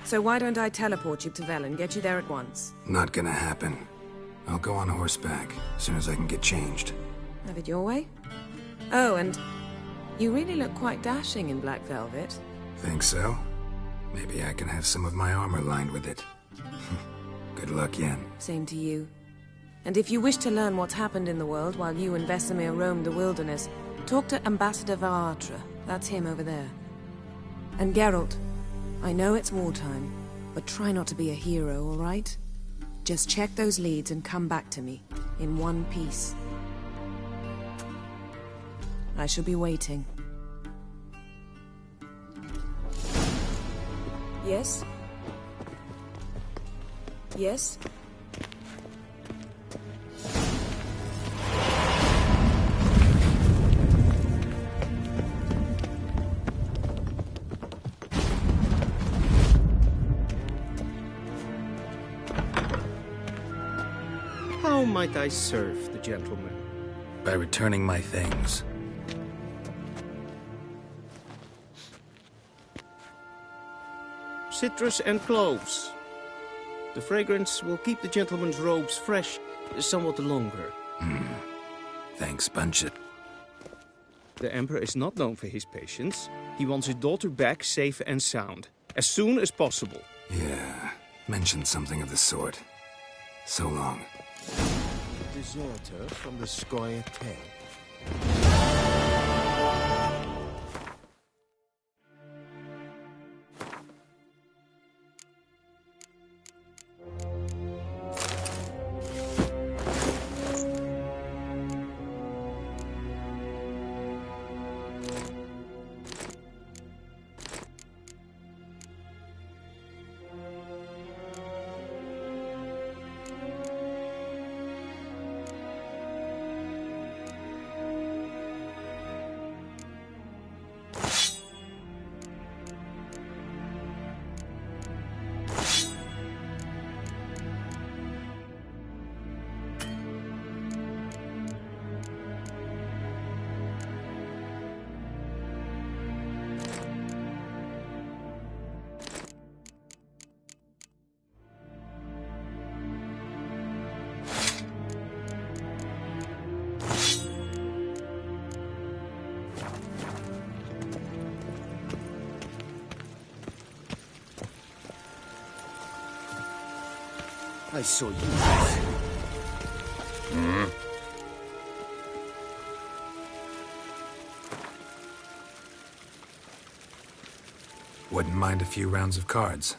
So why don't I teleport you to Velen, get you there at once? Not gonna happen. I'll go on horseback, as soon as I can get changed. Have it your way? Oh, and you really look quite dashing in black velvet. Think so? Maybe I can have some of my armor lined with it. Good luck, Yen. Same to you. And if you wish to learn what's happened in the world while you and Vesemir roamed the wilderness, talk to Ambassador Varatra. That's him over there. And Geralt, I know it's wartime, but try not to be a hero, all right? Just check those leads and come back to me, in one piece. I shall be waiting. Yes? Yes? How might I serve the gentleman? By returning my things. Citrus and cloves. The fragrance will keep the gentleman's robes fresh somewhat longer. Thanks, Bunch. The Emperor is not known for his patience. He wants his daughter back safe and sound, as soon as possible. Yeah, mentioned something of the sort. So long. Deserter from the Skoye Tale. I saw you. Wouldn't mind a few rounds of cards.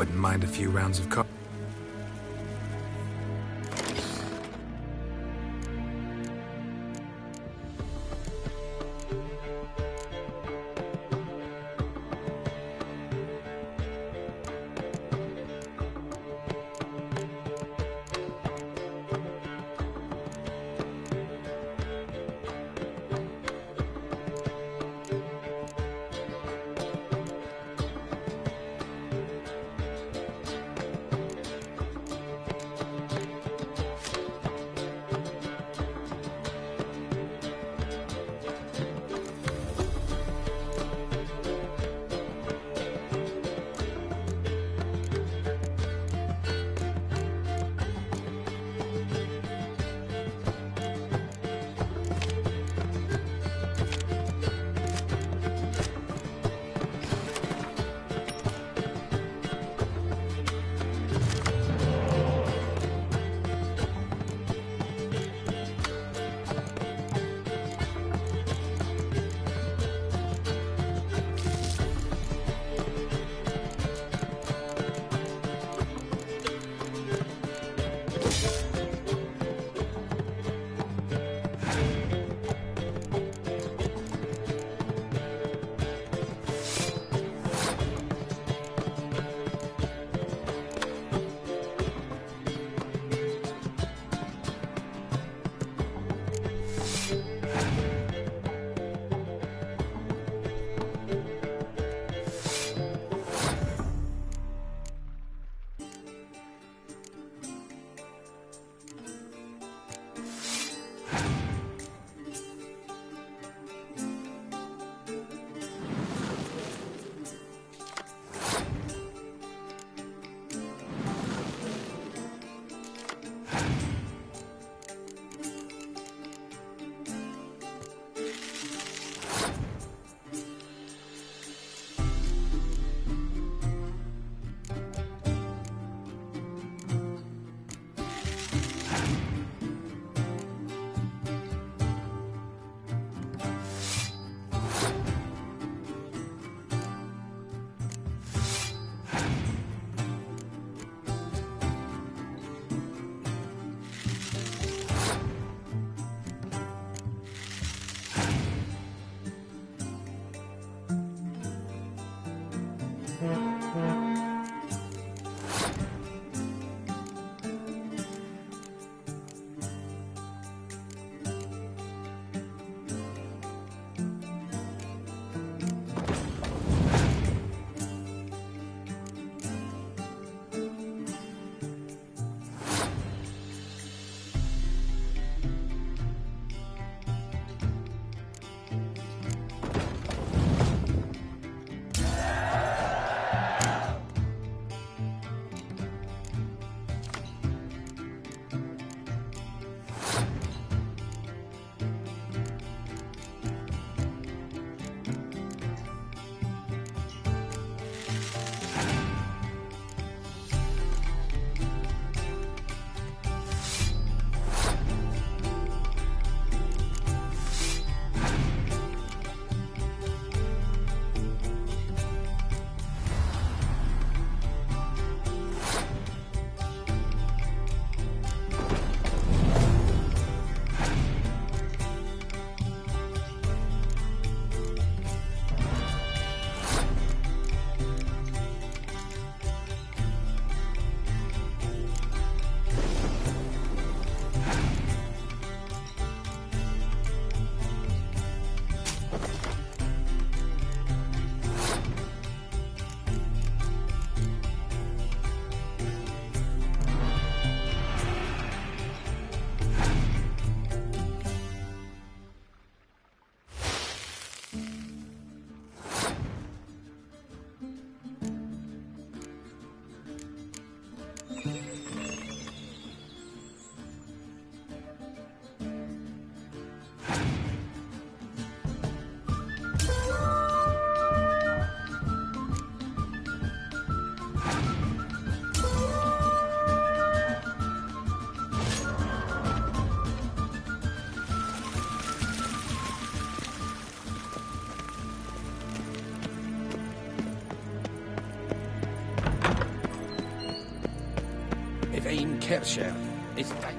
Wouldn't mind a few rounds of co- Kershel. Is that?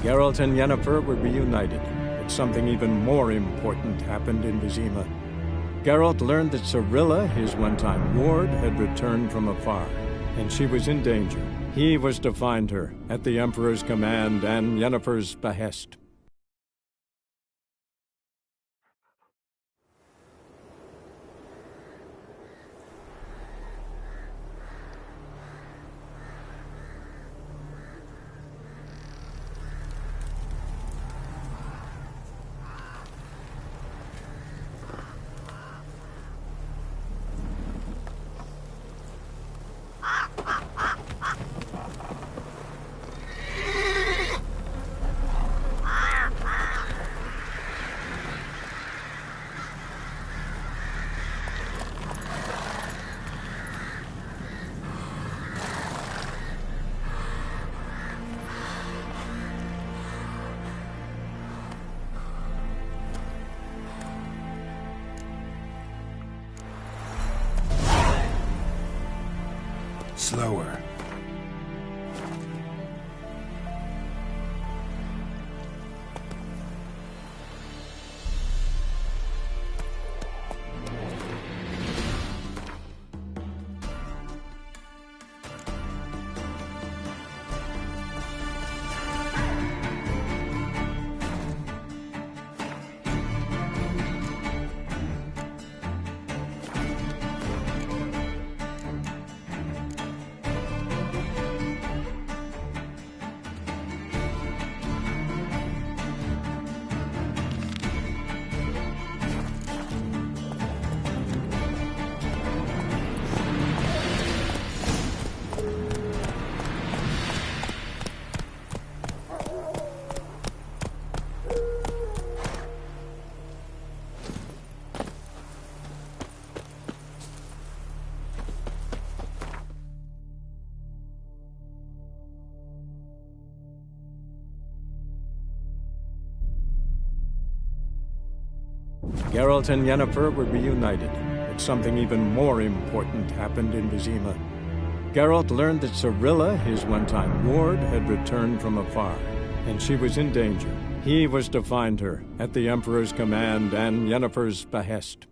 Geralt and Yennefer were reunited, but something even more important happened in Vizima. Geralt learned that Cirilla, his one-time ward, had returned from afar, and she was in danger. He was to find her, at the Emperor's command and Yennefer's behest. Slower. Geralt and Yennefer were reunited, but something even more important happened in Vizima. Geralt learned that Cirilla, his one-time ward, had returned from afar, and she was in danger. He was to find her, at the Emperor's command and Yennefer's behest.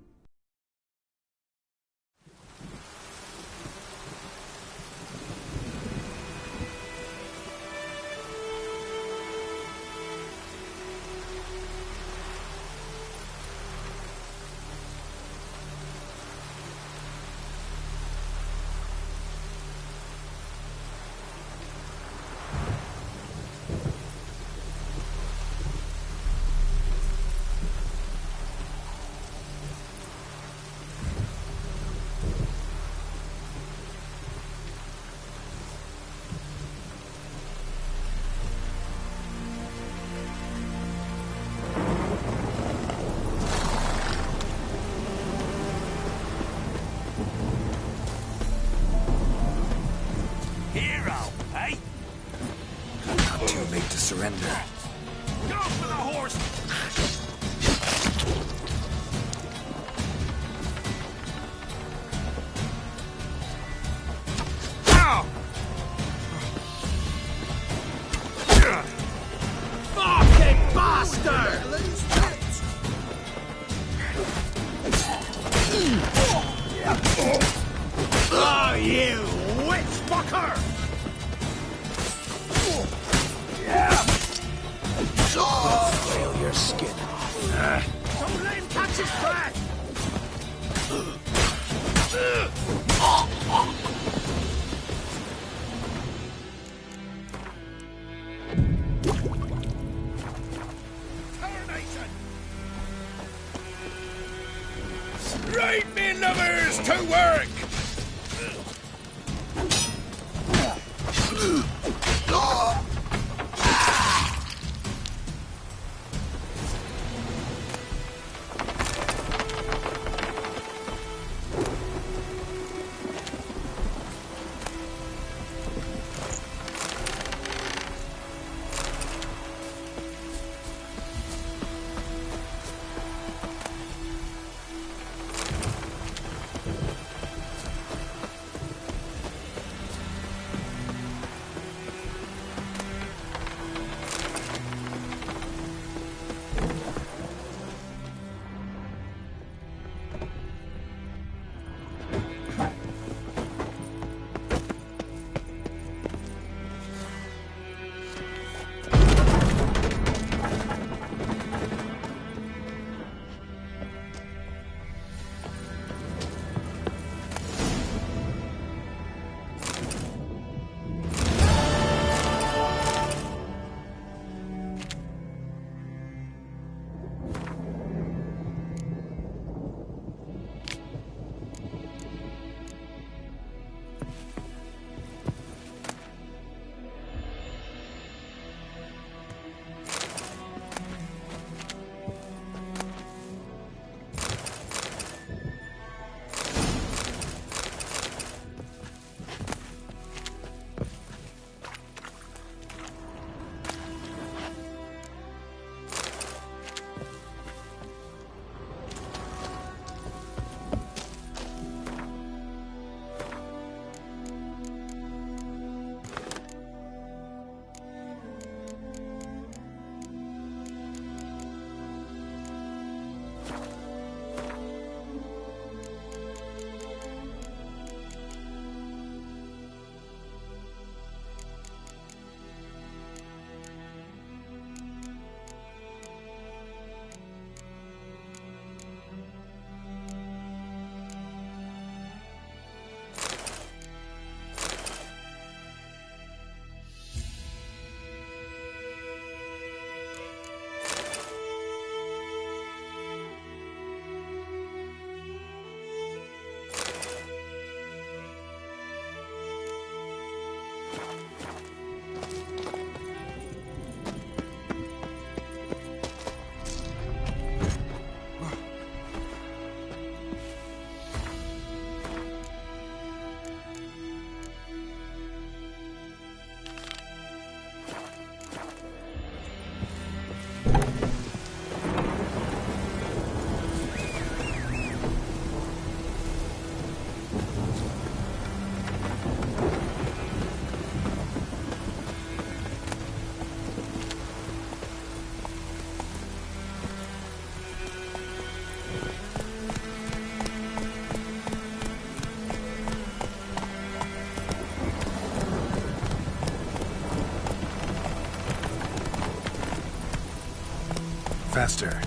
Surrender. Go for the horse! Ow! Fucking bastard! Oh, you witch fucker! Flail your skin off. Don't let him catch his breath! Right, me lovers, to work! faster.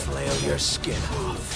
Flail your skin off.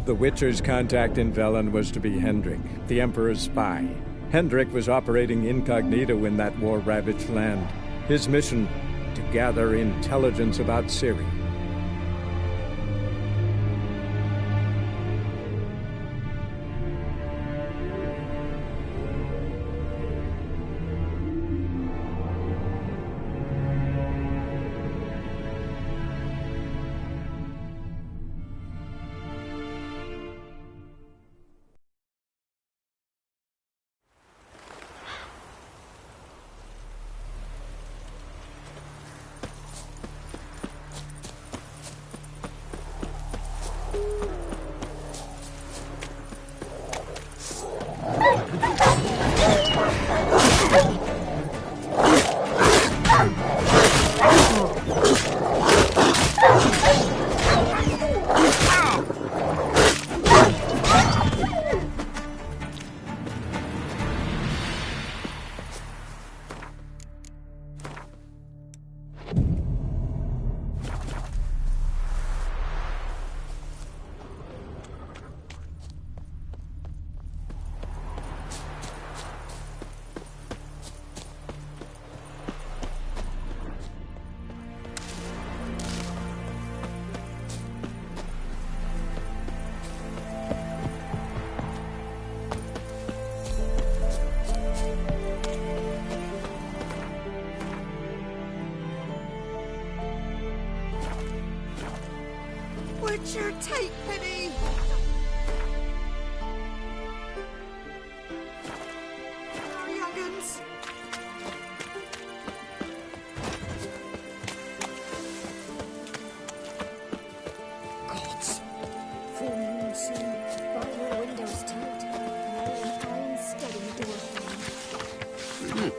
The Witcher's contact in Velen was to be Hendrik, the Emperor's spy. Hendrik was operating incognito in that war-ravaged land. His mission, to gather intelligence about Ciri. Witcher, take pity! Our young'uns. Gods. Full moon soon. Barrow windows tonight. An iron steady door frame.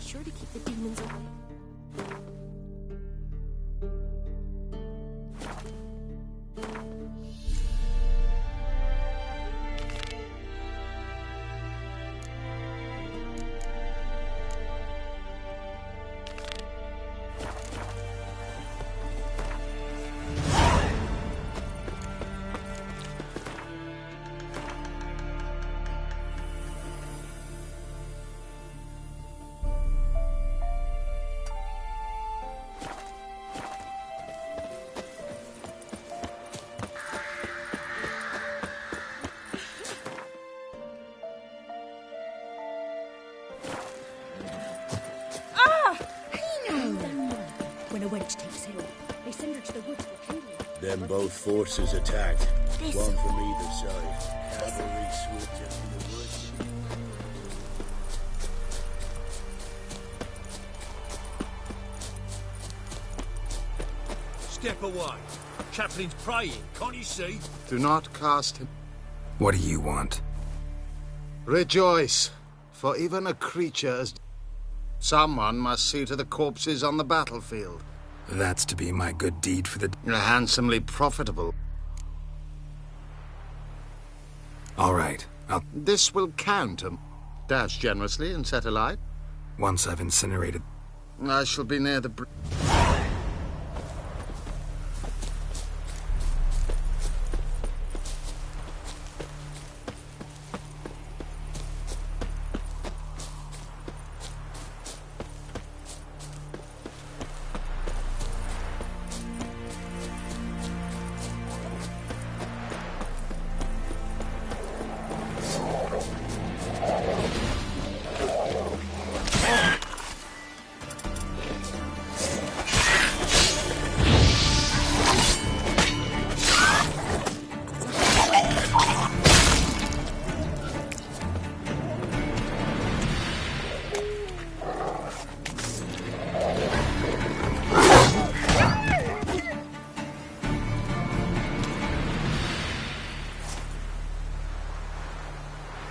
Sure to keep the demons away. When a wench takes ill, they send her to the woods for kindling. Them both forces attacked. This- One from either side. Cavalry swooped in from the woods. Step away. Chaplain's praying, can't you see? Do not cast him. What do you want? Rejoice, for even a creature as... Someone must see to the corpses on the battlefield. That's to be my good deed for the... You're handsomely profitable. All right, This will count. Dash generously and set alight. Once I've incinerated... I shall be near the...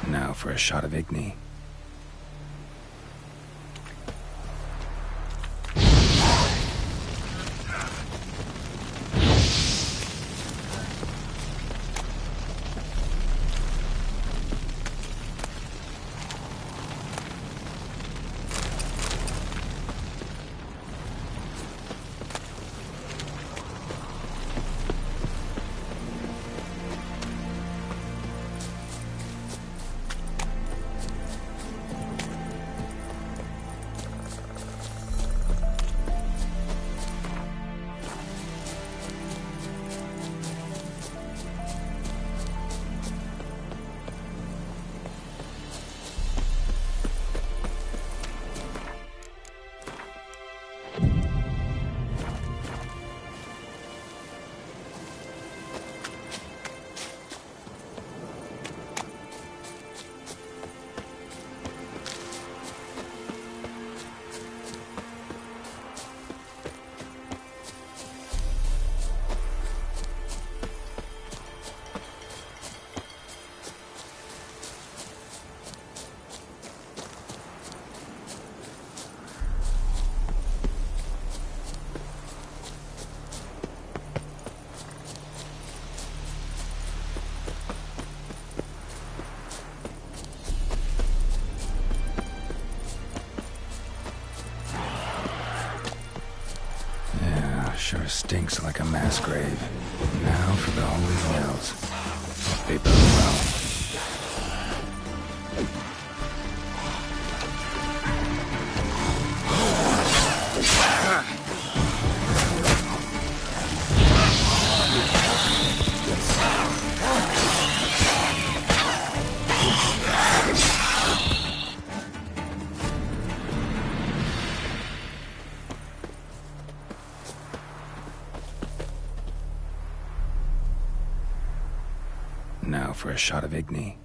Now for a shot of Igni. stinks like a mass grave. Now for the holy wells. They bode well. Now for a shot of Igni.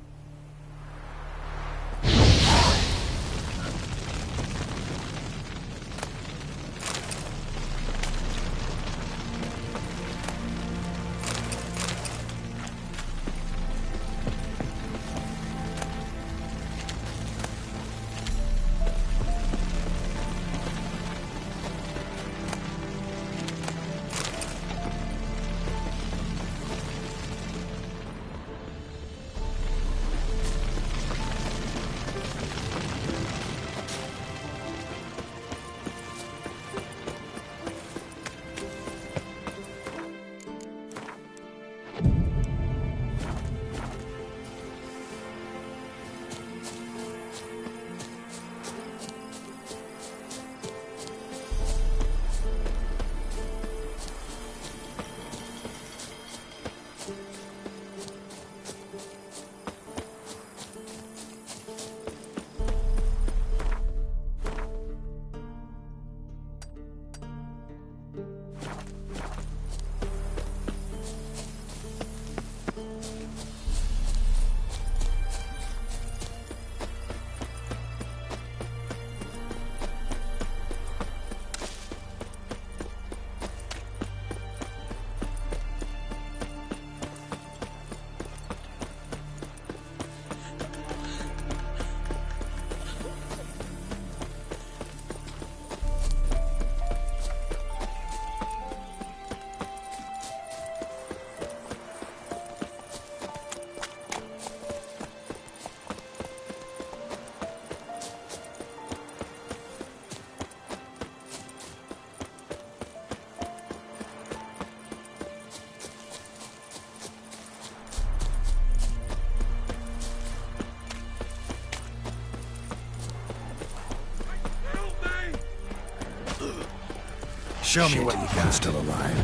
Show me what you got. Still alive.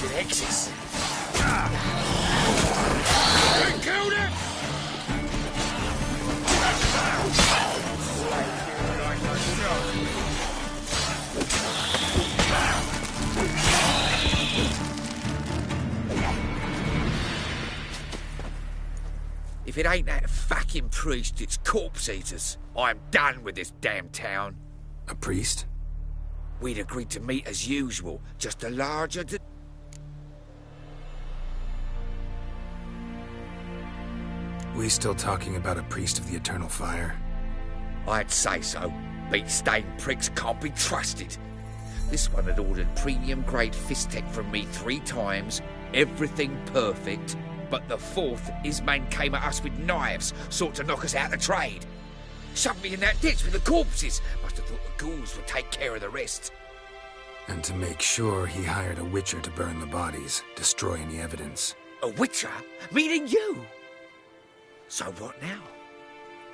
It exists. They killed it! If it ain't that fucking priest, it's corpse eaters. I'm done with this damn town. A priest? We'd agreed to meet as usual, just a larger... We still talking about a priest of the eternal fire? I'd say so. Beat-stained pricks can't be trusted. This one had ordered premium-grade fistek from me 3 times, everything perfect, but the 4th, his man came at us with knives, sought to knock us out of trade. Shoved me in that ditch with the corpses. Must have thought the ghouls would take care of the rest. And to make sure, he hired a witcher to burn the bodies, destroy any evidence. A witcher? Meaning you? So what now?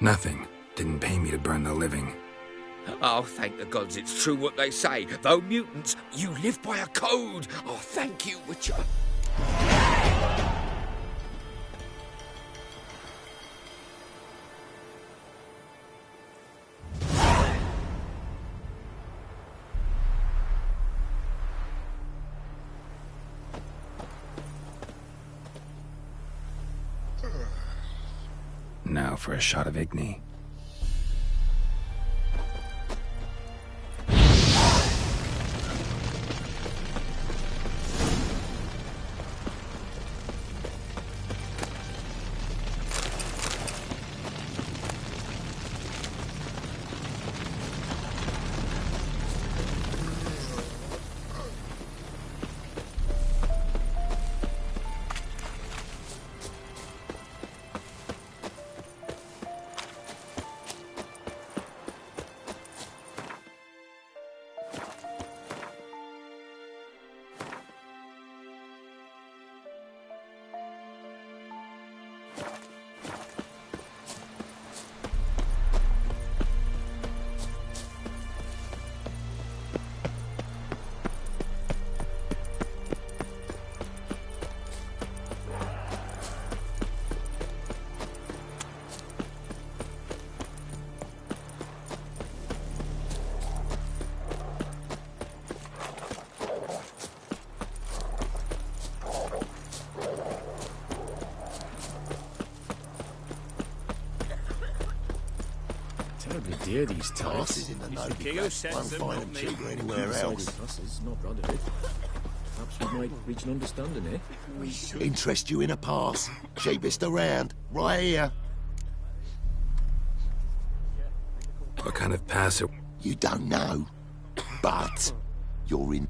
Nothing. Didn't pay me to burn the living. Oh, thank the gods it's true what they say. Though mutants, you live by a code. Oh, thank you, witcher. Now for a shot of Igni. terribly dear, these Passes types. in the It's the Novigrad. king who sets Won't them, find not them me. cheaper anywhere else. Passes, not Roderick. Perhaps we might reach an understanding here. Interest you in a pass? Cheapest around. Right here. What kind of pass are... You don't know, but you're in.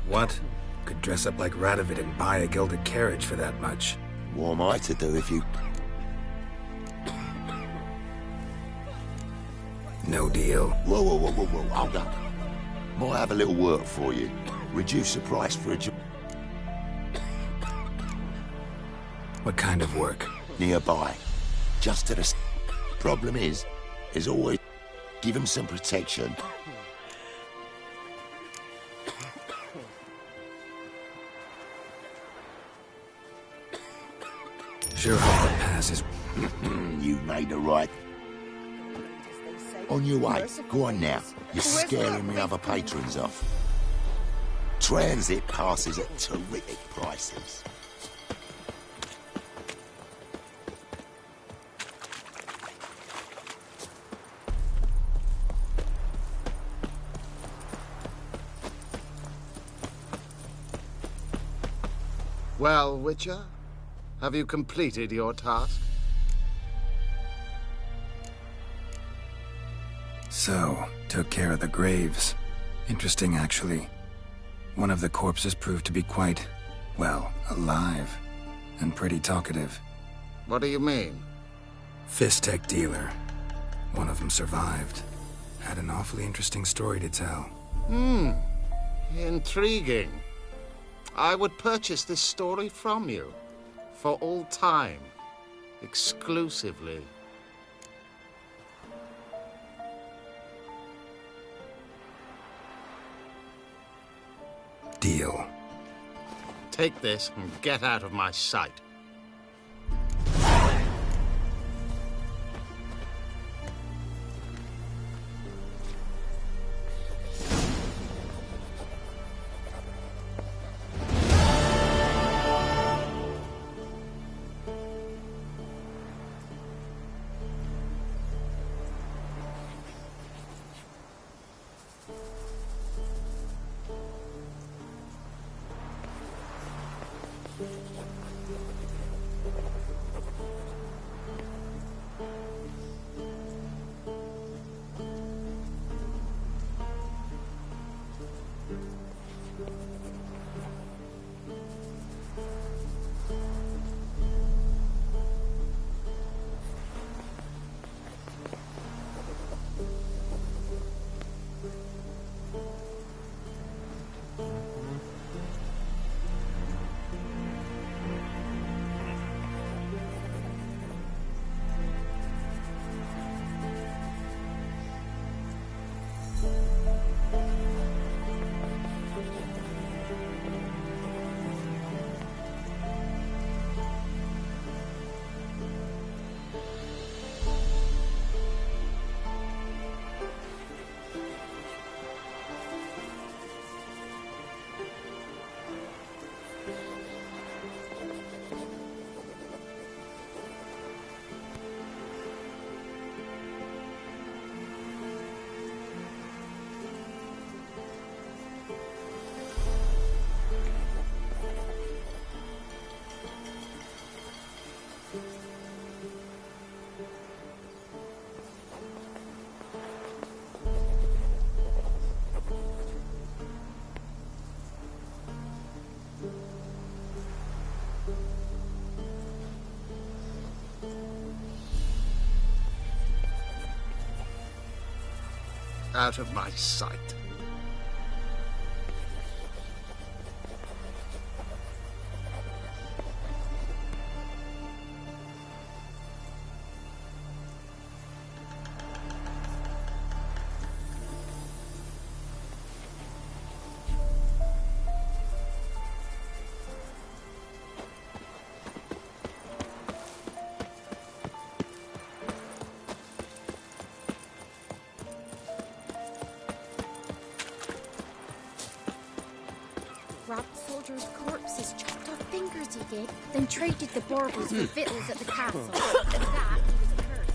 What? Could dress up like Radovid and buy a gilded carriage for that much. What am I to do if you... No deal. Whoa, hold up. Might have a little work for you. Reduce the price for a job. What kind of work? Nearby. Just to the... Problem is always... Give him some protection. Sure hope the pass is... You made the right... On your way. Go on now. You're scaring me other patrons off. Transit passes at terrific prices. Well, Witcher, have you completed your task? So, took care of the graves. Interesting, actually. One of the corpses proved to be quite, well, alive. And pretty talkative. What do you mean? Fist-tech dealer. One of them survived. Had an awfully interesting story to tell. Intriguing. I would purchase this story from you. For all time. Exclusively. Deal. Take this and get out of my sight. Out of my sight. Robbed soldier's corpse is chopped up fingers he did, then traded the baubles for victuals at the castle. After that, he was a curse.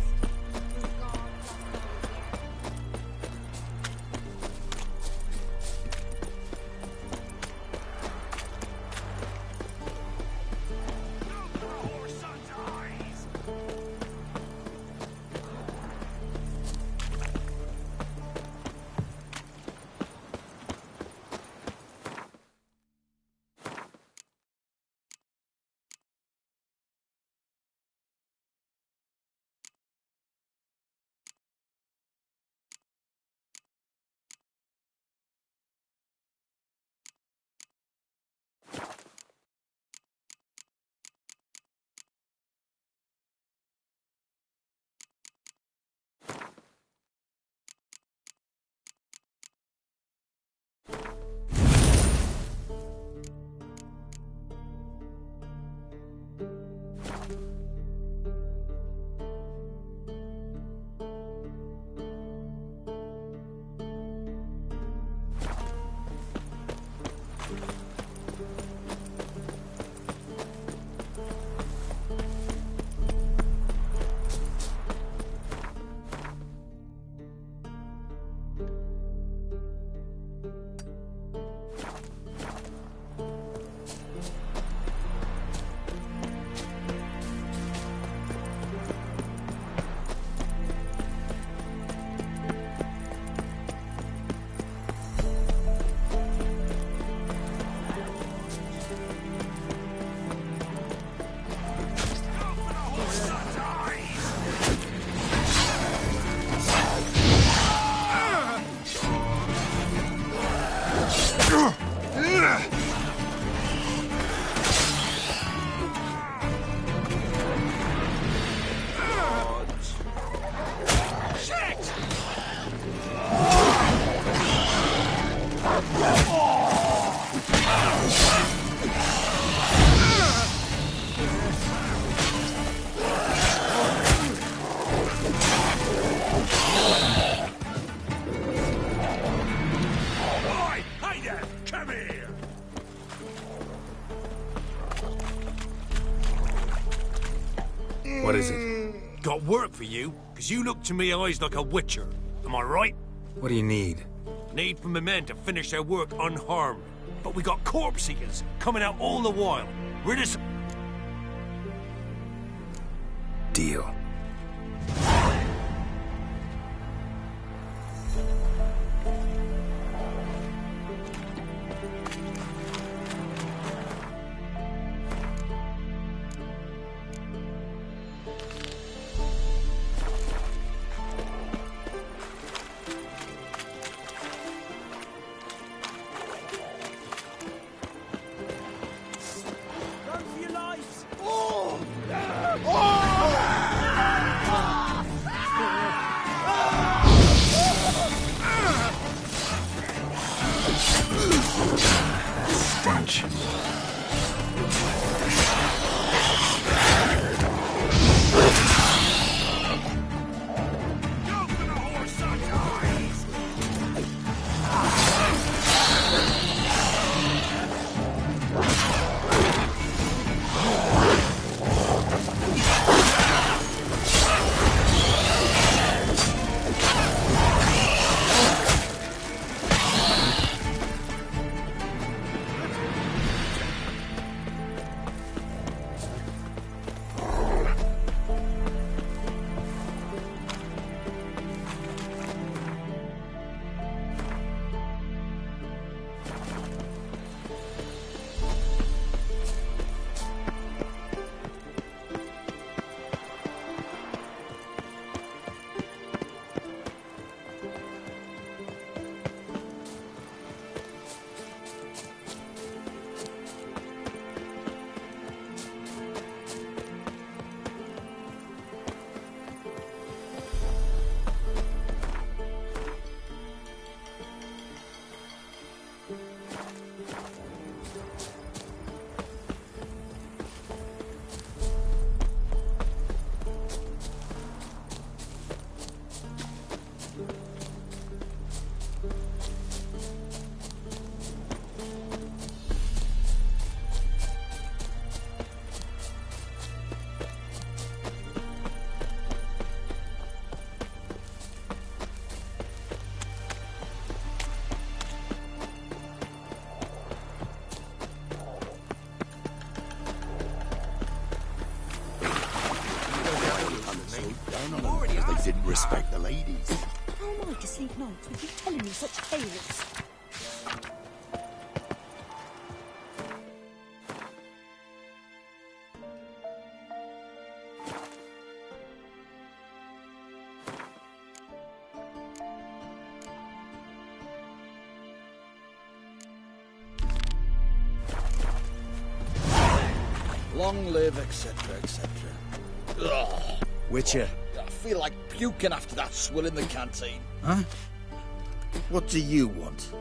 What is it? Got work for you, because you look to me eyes like a witcher. Am I right? What do you need? Need for my men to finish their work unharmed. But we got corpse eaters coming out all the while. Rid us. Deal. Run for your lives! Oh! respect the ladies. How am I to sleep nights with you telling me such tales? Long live, etc., etc. Ugh. Witcher. I feel like puking after that swill in the canteen. Huh? What do you want?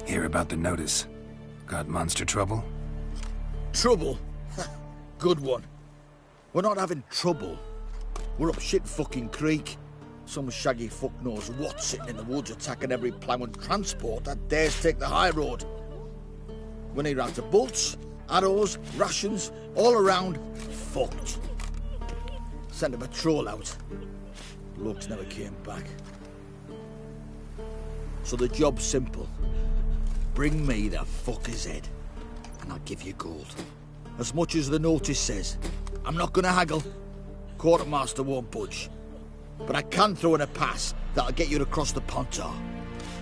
Hear about the notice. Got monster trouble? Trouble? Good one. We're not having trouble. We're up shit fucking creek. Some shaggy fuck knows what sitting in the woods attacking every plough and transport that dares take the high road. We're near out to bolts, arrows, rations, all around, fucked. Sent a patrol out. Blokes never came back. So the job's simple. Bring me the fucker's head, and I'll give you gold. As much as the notice says. I'm not gonna haggle. Quartermaster won't budge. But I can throw in a pass that'll get you across the Pontar.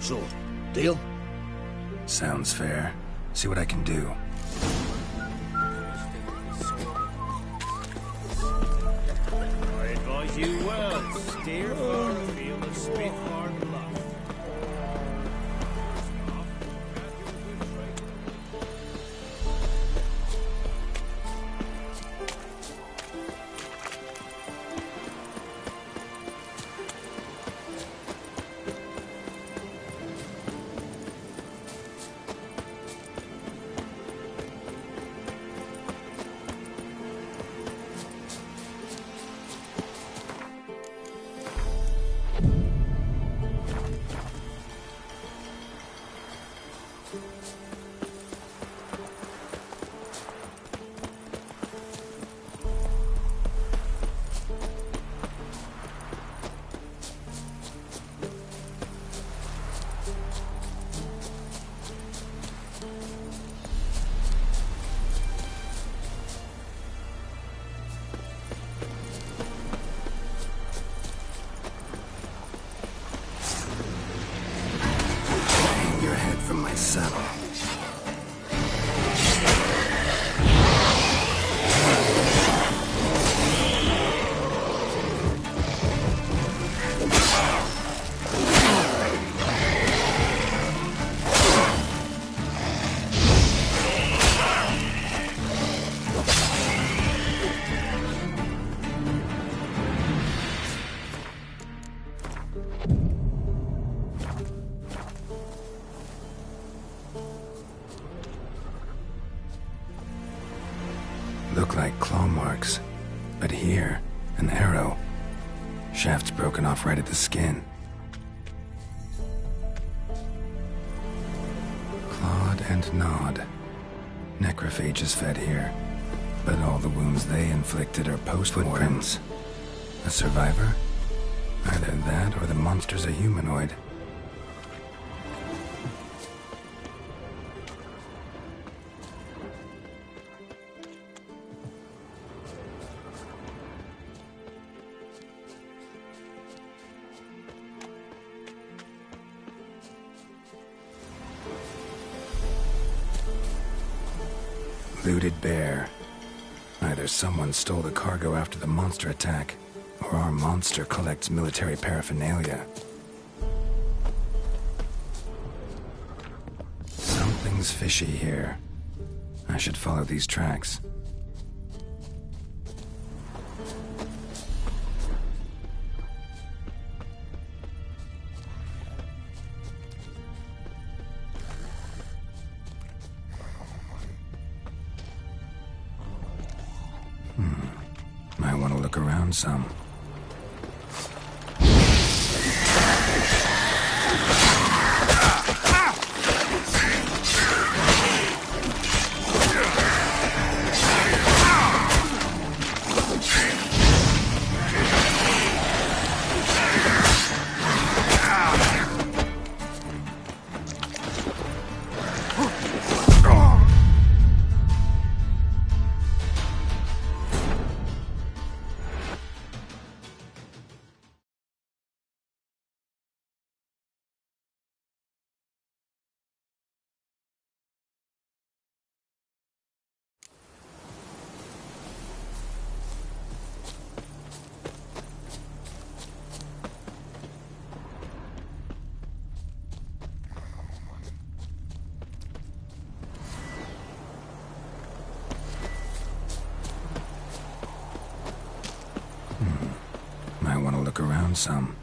So, deal? Sounds fair. See what I can do. I advise you well. Steer far afield and speed far bluff. From my saddle. Look like claw marks. But here, an arrow. Shaft's broken off right at the skin. Clawed and gnawed. Necrophages fed here. But all the wounds they inflicted are post-footprints. A survivor? Either that or the monster's a humanoid. Looted bear. Either someone stole the cargo after the monster attack, or our monster collects military paraphernalia. Something's fishy here. I should follow these tracks. Might want to look around some. learn some.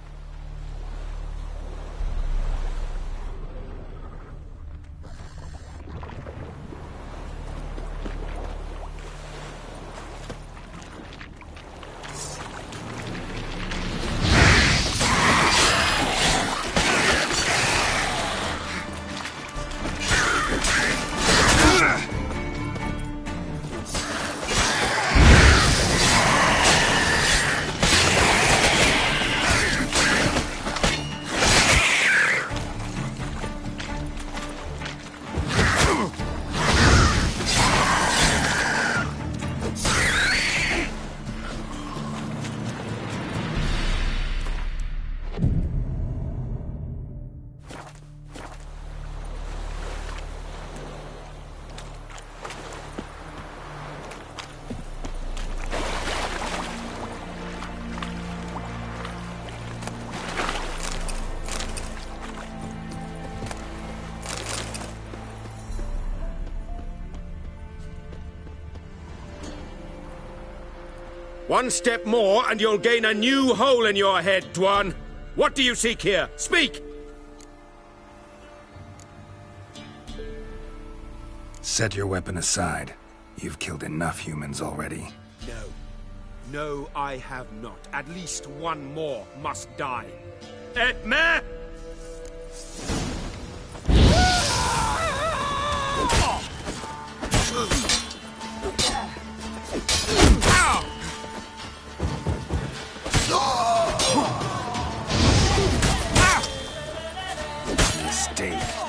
One step more and you'll gain a new hole in your head, Dwan. What do you seek here? Speak! Set your weapon aside. You've killed enough humans already. No. No, I have not. At least one more must die. Etme! Mistake.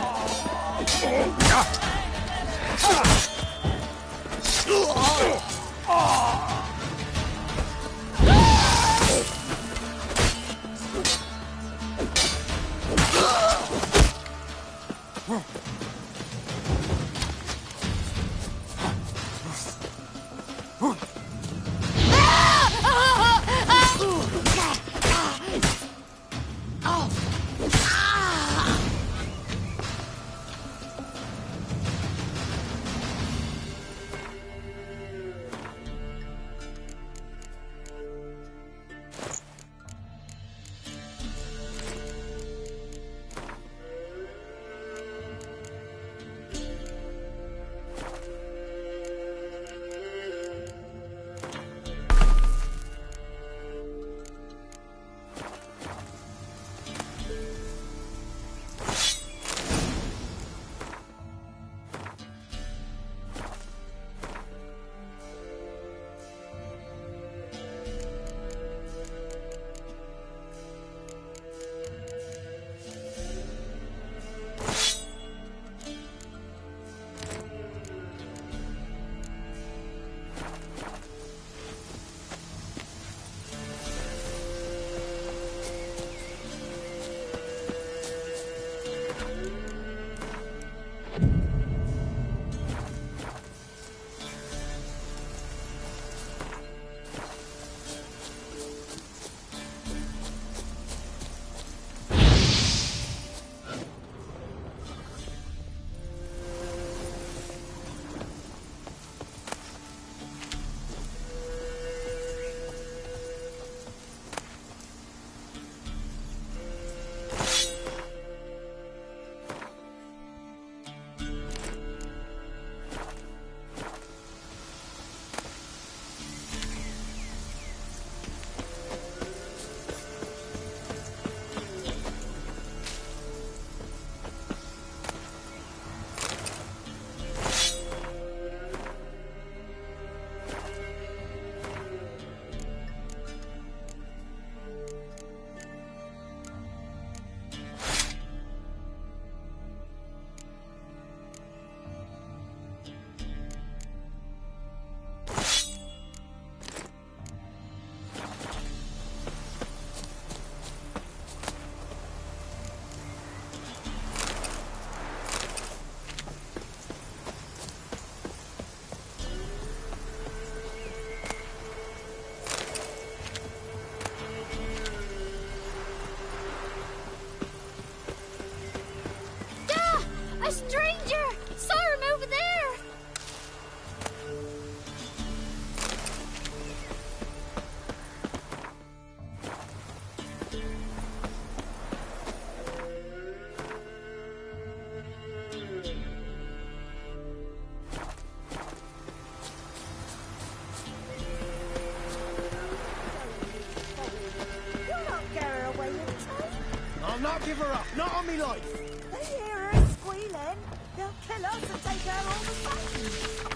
I'll not give her up. Not on me life. They hear her squealing. They'll kill us and take her all the same.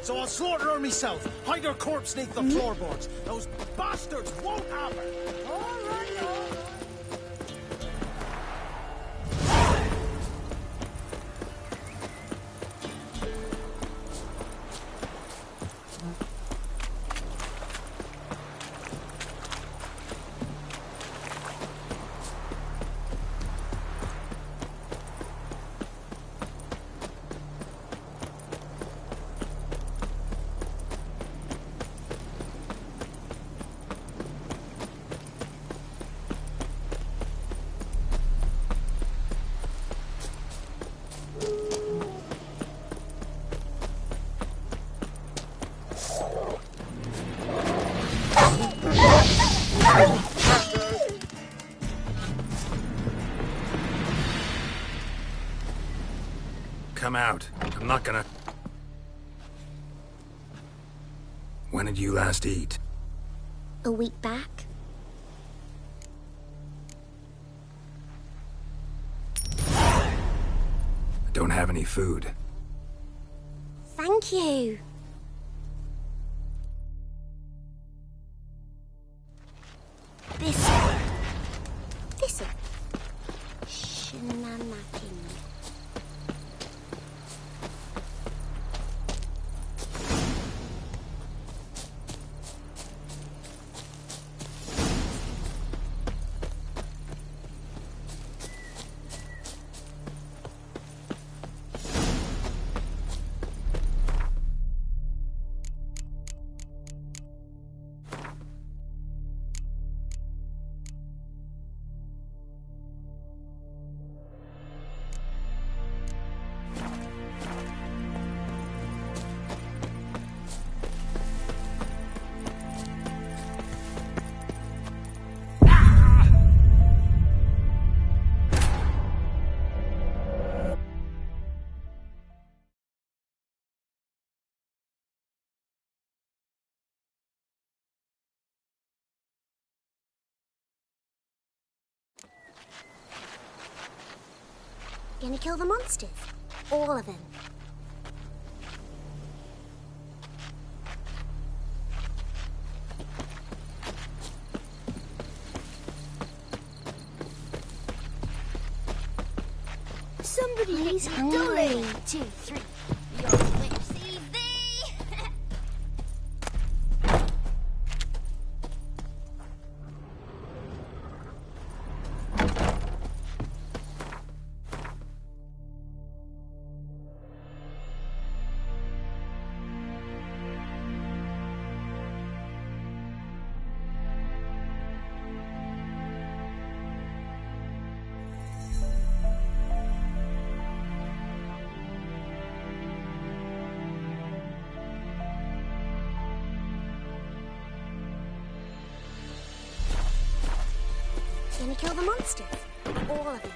So I'll slaughter her myself. Hide her corpse neath the floorboards. Those bastards won't have her. All right, all right. Come out. I'm not gonna... When did you last eat? A week back. I don't have any food. Thank you. This'll. Shenanigans. Gonna kill the monsters. All of them. Somebody's hungry. 1, 2, 3. Your which sees thee. Gonna kill the monsters. All of them.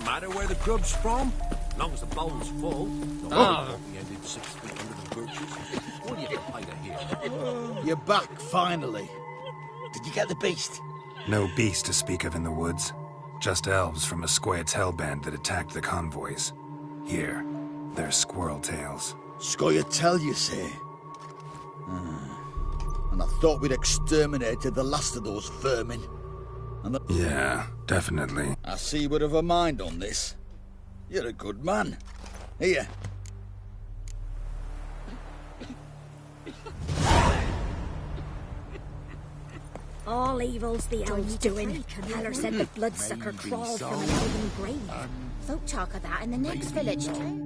Matter where the grub's from, as long as the bowl's full. The we ended 6 feet under the birches. What do you have to hide here? You're back, finally. Did you get the beast? No beast to speak of in the woods. Just elves from a Scoia'tael band that attacked the convoys. Here, they're squirrel tails. Scoia'tael, you say? And I thought we'd exterminated the last of those vermin. Yeah, definitely. I see you would have a mind on this. You're a good man. Here. All evil's the elves doing. Heller said the bloodsucker crawled from an elven grave. Folk talk of that in the next village too.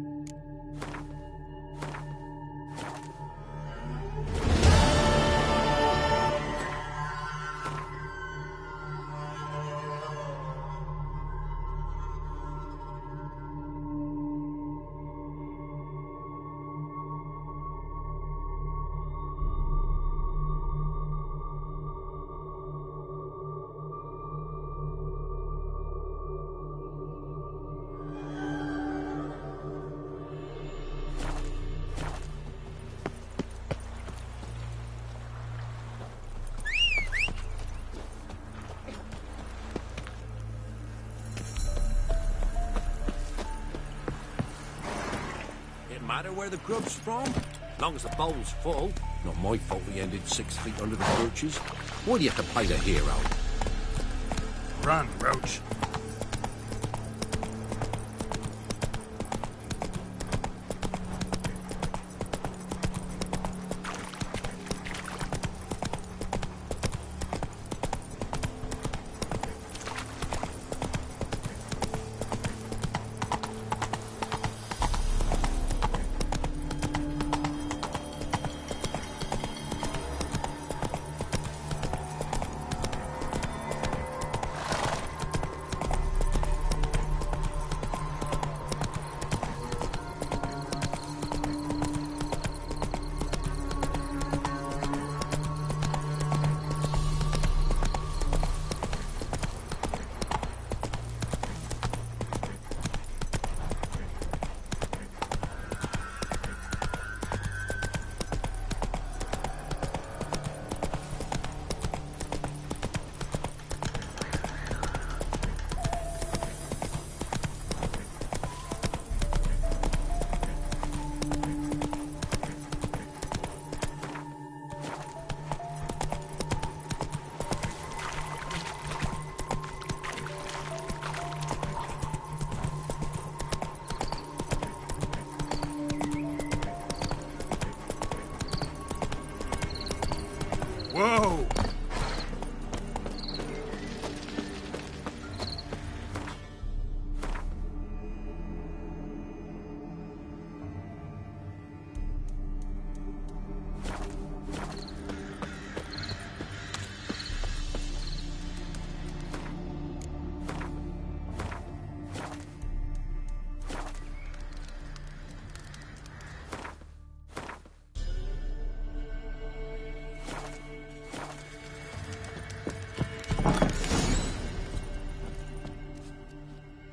Matter where the grub's from? Long as the bowl's full. Not my fault we ended 6 feet under the birches. Why do you have to play the hero? Run, Roach. Whoa!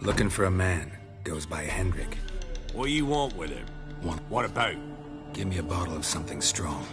Looking for a man. Goes by Hendrik. What do you want with him? What about? Give me a bottle of something strong.